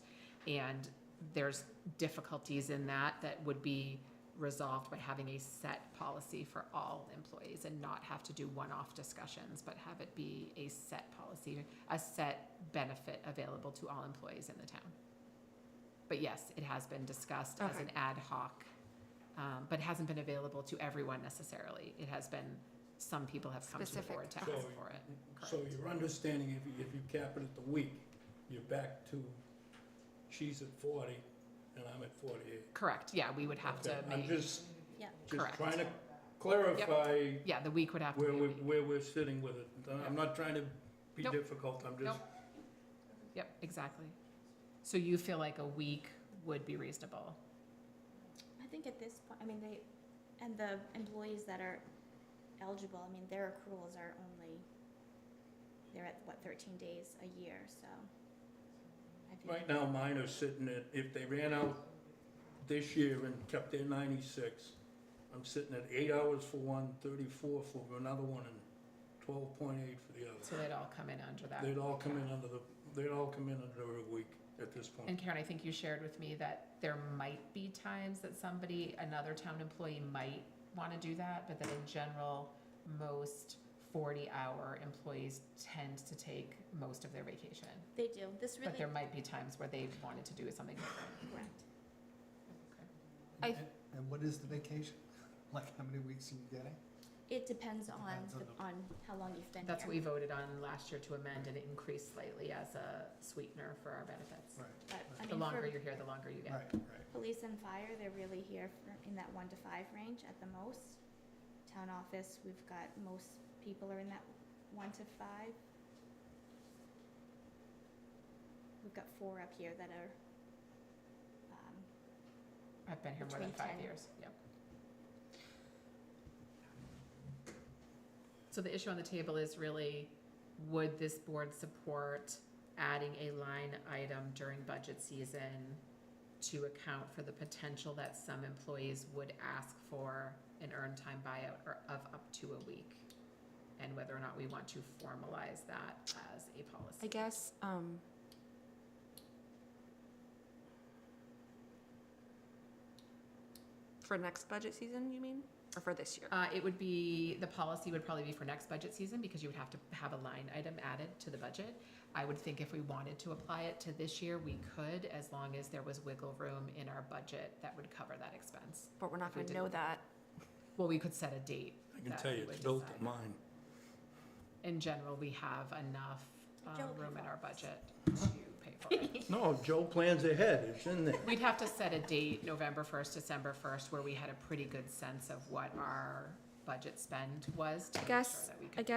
And there's difficulties in that would be resolved by having a set policy for all employees and not have to do one-off discussions, but have it be a set policy, a set benefit available to all employees in the town. But yes, it has been discussed as an ad hoc, but hasn't been available to everyone necessarily. It has been, some people have come to the board to ask for it. So your understanding, if you cap it at the week, you're back to, she's at 40 and I'm at 48. Correct, yeah, we would have to I'm make, just correct. trying to clarify Yeah, the week would have to be a week. where we're sitting with it. I'm not trying to be Nope. difficult, I'm just, Nope. Yep, exactly. So you feel like a week would be reasonable? I think at this point, I mean, and the employees that are eligible, I mean, their accruals are only, they're at, 13 days a year, so. I think right now mine are sitting at, if they ran out this year and kept their 96, I'm sitting at 8 hours for one, 34 for another one, and 12.8 for the other. So they'd all come in under that. They'd all come in under a week at this point. And Karen, I think you shared with me that there might be times that another town employee might want to do that, but that in general, most 40-hour employees tend to take most of their vacation. They do. This really. But there might be times where they wanted to do something different. Correct. And what is the vacation? Like, how many weeks are you getting? It depends on how long you've been here. That's what we voted on last year to amend, and it increased slightly as a sweetener for our benefits. Right. But, I The mean, longer for you're here, the longer you get. Right. police and fire, they're really here in that 1 to 5 range at the most. Town office, we've got, most people are in that 1 to 5. We've got 4 up here that are, I've been here more than Between 5 10. years, yep. So the issue on the table is really, would this board support adding a line item during budget season to account for the potential that some employees would ask for an earned time buyout of up to a week? And whether or not we want to formalize that as a policy. I guess, for next budget season, you mean? Or for this year? It would be, the policy would probably be for next budget season, because you would have to have a line item added to the budget. I would think if we wanted to apply it to this year, we could, as long as there was wiggle room in our budget that would cover that expense. But we're not If we gonna know didn't. that. Well, we could set a date. I can that tell we you, would it's built decide. in mine. In general, we have enough Joe room in pays our for budget to pay for it. No, Joe plans ahead, it's in there. We'd have to set a date, November 1st, December 1st, where we had a pretty good sense of what our budget spend was to make sure that we could.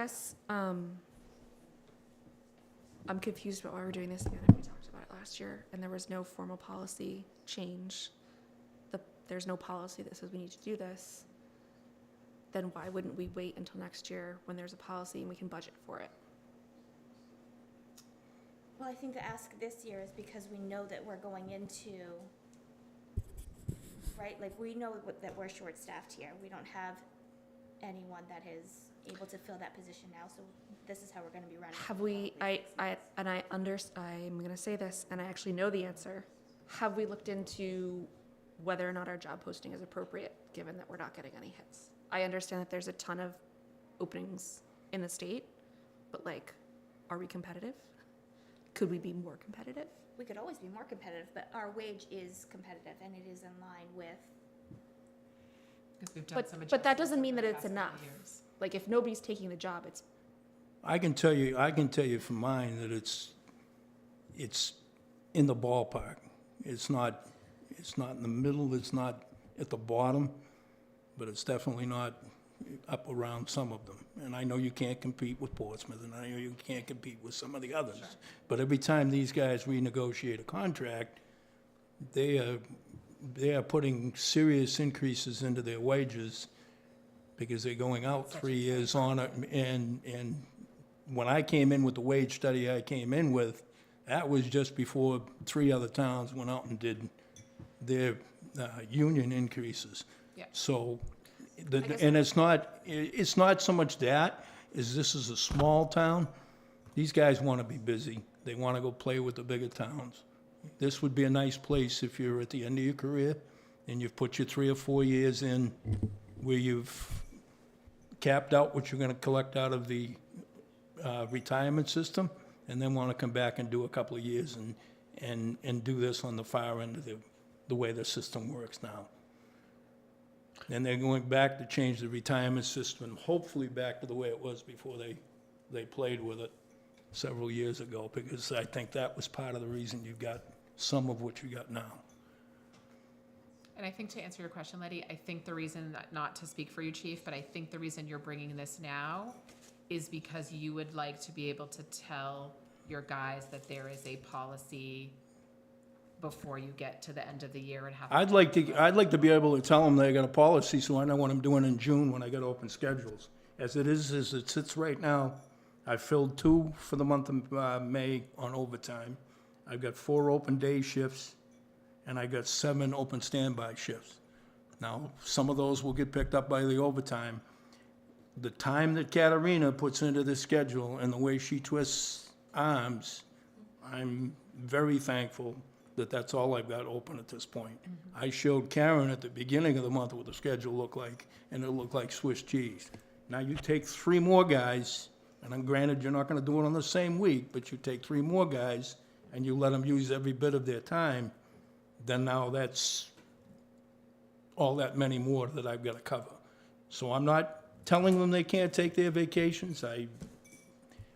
I'm confused about why we're doing this again. If we talked about it last year and there was no formal policy change, there's no policy that says we need to do this, then why wouldn't we wait until next year when there's a policy and we can budget for it? well, I think the ask this year is because we know that we're going into, right? Like, we know that we're short-staffed here. We don't have anyone that is able to fill that position now, so this is how we're gonna be running. Have we, I'm gonna say this, and I actually know the answer. Have we looked into whether or not our job posting is appropriate, given that we're not getting any hits? I understand that there's a ton of openings in the state, but like, are we competitive? Could we be more competitive? We could always be more competitive, but our wage is competitive and it is in line with, Because we've done some But that doesn't adjustments mean over that the it's past couple enough. years. Like, if nobody's taking the job, it's, I can tell you for mine that it's in the ballpark. It's not in the middle, it's not at the bottom, but it's definitely not up around some of them. And I know you can't compete with Portsmouth, and I know you can't compete with some of the others. Sure. But every time these guys renegotiate a contract, they are putting serious increases into their wages because they're going out 3 years on it. And when I came in with the wage study I came in with, that was just before 3 other towns went out and did their union increases. Yeah. So, and it's not so much that, is this is a small town. These guys want to be busy. They want to go play with the bigger towns. This would be a nice place if you're at the end of your career and you've put your 3 or 4 years in where you've capped out what you're going to collect out of the retirement system, and then want to come back and do a couple of years and do this on the far end of the way the system works now. And they're going back to change the retirement system, hopefully back to the way it was before they played with it several years ago, because I think that was part of the reason you got some of what you got now. And I think to answer your question, Letty, I think the reason that, not to speak for you, Chief, but I think the reason you're bringing this now is because you would like to be able to tell your guys that there is a policy before you get to the end of the year and have. I'd like to be able to tell them they got a policy, so I know what I'm doing in June when I get open schedules. As it sits right now, I filled 2 for the month of May on overtime. I've got 4 open day shifts, and I got 7 open standby shifts. Now, some of those will get picked up by the overtime. The time that Katarina puts into the schedule and the way she twists arms, I'm very thankful that that's all I've got open at this point. I showed Karen at the beginning of the month what the schedule looked like, and it looked like Swiss cheese. Now you take 3 more guys, and I'm granted you're not gonna do it on the same week, but you take 3 more guys and you let them use every bit of their time, then now that's all that many more that I've gotta cover. So I'm not telling them they can't take their vacations,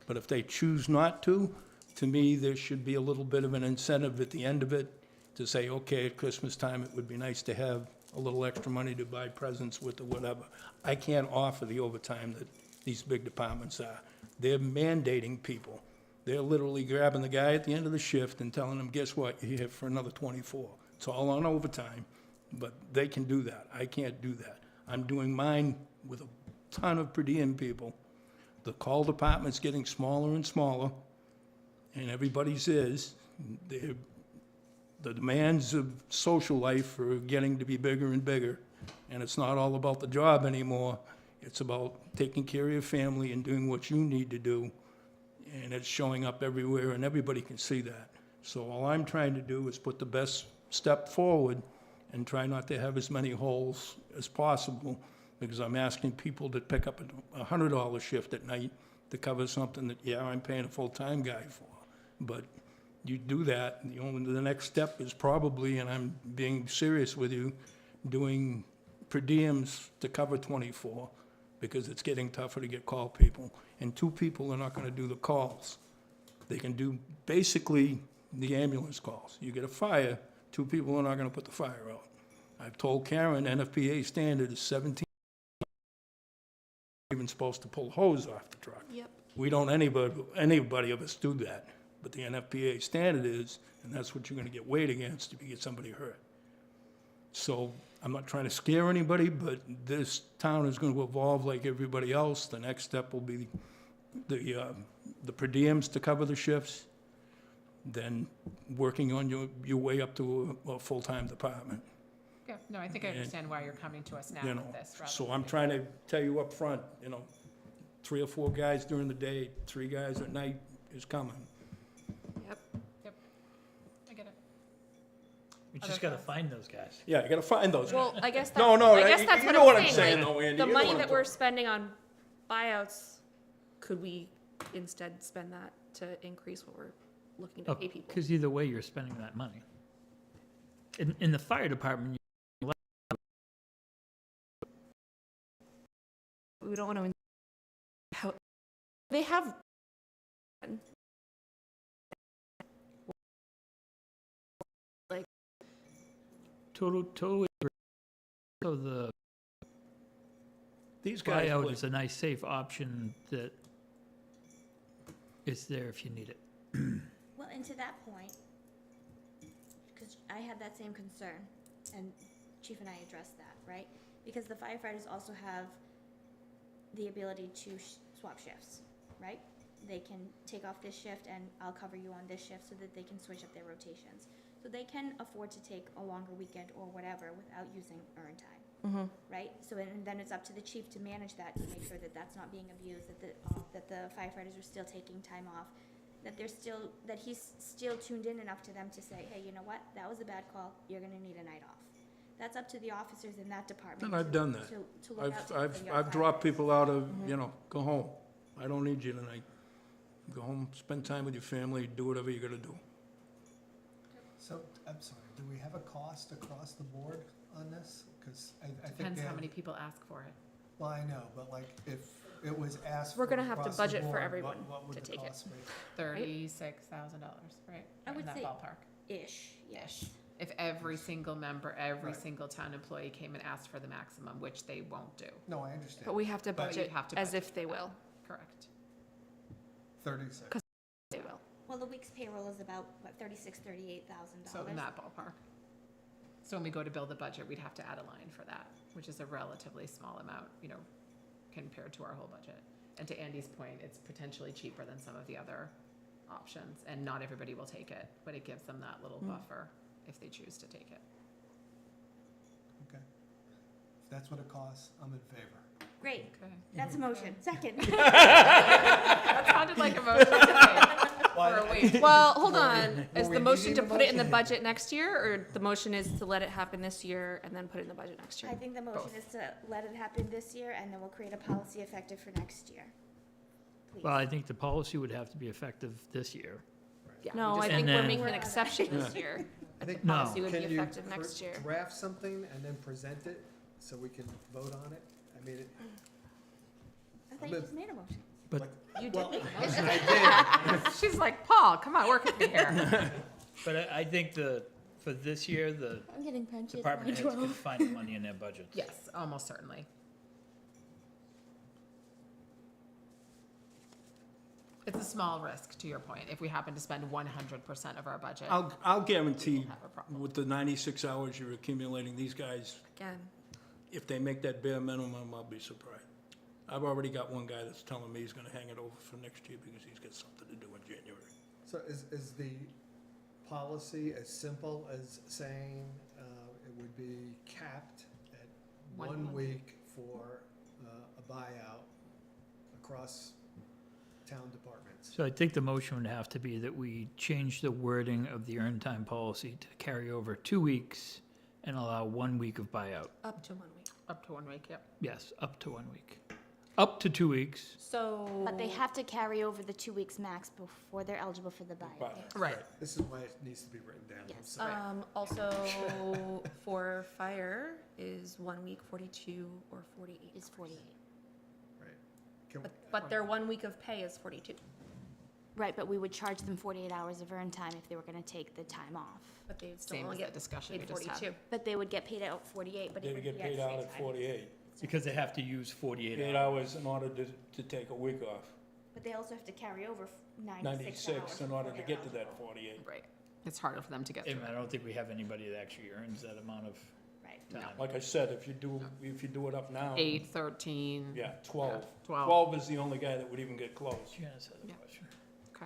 but if they choose not to me, there should be a little bit of an incentive at the end of it to say, okay, at Christmas time, it would be nice to have a little extra money to buy presents with or whatever. I can't offer the overtime that these big departments are. They're mandating people. They're literally grabbing the guy at the end of the shift and telling him, guess what, you're here for another 24. It's all on overtime, but they can do that. I can't do that. I'm doing mine with a ton of per diem people. The call department's getting smaller and smaller, and everybody's is. The demands of social life are getting to be bigger and bigger, and it's not all about the job anymore. It's about taking care of your family and doing what you need to do, and it's showing up everywhere, and everybody can see that. So all I'm trying to do is put the best step forward and try not to have as many holes as possible, because I'm asking people to pick up a $100 shift at night to cover something that, yeah, I'm paying a full-time guy for. But you do that, the next step is probably, and I'm being serious with you, doing per diems to cover 24, because it's getting tougher to get call people. And 2 people are not gonna do the calls. They can do basically the ambulance calls. You get a fire, 2 people are not gonna put the fire out. I've told Karen, NFPA standard is 17. Even supposed to pull a hose off the truck. Yep. We don't, anybody of us do that. But the NFPA standard is, and that's what you're gonna get weighed against if you get somebody hurt. So I'm not trying to scare anybody, but this town is gonna evolve like everybody else. The next step will be the per diems to cover the shifts, then working on your way up to a full-time department. Yeah, no, I think I understand why you're coming to us now You know, with this. rather so than I'm waiting. trying to tell you up front, 3 or 4 guys during the day, 3 guys at night is coming. Yep, I get it. We just gotta find those guys. Yeah, you gotta find those guys. Well, I guess No, that's, no, I guess you- that's you what know I'm what I'm saying, saying, like, though, Andy. the You know money what I'm that we're talking- spending on buyouts, could we instead spend that to increase what we're looking to pay people? Because either way, you're spending that money. In the fire department, We don't want to. They have Totally agree. So These guys buyout would- is a nice, safe option that is there if you need it. Well, and to that point, because I had that same concern, and Chief and I addressed that, right? Because the firefighters also have the ability to swap shifts, right? They can take off this shift and I'll cover you on this shift so that they can switch up their rotations. So they can afford to take a longer weekend or whatever without using earned time, right? So and then it's up to the chief to manage that, to make sure that that's not being abused, that the firefighters are still taking time off, that he's still tuned in enough to them to say, hey, you know what, that was a bad call, you're gonna need a night off. That's up to the officers in that department. And I've to- done that. to look out for your I've dropped firefighters. people out of, go home. I don't need you tonight. Go home, spend time with your family, do whatever you gotta do. So, I'm sorry, do we have a cost across the board on this? Because I think. Depends they how have- many people ask for it. Well, I know, but like, if it was asked. We're for gonna have to across the budget for board, everyone what would to the take it. cost be? $36,000, right? I In would that say ballpark. Ish, yes. If every single member, every Right. single town employee came and asked for the maximum, which they won't do. No, I understand. But we have to But budget you'd have to as budget if they will. Correct. 36. They will. Well, the week's payroll is about, what, $38,000. So in that ballpark. So when we go to build the budget, we'd have to add a line for that, which is a relatively small amount, compared to our whole budget. And to Andy's point, it's potentially cheaper than some of the other options, and not everybody will take it, but it gives them that little buffer if they choose to take it. Okay. If that's what it costs, I'm in favor. Great, Okay. that's a motion. Second. That sounded like a motion to me for a week. Well, hold on. Were Is we the motion needing to a put it in the motion? budget next year, or the motion is to let it happen this year and then put it in the budget next year? I think the motion is to let it happen this year, and then we'll create a policy effective for next year. Please. Well, I think the policy would have to be effective this year. Yeah, No, we I just- think And we're then- making an exception this Yeah. year. I think. No. Policy would be Can you effective next year. draft something and then present it so we can vote on it? I mean, I thought you just made a motion. But You well, did. I She's like, Paul, come on, work with me here. But I think for this year, the I'm getting punchy. department heads can find the money in their budgets. Yes, almost certainly. It's a small risk, to your point. If we happen to spend 100% of our budget, I'll guarantee, have a problem. with the 96 hours you're accumulating, these guys, Again, if they make that bare minimum, I'll be surprised. I've already got one guy that's telling me he's gonna hang it over for next year because he's got something to do in January. So is the policy as simple as saying it would be capped at 1 week for a buyout across town departments? So I think the motion would have to be that we change the wording of the earned time policy to carry over 2 weeks and allow 1 week of buyout. up to 1 week. up to 1 week, yep. Yes, up to 1 week. Up to 2 weeks. So. But they have to carry over the 2 weeks max before they're eligible for the buyout. Right. This is why it needs to be written down. I'm Yes. sorry. Also, for fire is 1 week 42 or 48. Is 48. Right. Can- But their 1 week of pay is 42. Right, but we would charge them 48 hours of earned time if they were gonna take the time off. But they would still Same only as the get discussion paid we just had. 42. But they would get paid out 48, but They it would would get be paid at out straight at time. 48. Because they have to use 48 8 hours. hours in order to take a week off. But they also have to carry over 96 96 hours in order before to they're get to that eligible. 48. Right. It's harder for them to get through. And I don't think we have anybody that actually earns that amount of Right. time. Like I said, if you do it up now. 8, 13. Yeah, 12. 12. 12 is the only guy that would even get close. Janice has a Yeah. question. Okay.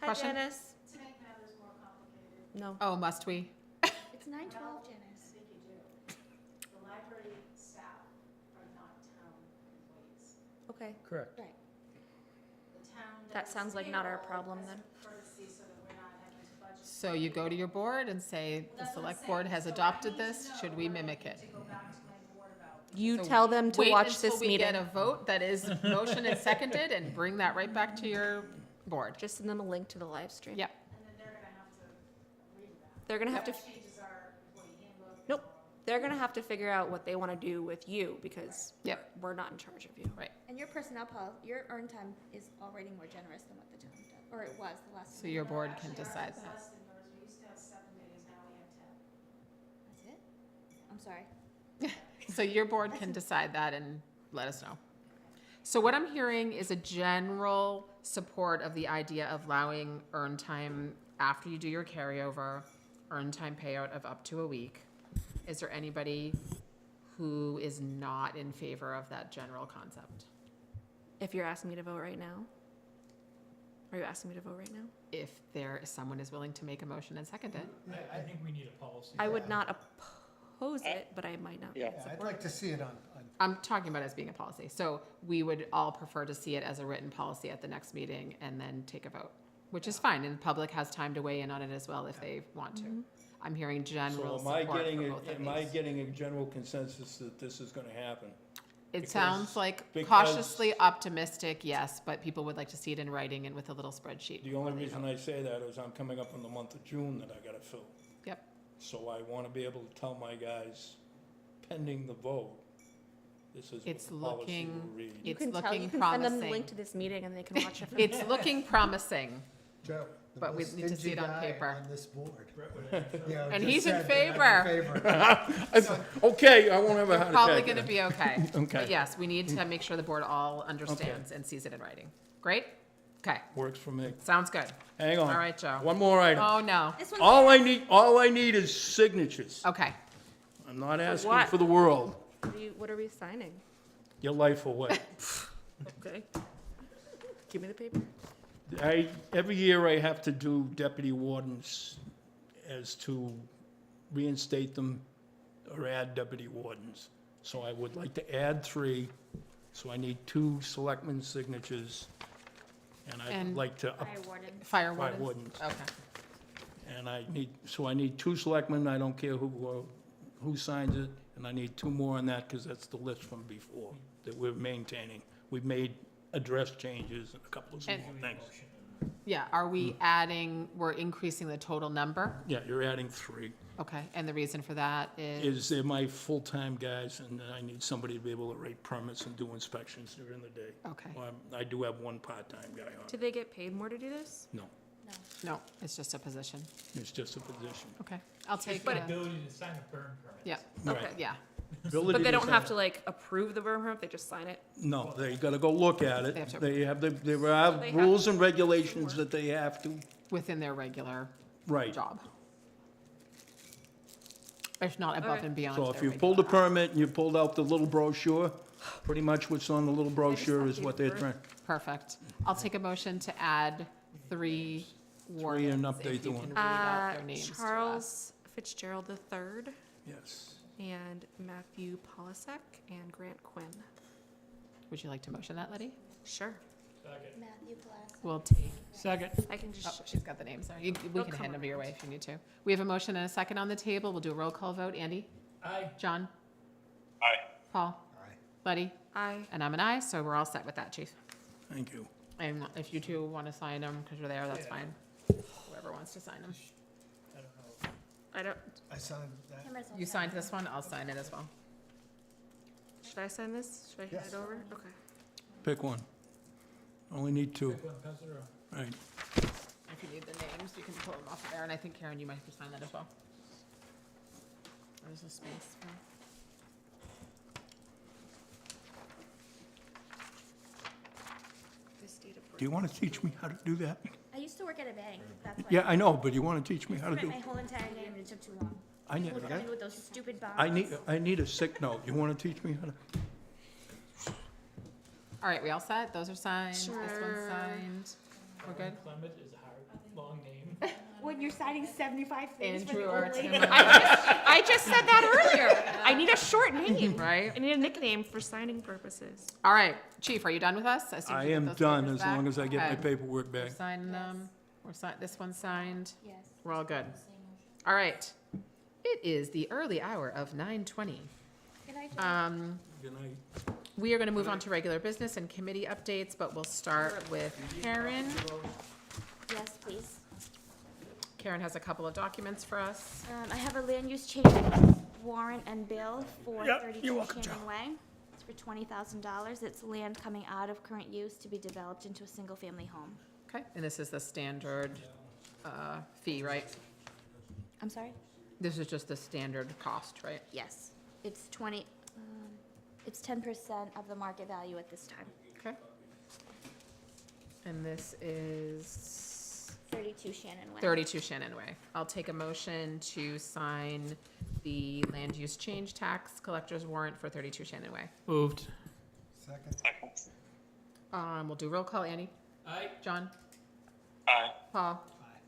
Hi, Question? Janice. To make matters more complicated, No. Oh, must we? It's 9:12, Janice. I think you do. The library staff are not town employees. Okay. Correct. Right. The town That does sounds like not our payroll problem as a then. courtesy so that we're not having to budget. So you go to your board and say, the That's what I'm select board saying. has So I adopted need to this, know should we what I mimic need it? to go back to my board about. You So tell them to watch this Wait until we meeting. get a vote that is motion and seconded and bring that right back to your board. Just send them a link to the live stream. Yep. And then they're gonna have to read that. They're gonna have to. That changes our employee handbook. Nope. They're gonna have to figure out what they want to do with you because Yep. we're not in charge of you. Right. And your personnel policy, your earned time is already more generous than what the town does, or it was the last. So your board can Actually, ours decide is that. less than yours. We used to have 7 days, now we have 10. I'm sorry. So your board can decide that and let us know. So what I'm hearing is a general support of the idea of allowing earn time after you do your carryover, earn time payout of up to a week. Is there anybody who is not in favor of that general concept? If you're asking me to vote right now? Are you asking me to vote right now? If someone is willing to make a motion and second it. I think we need a policy. I would not oppose it, but I might not Yeah. I'd support like it. to see it on I'm talking about it as being a policy. So we would all prefer to see it as a written policy at the next meeting and then take a vote, which is fine. And the public has time to weigh in on it as well if they want to. I'm hearing general So am I support getting, for both of am I these. getting a general consensus that this is gonna happen? It because- sounds like because- cautiously optimistic, yes, but people would like to see it in writing and with a little spreadsheet. The only reason I say that is I'm coming up on the month of June that I gotta fill. Yep. So I wanna be able to tell my guys, pending the vote, this is what It's the policy will looking, read. You it's can tell, looking you can send them the link promising. to this meeting and they can watch it from It's looking promising. Joe. the But we most need to see it stingy on guy paper. On this board. You know, And just he's in said that I'm favor. Okay, I won't have a You're heart attack. probably gonna be okay. Okay. But yes, we need to make sure the board all understands and sees it in writing. Great? Okay, Works for me. sounds good. Hang on. All right, Joe. One more item. Oh, no. This one's All I need is signatures. Okay. I'm not asking what? for the world. What are we signing? Your life away. Okay. Give me the paper. Every year I have to do deputy wardens as to reinstate them or add deputy wardens. So I would like to add 3, so I need 2 selectmen's signatures. And I'd And- like to, Fire warden. Fire Fire wardens? wardens. Okay. and I need 2 selectmen, I don't care who signs it, and I need 2 more on that, because that's the list from before that we're maintaining. We've made address changes and a couple of small things. Yeah, are we adding, we're increasing the total number? Yeah, you're adding 3. Okay, and the reason for that is? They're my full-time guys, and I need somebody to be able to write permits and do inspections during the day. Okay. Well, I do have 1 part-time guy on. Do they get paid more to do this? No, No, it's just a position. it's just a position. Okay, I'll take The it. ability to sign a burn permit. Yeah, Right. Okay. yeah. But they don't have to like approve the burn permit, they just sign it? No, they gotta go look at They have it. to- There are They have rules and to- regulations that they have to, Within their regular right. job. If not above Okay. and beyond So their if you regular pulled a hours. permit and you pulled out the little brochure, pretty much what's on the little brochure is what they're trying. Perfect. I'll take a motion to add 3 wardens. and update if you the can one. read out their names to us. Charles Fitzgerald III Yes. and Matthew Polisek and Grant Quinn. Would you like to motion that, Letty? Sure. Matthew Glass. We'll take, Second. I can oh, just, she's got the names there. We They'll can come hand them your around. way if you need to. We have a motion and a second on the table. We'll do a roll call vote. Andy? Aye. John? Aye. Paul? Aye. Letty? I, And I'm an aye, so we're all set with that, chief. Thank you. And if you two want to sign them because you're there, that's fine. Whoever wants to sign them. I don't know. I don't, I signed that. Cameras will You sign signed this one, I'll sign it as well. should I sign this? Should I hand Yes. it over? Okay. Pick one. Only need 2. Pick one, pencil or- Right. If you need the names, you can pull them off of there, and I think Karen, you might have to sign that as well. There's a space for. This date of birth. Do you want to teach me how to do that? I used to work at a bank, that's why. Yeah, I know, but you want to teach me how to I spent do? my whole entire day and it took too long. I need, What do with those stupid bonds? I need a sick note. You want to teach me how to? All right, we all set? Those are signed, this one's Sure. signed. We're good? Clement is a hard, long name. When you're signing 75 things for Andrew the or old lady. Tim. I just said that earlier. I need a short name. Right? I need a nickname for signing purposes. All right, chief, are you done with us? As soon as I you get am those done papers as long back? as I get my Okay. paperwork back. We're signing them. We're this one's signed. Yes. We're all good. All right. It is the early hour of 9:20. Good night, Jen. Good night. We are going to move on to regular business and committee updates, but we'll start with Karen. Yes, please. Karen has a couple of documents for us. I have a land use change warrant and bill for Yep, 32 you're welcome, Shannon Way. It's for $20,000. It's land coming out of current use to be developed into a single-family home. Okay, and this is the standard fee, right? I'm sorry? This is just the standard cost, right? Yes, it's 20, it's 10% of the market value at this time. Okay. And this is 32 Shannon Way. 32 Shannon Way. I'll take a motion to sign the land use change tax collector's warrant for 32 Shannon Way. Moved. Second. We'll do roll call. Annie? Aye. John? Aye. Paul? Aye.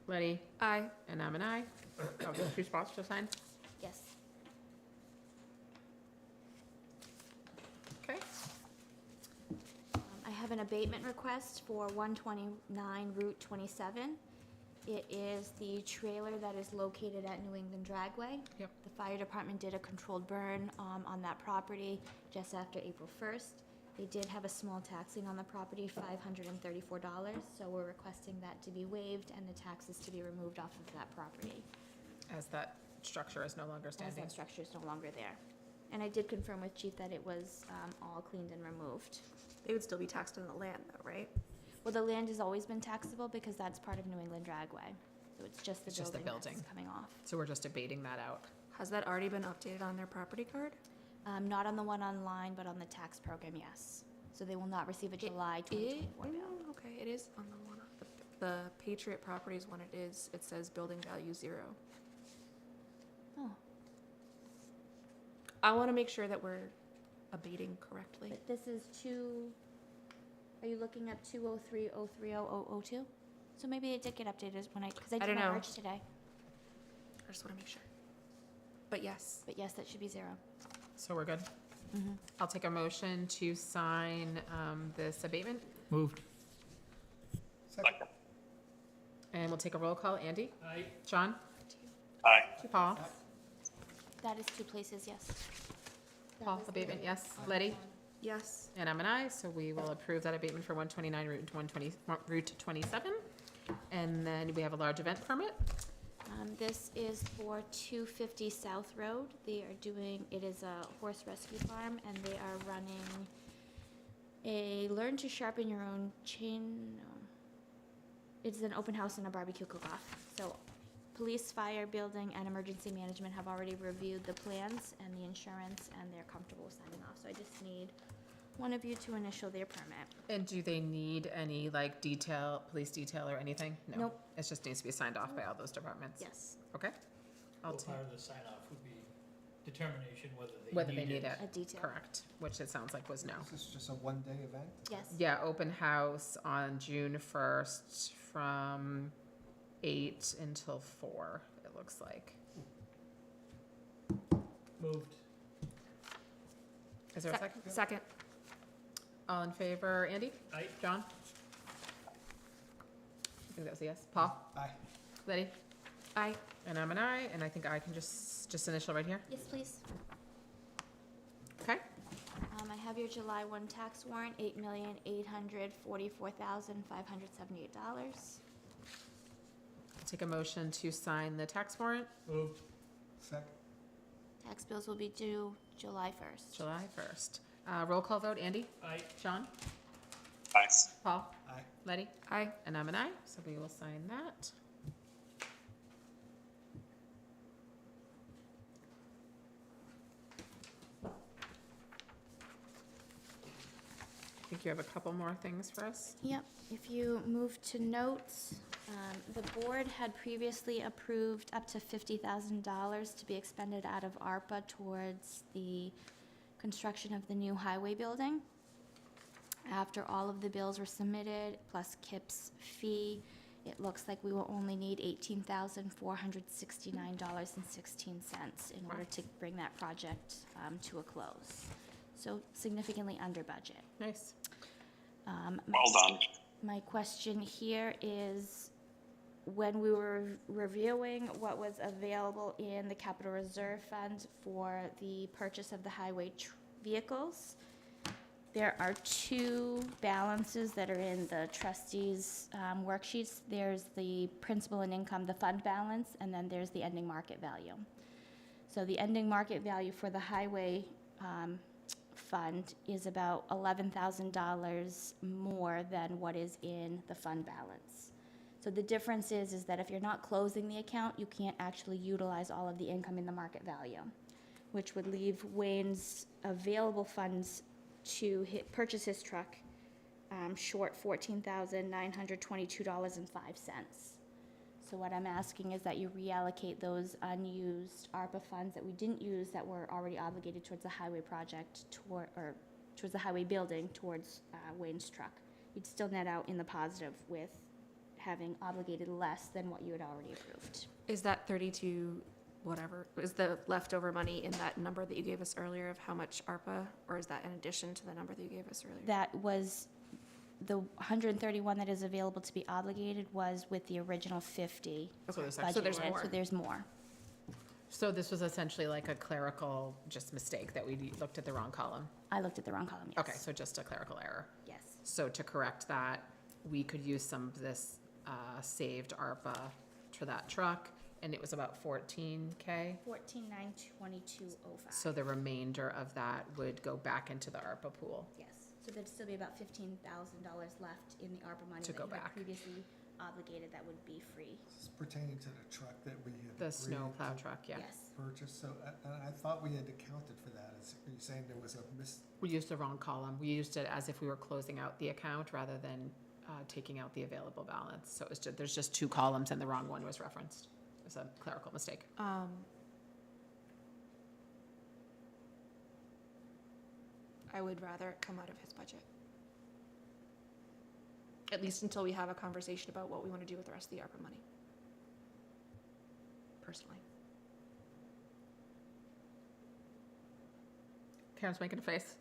Letty? Aye. And I'm an aye. Oh, there's 2 spots to sign. Yes. Okay. I have an abatement request for 129 Route 27. It is the trailer that is located at New England Dragway. Yep. The fire department did a controlled burn on that property just after April 1st. They did have a small taxing on the property, $534, so we're requesting that to be waived and the taxes to be removed off of that property, As that structure is no longer as standing. that structure is no longer there. And I did confirm with Chief that it was all cleaned and removed. They would still be taxed on the land though, right? Well, the land has always been taxable because that's part of New England Dragway. So it's just the It's just the building building. that's coming off. So we're just abating that out. Has that already been updated on their property card? Not on the one online, but on the tax program, yes. So they will not receive a July 2024 bill. Okay, it is on the one, the Patriot Properties one it says building value 0. Oh, I want to make sure that we're abating correctly. but this is are you looking at 203-030-002? So maybe it did get updated when because I I did don't my know. merge today. I just want to make sure. But yes. But yes, that should be 0. So we're good? Mm-hmm. I'll take a motion to sign this abatement, Moved. Second. and we'll take a roll call. Andy? Aye. John? Aye. Paul? That is 2 places, yes. That Paul, was the- abatement, yes. Letty? Yes. And I'm an aye, so we will approve that abatement for 129 Route 27. And then we have a large event permit. This is for 250 South Road. It is a horse rescue farm, and they are running a learn to sharpen your own chain. No. It's an open house and a barbecue cook-off. So police, fire, building, and emergency management have already reviewed the plans and the insurance, and they're comfortable with signing off. So I just need one of you to initial their permit. And do they need any police detail or anything? No. Nope. It just needs to be signed off by all those departments? Yes, Okay. I'll Well, take, part of the sign-off would be determination whether whether they they need need it. it. a detail. Correct, which it sounds like was no. Is this just a one-day event? Yes. Yeah, open house on June 1st from 8 until 4, it looks like. Moved. Is there a second? Second. All in favor, Andy? Aye. John? I think that was a yes. Paul? Aye. Letty? Aye. And I'm an aye, and I think I can just initial right here. Yes, please. Okay. I have your July 1 tax warrant, $8,844,578. Take a motion to sign the tax warrant, Moved. Second. Tax bills will be due July 1st. July 1st. Roll call vote, Andy? Aye. John? Aye. Paul? Aye. Letty? Aye. And I'm an aye, so we will sign that. I think you have a couple more things for us. Yep, if you move to notes, the board had previously approved up to $50,000 to be expended out of ARPA towards the construction of the new highway building. After all of the bills were submitted, plus KIP's fee, it looks like we will only need $18,469.16 in order to bring that project to a close. So significantly under budget. Nice. Well done. My question here is, when we were reviewing what was available in the capital reserve fund for the purchase of the highway vehicles, there are 2 balances that are in the trustees' worksheets. There's the principal and income, the fund balance, and then there's the ending market value. So the ending market value for the highway fund is about $11,000 more than what is in the fund balance. So the difference is that if you're not closing the account, you can't actually utilize all of the income in the market value, which would leave Wayne's available funds to purchase his truck short $14,922.05. So what I'm asking is that you reallocate those unused ARPA funds that we didn't use that were already obligated towards the highway project, towards the highway building, towards Wayne's truck. You'd still net out in the positive with having obligated less than what you had already approved. Is that 32, whatever, is the leftover money in that number that you gave us earlier of how much ARPA, or is that in addition to the number that you gave us earlier? That was, the 131 that is available to be obligated was with the original 50 So there's budgeted, more. so there's more. So this was essentially like a clerical just mistake that we looked at the wrong column. I looked at the wrong column, yes. Okay, so just a clerical error. Yes. So to correct that, we could use some of this saved ARPA for that truck, and it was about 14K. 14,922.05. So the remainder of that would go back into the ARPA pool. Yes, so there'd still be about $15,000 left in the ARPA money To that go you had back. previously obligated that would be free. This is pertaining to the truck that we had. The snow agreed plow to truck, yeah. Yes. Purchase, so I thought we had accounted for that. Are you saying there was a We used the wrong column. We used it as if we were closing out the account rather than taking out the available balance. So it was just, there's just two columns and the wrong one was referenced. It was a clerical mistake. I would rather it come out of his budget. At least until we have a conversation about what we want to do with the rest of the ARPA money. Personally. Karen's making a face.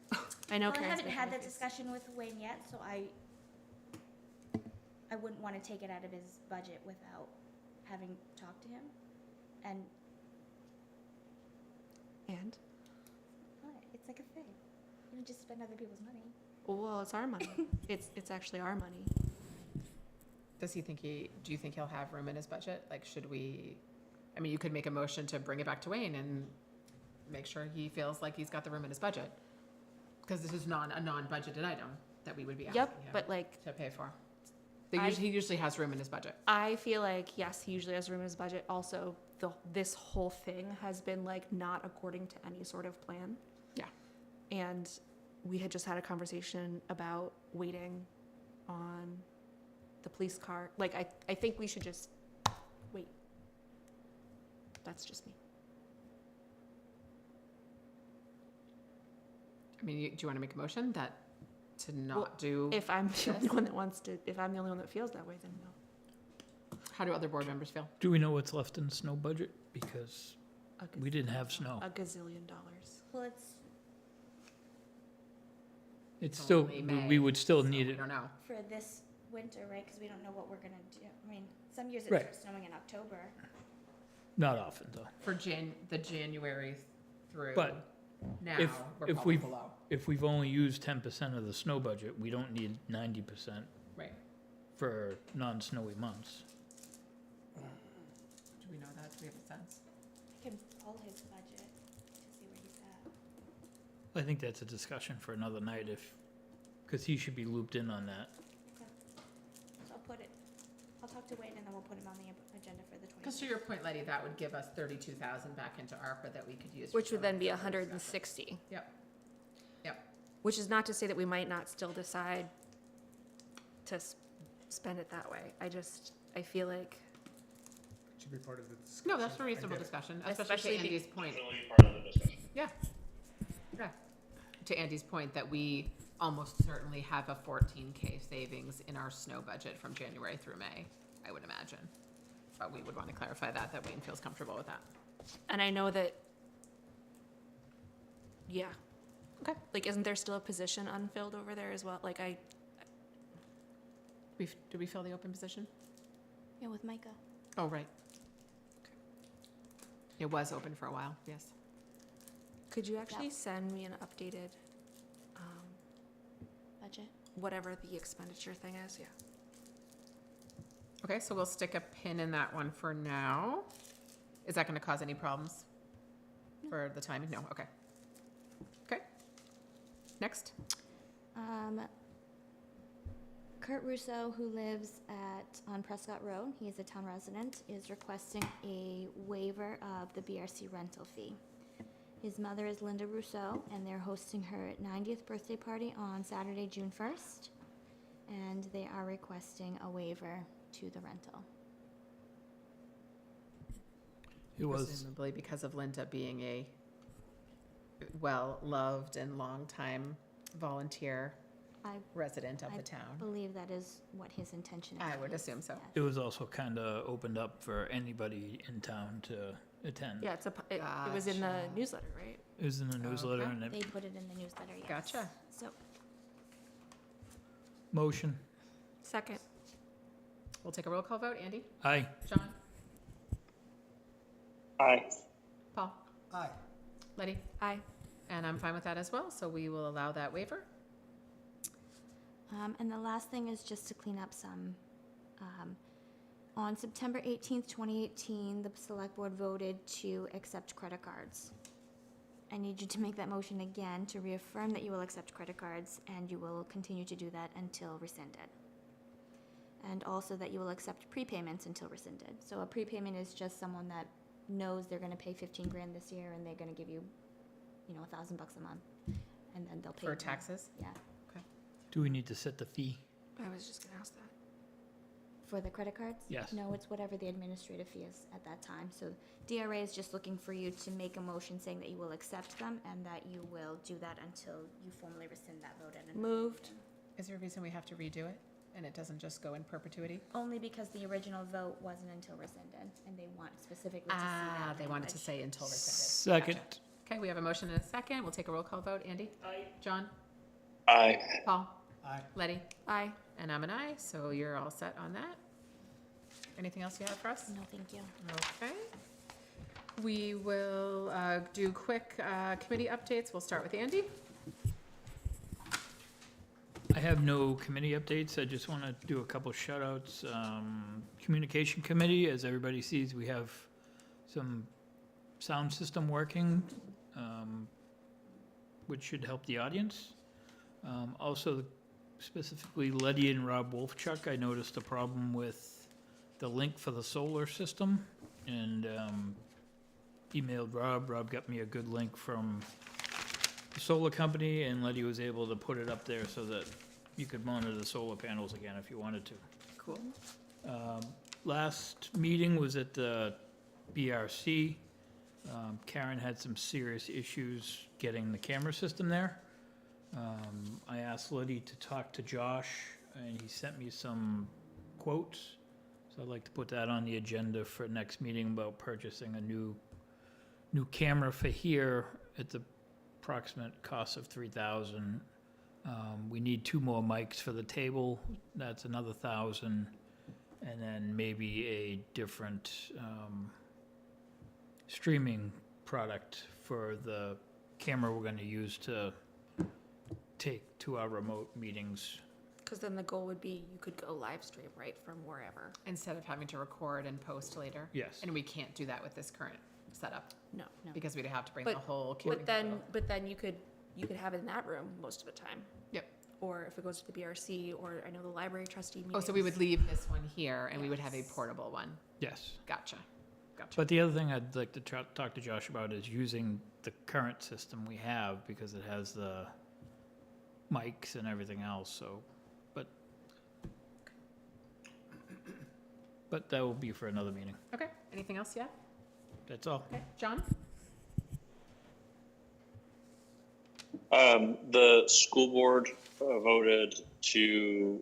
I know Well, I Karen's haven't making had a that face. discussion with Wayne yet, so I wouldn't want to take it out of his budget without having talked to him. And it's like a thing. You don't just spend other people's money. Well, it's our money. It's actually our money. Does he think do you think he'll have room in his budget? Like, should we, I mean, you could make a motion to bring it back to Wayne and make sure he feels like he's got the room in his budget. Because this is a non-budgeted item that we would be asking Yep, him but like, to pay for. I- He usually has room in his budget. I feel like, yes, he usually has room in his budget. Also, this whole thing has been like not according to any sort of plan. Yeah. And we had just had a conversation about waiting on the police car. Like, I think we should just wait. That's just me. I mean, do you want to make a motion to not Well, do? If I'm the only this? one that wants to, if I'm the only one that feels that way, then no. How do other board members feel? Do we know what's left in the snow budget? Because A we didn't have snow. $1 gazillion dollars. Well, It's still, only May, we would still so need we it. don't know. for this winter, right, because we don't know what we're gonna do. I mean, some years it Right. starts snowing in October. Not often, though. For the January through But now, we're if probably we've, below. if we've only used 10% of the snow budget, we don't need 90% Right. for non-snowy months. Do we know that? Do we have a sense? I can pull his budget to see where he's at. I think that's a discussion for another night because he should be looped in on that. So I'll talk to Wayne and then we'll put him on the agenda for the 20th. Because to your point, Letty, that would give us 32,000 back into ARPA that we could use. for Which would then be some of the other 160. Yep. Yep. Which is not to say that we might not still decide to spend it that way. I feel like, It should be part of the discussion. No, that's a I reasonable get it. discussion, Especially especially to be- Andy's point. Definitely part of the discussion. Yeah. Yeah. To Andy's point that we almost certainly have a 14K savings in our snow budget from January through May, I would imagine. But we would want to clarify that Wayne feels comfortable with that. and I know that, yeah. Okay. Like, isn't there still a position unfilled over there as well? Like, Did we fill the open position? Yeah, with Micah. Oh, right. It was open for a while, yes. could you actually send me an updated, Budget. whatever the expenditure thing is? Yeah. Okay, so we'll stick a pin in that one for now. Is that going to cause any problems for the timing? No, okay. Okay. Next. Kurt Russo, who lives on Prescott Road, he is a town resident, is requesting a waiver of the BRC rental fee. His mother is Linda Rousseau, and they're hosting her 90th birthday party on Saturday, June 1st, and they are requesting a waiver to the rental. It was, Presumably because of Linda being a well-loved and long-time volunteer resident of the I town. believe that is what his intention is. I would assume so. it was also kind of opened up for anybody in town to attend. Yeah, it was in the Gotcha. newsletter, right? It was in the newsletter Okay. and They it, put it in the newsletter, yes. Gotcha. So, motion. Second. We'll take a roll call vote. Andy? Aye. John? Aye. Paul? Aye. Letty? Aye. And I'm fine with that as well, so we will allow that waiver. and the last thing is just to clean up some, on September 18th, 2018, the select board voted to accept credit cards. I need you to make that motion again to reaffirm that you will accept credit cards, and you will continue to do that until rescinded. And also that you will accept prepayments until rescinded. So a prepayment is just someone that knows they're gonna pay 15 grand this year, and they're gonna give you, $1,000 a month, and then they'll pay. For more. taxes? Yeah, Do we need to set the fee? I was just gonna ask that. for the credit cards? Yes. No, it's whatever the administrative fee is at that time. So DRA is just looking for you to make a motion saying that you will accept them, and that you will do that until you formally rescind that vote at another Moved. meeting. Is there a reason we have to redo it? And it doesn't just go in perpetuity? Only because the original vote wasn't until rescinded, and they want specifically to see that They wanted to language. say until rescinded. Second. Gotcha. Okay, we have a motion and a second. We'll take a roll call vote. Andy? Aye. John? Aye. Paul? Aye. Letty? Aye. And I'm an aye, so you're all set on that. Anything else you have for us? No, thank you. Okay. We will do quick committee updates. We'll start with Andy. I have no committee updates. I just want to do a couple shout outs. Communication committee, as everybody sees, we have some sound system working, which should help the audience. Also, specifically Letty and Rob Wolfchuck, I noticed a problem with the link for the solar system and emailed Rob. Rob got me a good link from the solar company, and Letty was able to put it up there so that you could monitor the solar panels again if you wanted to. Cool. Last meeting was at the BRC. Karen had some serious issues getting the camera system there. I asked Letty to talk to Josh, and he sent me some quotes. So I'd like to put that on the agenda for next meeting about purchasing a new camera for here at the approximate cost of $3,000. We need 2 more mics for the table. That's another $1,000, and then maybe a different streaming product for the camera we're going to use to take to our remote meetings. Because then the goal would be you could go live stream, right, from wherever. Instead of having to record and post later? Yes. And we can't do that with this current setup? No. Because we'd have to bring the whole. But then you could have it in that room most of the time. Yep. Or if it goes to the BRC, or I know the library trustee meetings. Oh, so we would leave this one here and we would have a portable one? Yes. Gotcha. Gotcha. But the other thing I'd like to talk to Josh about is using the current system we have, because it has the mics and everything else, so, but that will be for another meeting. Okay, anything else yet? That's all. Okay, John? The school board voted to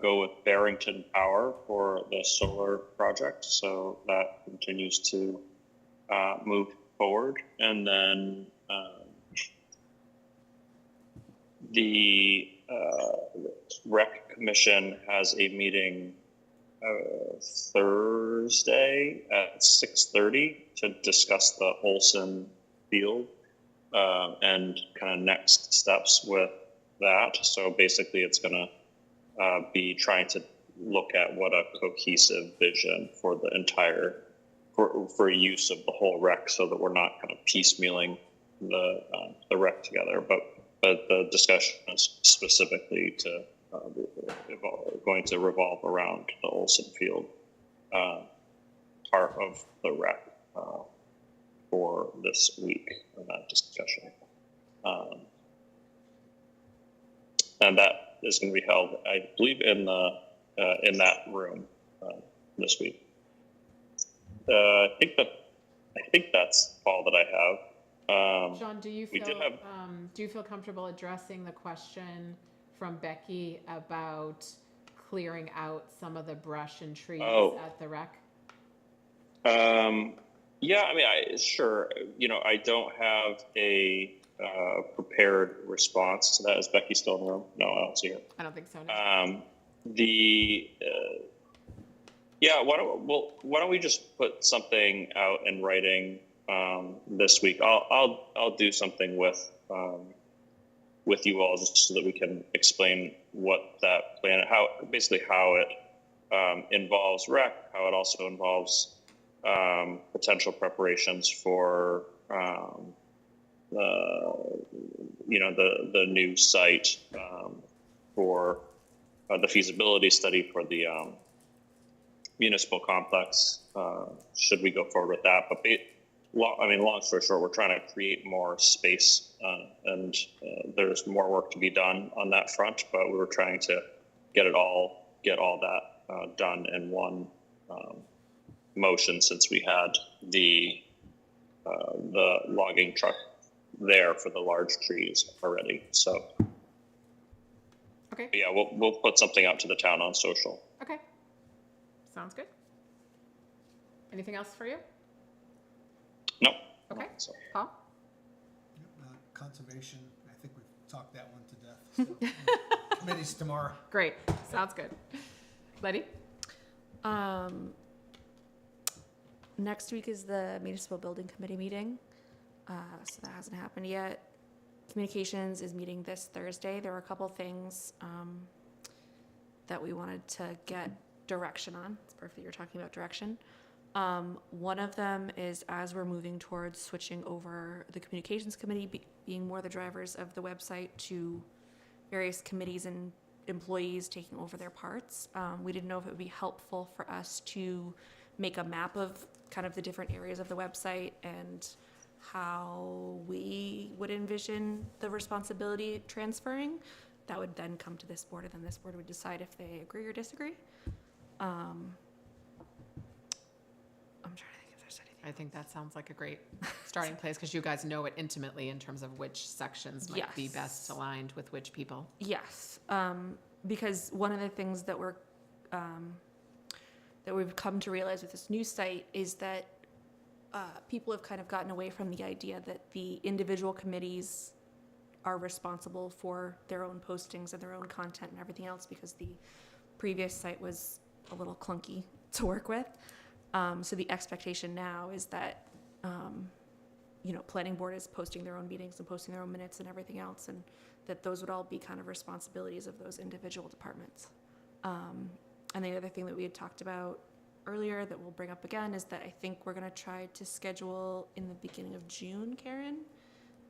go with Barrington Power for the solar project, so that continues to move forward. And then the rec commission has a meeting Thursday at 6:30 to discuss the Olson Field and kind of next steps with that. So basically it's going to be trying to look at what a cohesive vision for the entire, for use of the whole rec, so that we're not kind of piecemealing the rec together. But the discussion is specifically to going to revolve around the Olson Field part of the rec for this week of that discussion. And that is going to be held, I believe, in that room this week. I think that's all that I have. Sean, do you we did feel comfortable addressing the question from Becky about clearing out some of the brush and trees at the rec? Yeah, I mean, sure. I don't have a prepared response to that. Is Becky still in the room? No, I don't see her. I don't think so. No. Yeah, why don't we just put something out in writing this week? I'll do something with you all just so that we can explain what that plan, how it involves rec, how it also involves potential preparations for the new site for the feasibility study for the municipal complex, should we go forward with that. But long story short, we're trying to create more space, and there's more work to be done on that front, but we were trying to get all that done in one motion, since we had the logging truck there for the large trees already. So okay. Yeah, we'll put something out to the town on social. Okay. Sounds good. Anything else for you? No. Okay. So. Paul? Conservation, I think we've talked that one to death. So, committees tomorrow. Great. Sounds good. Letty? Next week is the Municipal Building Committee meeting, so that hasn't happened yet. Communications is meeting this Thursday. There were a couple things that we wanted to get direction on. It's perfect you're talking about direction. One of them is, as we're moving towards switching over the Communications Committee being more the drivers of the website to various committees and employees taking over their parts, we didn't know if it would be helpful for us to make a map of kind of the different areas of the website and how we would envision the responsibility transferring. That would then come to this board, and then this board would decide if they agree or disagree. I'm trying to think if there's anything. I think that sounds like a great starting place, because you guys know it intimately in terms of which sections might be best aligned with which people. Yes, because one of the things that we've come to realize with this new site is that people have kind of gotten away from the idea that the individual committees are responsible for their own postings and their own content and everything else, because the previous site was a little clunky to work with. So the expectation now is that, planning board is posting their own meetings and posting their own minutes and everything else, and that those would all be kind of responsibilities of those individual departments. And the other thing that we had talked about earlier that we'll bring up again is that I think we're going to try to schedule in the beginning of June, Karen,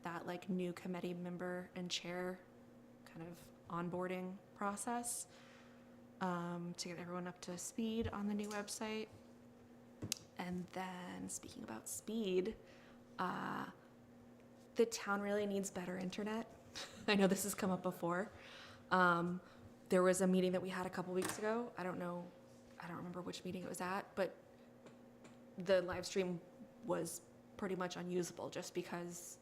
that like new committee member and chair kind of onboarding process, to get everyone up to speed on the new website. And then speaking about speed, the town really needs better internet. I know this has come up before. There was a meeting that we had a couple weeks ago. I don't remember which meeting it was at, but the live stream was pretty much unusable just because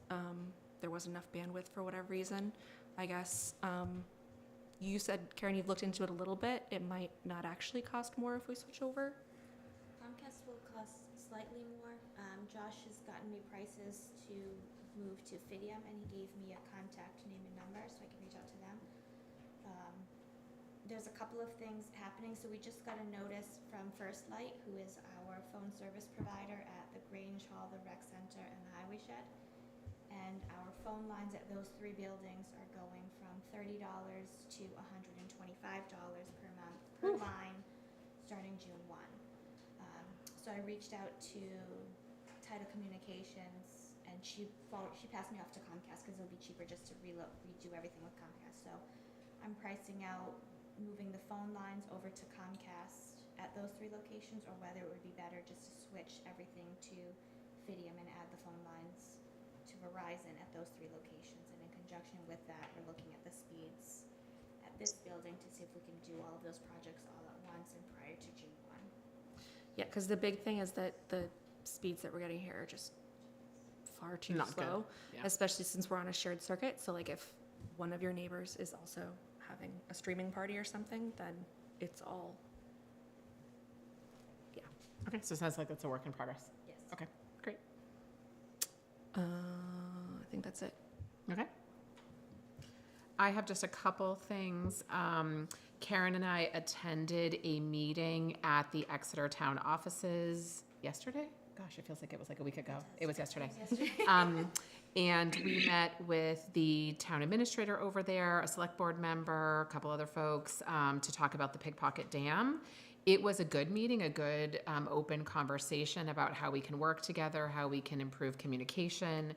there wasn't enough bandwidth for whatever reason. I guess you said, Karen, you've looked into it a little bit. It might not actually cost more if we switch over. Comcast will cost slightly more. Josh has gotten me prices to move to Fidium, and he gave me a contact name and number so I can reach out to them. There's a couple of things happening. So we just got a notice from First Light, who is our phone service provider at the Grange Hall, the Rec Center, and the Highway Shed. And our phone lines at those three buildings are going from $30 to $125 per month per line, starting June 1. So I reached out to Tidal Communications, and she passed me off to Comcast because it'll be cheaper just to redo everything with Comcast. So I'm pricing out moving the phone lines over to Comcast at those 3 locations, or whether it would be better just to switch everything to Fidium and add the phone lines to Verizon at those 3 locations. And in conjunction with that, we're looking at the speeds at this building to see if we can do all of those projects all at once and prior to June 1. Yeah, because the big thing is that the speeds that we're getting here are just far too Not good. slow, Yeah. especially since we're on a shared circuit. So like if one of your neighbors is also having a streaming party or something, then it's all, yeah. Okay, so it sounds like that's a work in progress. Yes. Okay, great. I think that's it. Okay. I have just a couple things. Karen and I attended a meeting at the Exeter Town offices yesterday. Gosh, it feels like it was like a week ago. It was yesterday. And we met with the town administrator over there, a select board member, a couple other folks, to talk about the Pickpocket Dam. It was a good meeting, a good open conversation about how we can work together, how we can improve communication.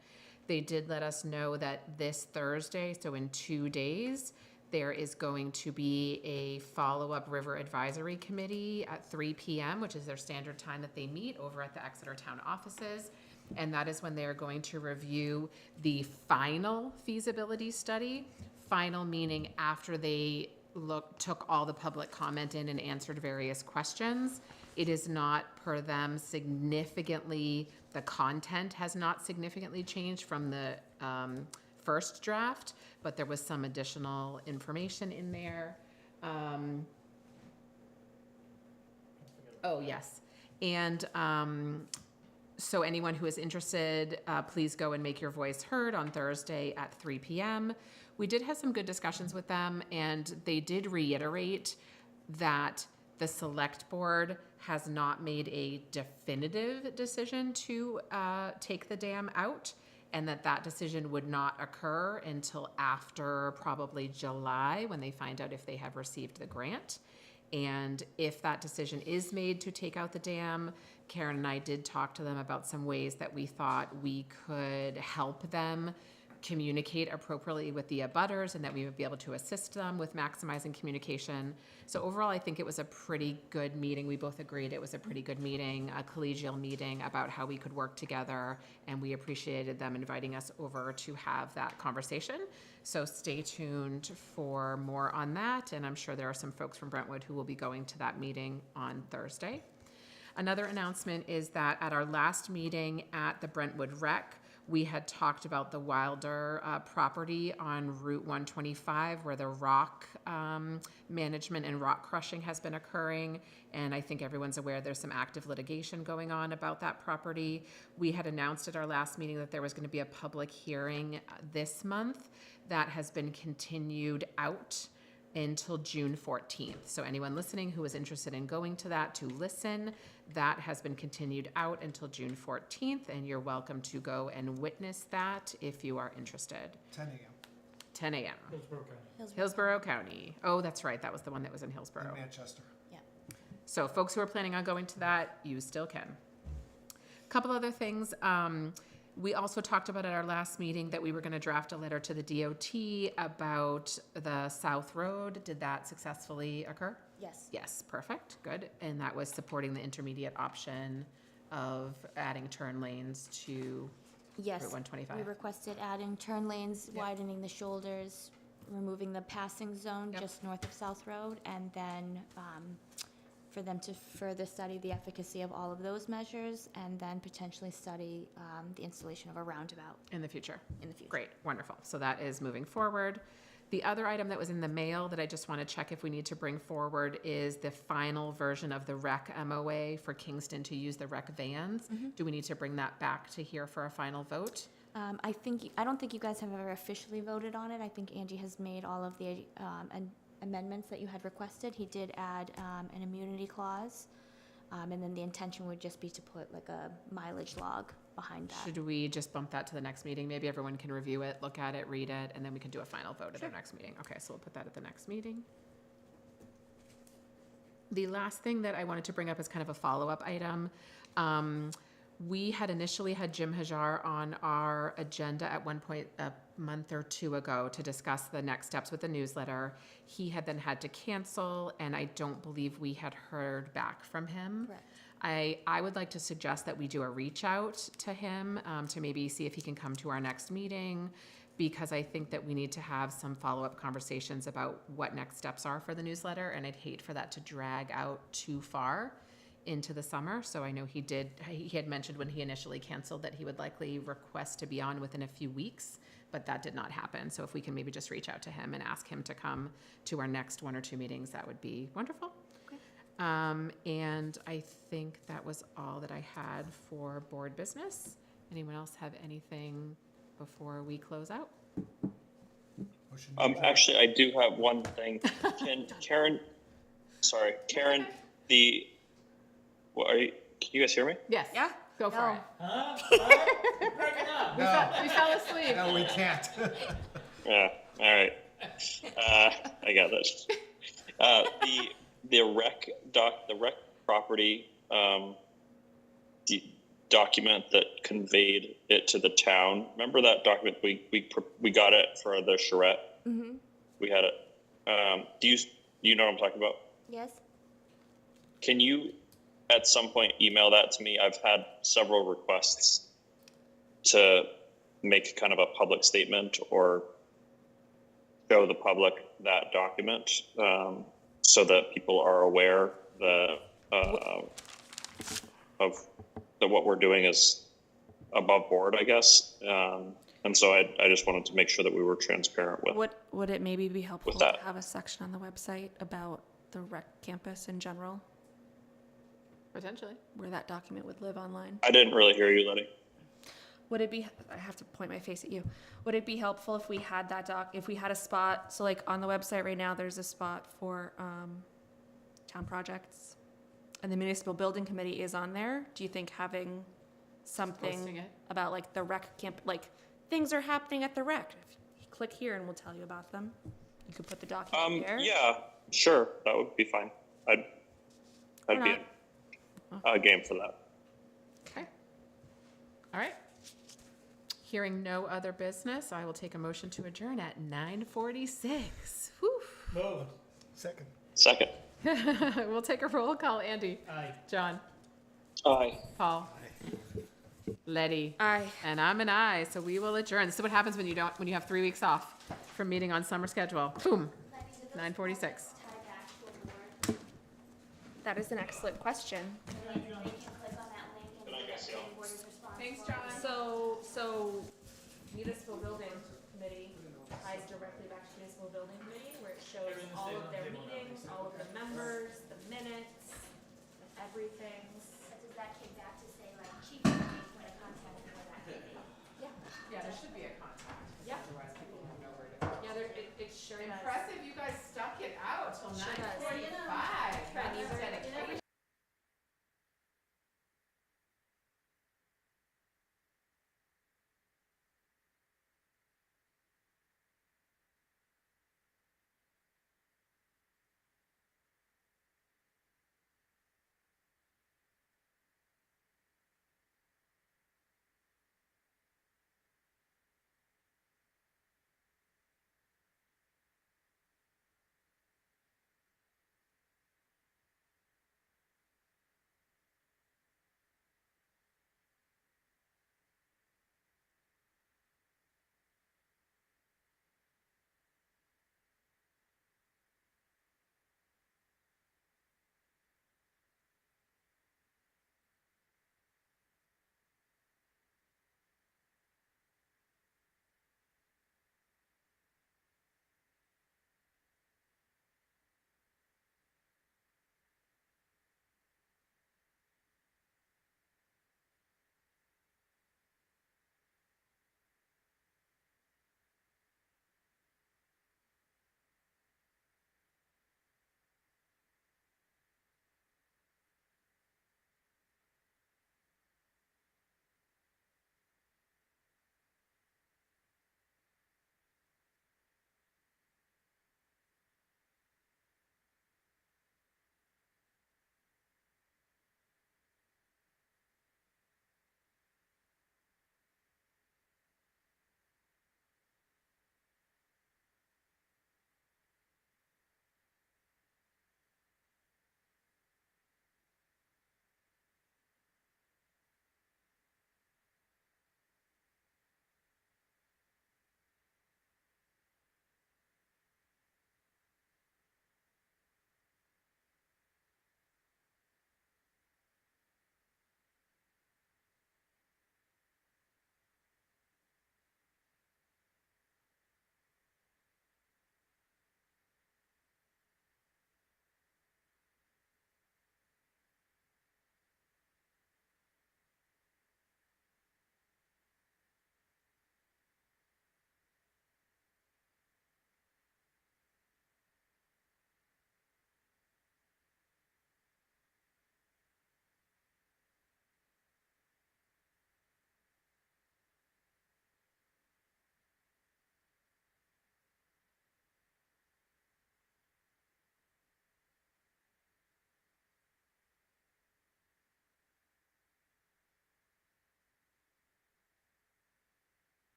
They did let us know that this Thursday, so in 2 days, there is going to be a follow-up River Advisory Committee at 3 p.m., which is their standard time that they meet over at the Exeter Town offices. And that is when they are going to review the final feasibility study. Final meaning after they took all the public comment in and answered various questions. It is not, per them, significantly, the content has not significantly changed from the first draft, but there was some additional information in there. Oh, yes. And so anyone who is interested, please go and make your voice heard on Thursday at 3 p.m. We did have some good discussions with them, and they did reiterate that the select board has not made a definitive decision to take the dam out, and that decision would not occur until after probably July, when they find out if they have received the grant. And if that decision is made to take out the dam, Karen and I did talk to them about some ways that we thought we could help them communicate appropriately with the abutters, and that we would be able to assist them with maximizing communication. So overall, I think it was a pretty good meeting. We both agreed it was a pretty good meeting, a collegial meeting about how we could work together, and we appreciated them inviting us over to have that conversation. So stay tuned for more on that, and I'm sure there are some folks from Brentwood who will be going to that meeting on Thursday. Another announcement is that at our last meeting at the Brentwood Rec, we had talked about the Wilder property on Route 125, where the rock management and rock crushing has been occurring. And I think everyone's aware there's some active litigation going on about that property. We had announced at our last meeting that there was going to be a public hearing this month that has been continued out until June 14th. So anyone listening who is interested in going to that to listen, that has been continued out until June 14th, and you're welcome to go and witness that if you are interested. 10 a.m. 10 a.m. Hillsborough County. Hillsborough County. Oh, that's right. That was the one that was in Hillsborough. In Manchester. Yeah. So folks who are planning on going to that, you still can. A couple other things. We also talked about at our last meeting that we were going to draft a letter to the DOT about the South Road. Did that successfully occur? Yes. Yes, perfect, good. And that was supporting the intermediate option of adding turn lanes to Yes. Route 125. We requested adding turn lanes, widening the shoulders, removing the passing zone just north of South Road, and then for them to further study the efficacy of all of those measures, and then potentially study the installation of a roundabout. In the future. In the future. Great, wonderful. So that is moving forward. The other item that was in the mail that I just want to check if we need to bring forward is the final version of the rec MOA for Kingston to use the rec vans. Do we need to bring that back to here for a final vote? I don't think you guys have ever officially voted on it. I think Andy has made all of the amendments that you had requested. He did add an immunity clause, and then the intention would just be to put like a mileage log behind that. Should we just bump that to the next meeting? Maybe everyone can review it, look at it, read it, and then we can do a final vote at our next meeting. Okay, so we'll put that at the next meeting. The last thing that I wanted to bring up is kind of a follow-up item. We had initially had Jim Hajar on our agenda at one point a month or two ago to discuss the next steps with the newsletter. He had then had to cancel, and I don't believe we had heard back from him. Correct. I would like to suggest that we do a reach out to him to maybe see if he can come to our next meeting, because I think that we need to have some follow-up conversations about what next steps are for the newsletter, and I'd hate for that to drag out too far into the summer. So I know he had mentioned when he initially canceled that he would likely request to be on within a few weeks, but that did not happen. So if we can maybe just reach out to him and ask him to come to our next 1 or 2 meetings, that would be wonderful. And I think that was all that I had for board business. Anyone else have anything before we close out? Actually, I do have one thing. Karen, can you guys hear me? Yes. Yeah. Go for No. it. No. We fell asleep. No, we can't. Yeah, all right. I got this. The rec property document that conveyed it to the town. Remember that document we got it for the charrette? Mm-hmm. We had it. Do you know what I'm talking about? Yes. Can you at some point email that to me? I've had several requests to make kind of a public statement or show the public that document, so that people are aware of what we're doing is above board, I guess. And so I just wanted to make sure that we were transparent with. Would it maybe be helpful to that. have a section on the website about the rec campus in general, Potentially. where that document would live online? I didn't really hear you, Letty. Would it be, I have to point my face at you. Would it be helpful if we had that if we had a spot, so like on the website right now, there's a spot for town projects, and the municipal building committee is on there. Do you think having Posting something it. about like the rec camp, like things are happening at the rec, if you click here and we'll tell you about them. You could put the document there. Yeah, sure, that would be fine. I'd be game for that. Okay. All right. Hearing no other business, I will take a motion to adjourn at 9:46. Whew. Second. We'll take a roll call. Andy. Aye. John. Aye. Paul. Letty. Aye. And I'm an aye, so we will adjourn. This is what happens when you have 3 weeks off from meeting on summer schedule. Boom. 9:46. That is an excellent question. Thanks, John. So municipal building committee ties directly back to municipal building committee, where it shows all of their meetings, all of the members, the minutes, everything. Does that kick back to say like chief when I contact you for that? Yeah, there should be a contact. Yeah. Otherwise people won't know where to go. Yeah, it sure does. Impressive, you guys stuck it out till Sure does. 9:45. And these are dedication.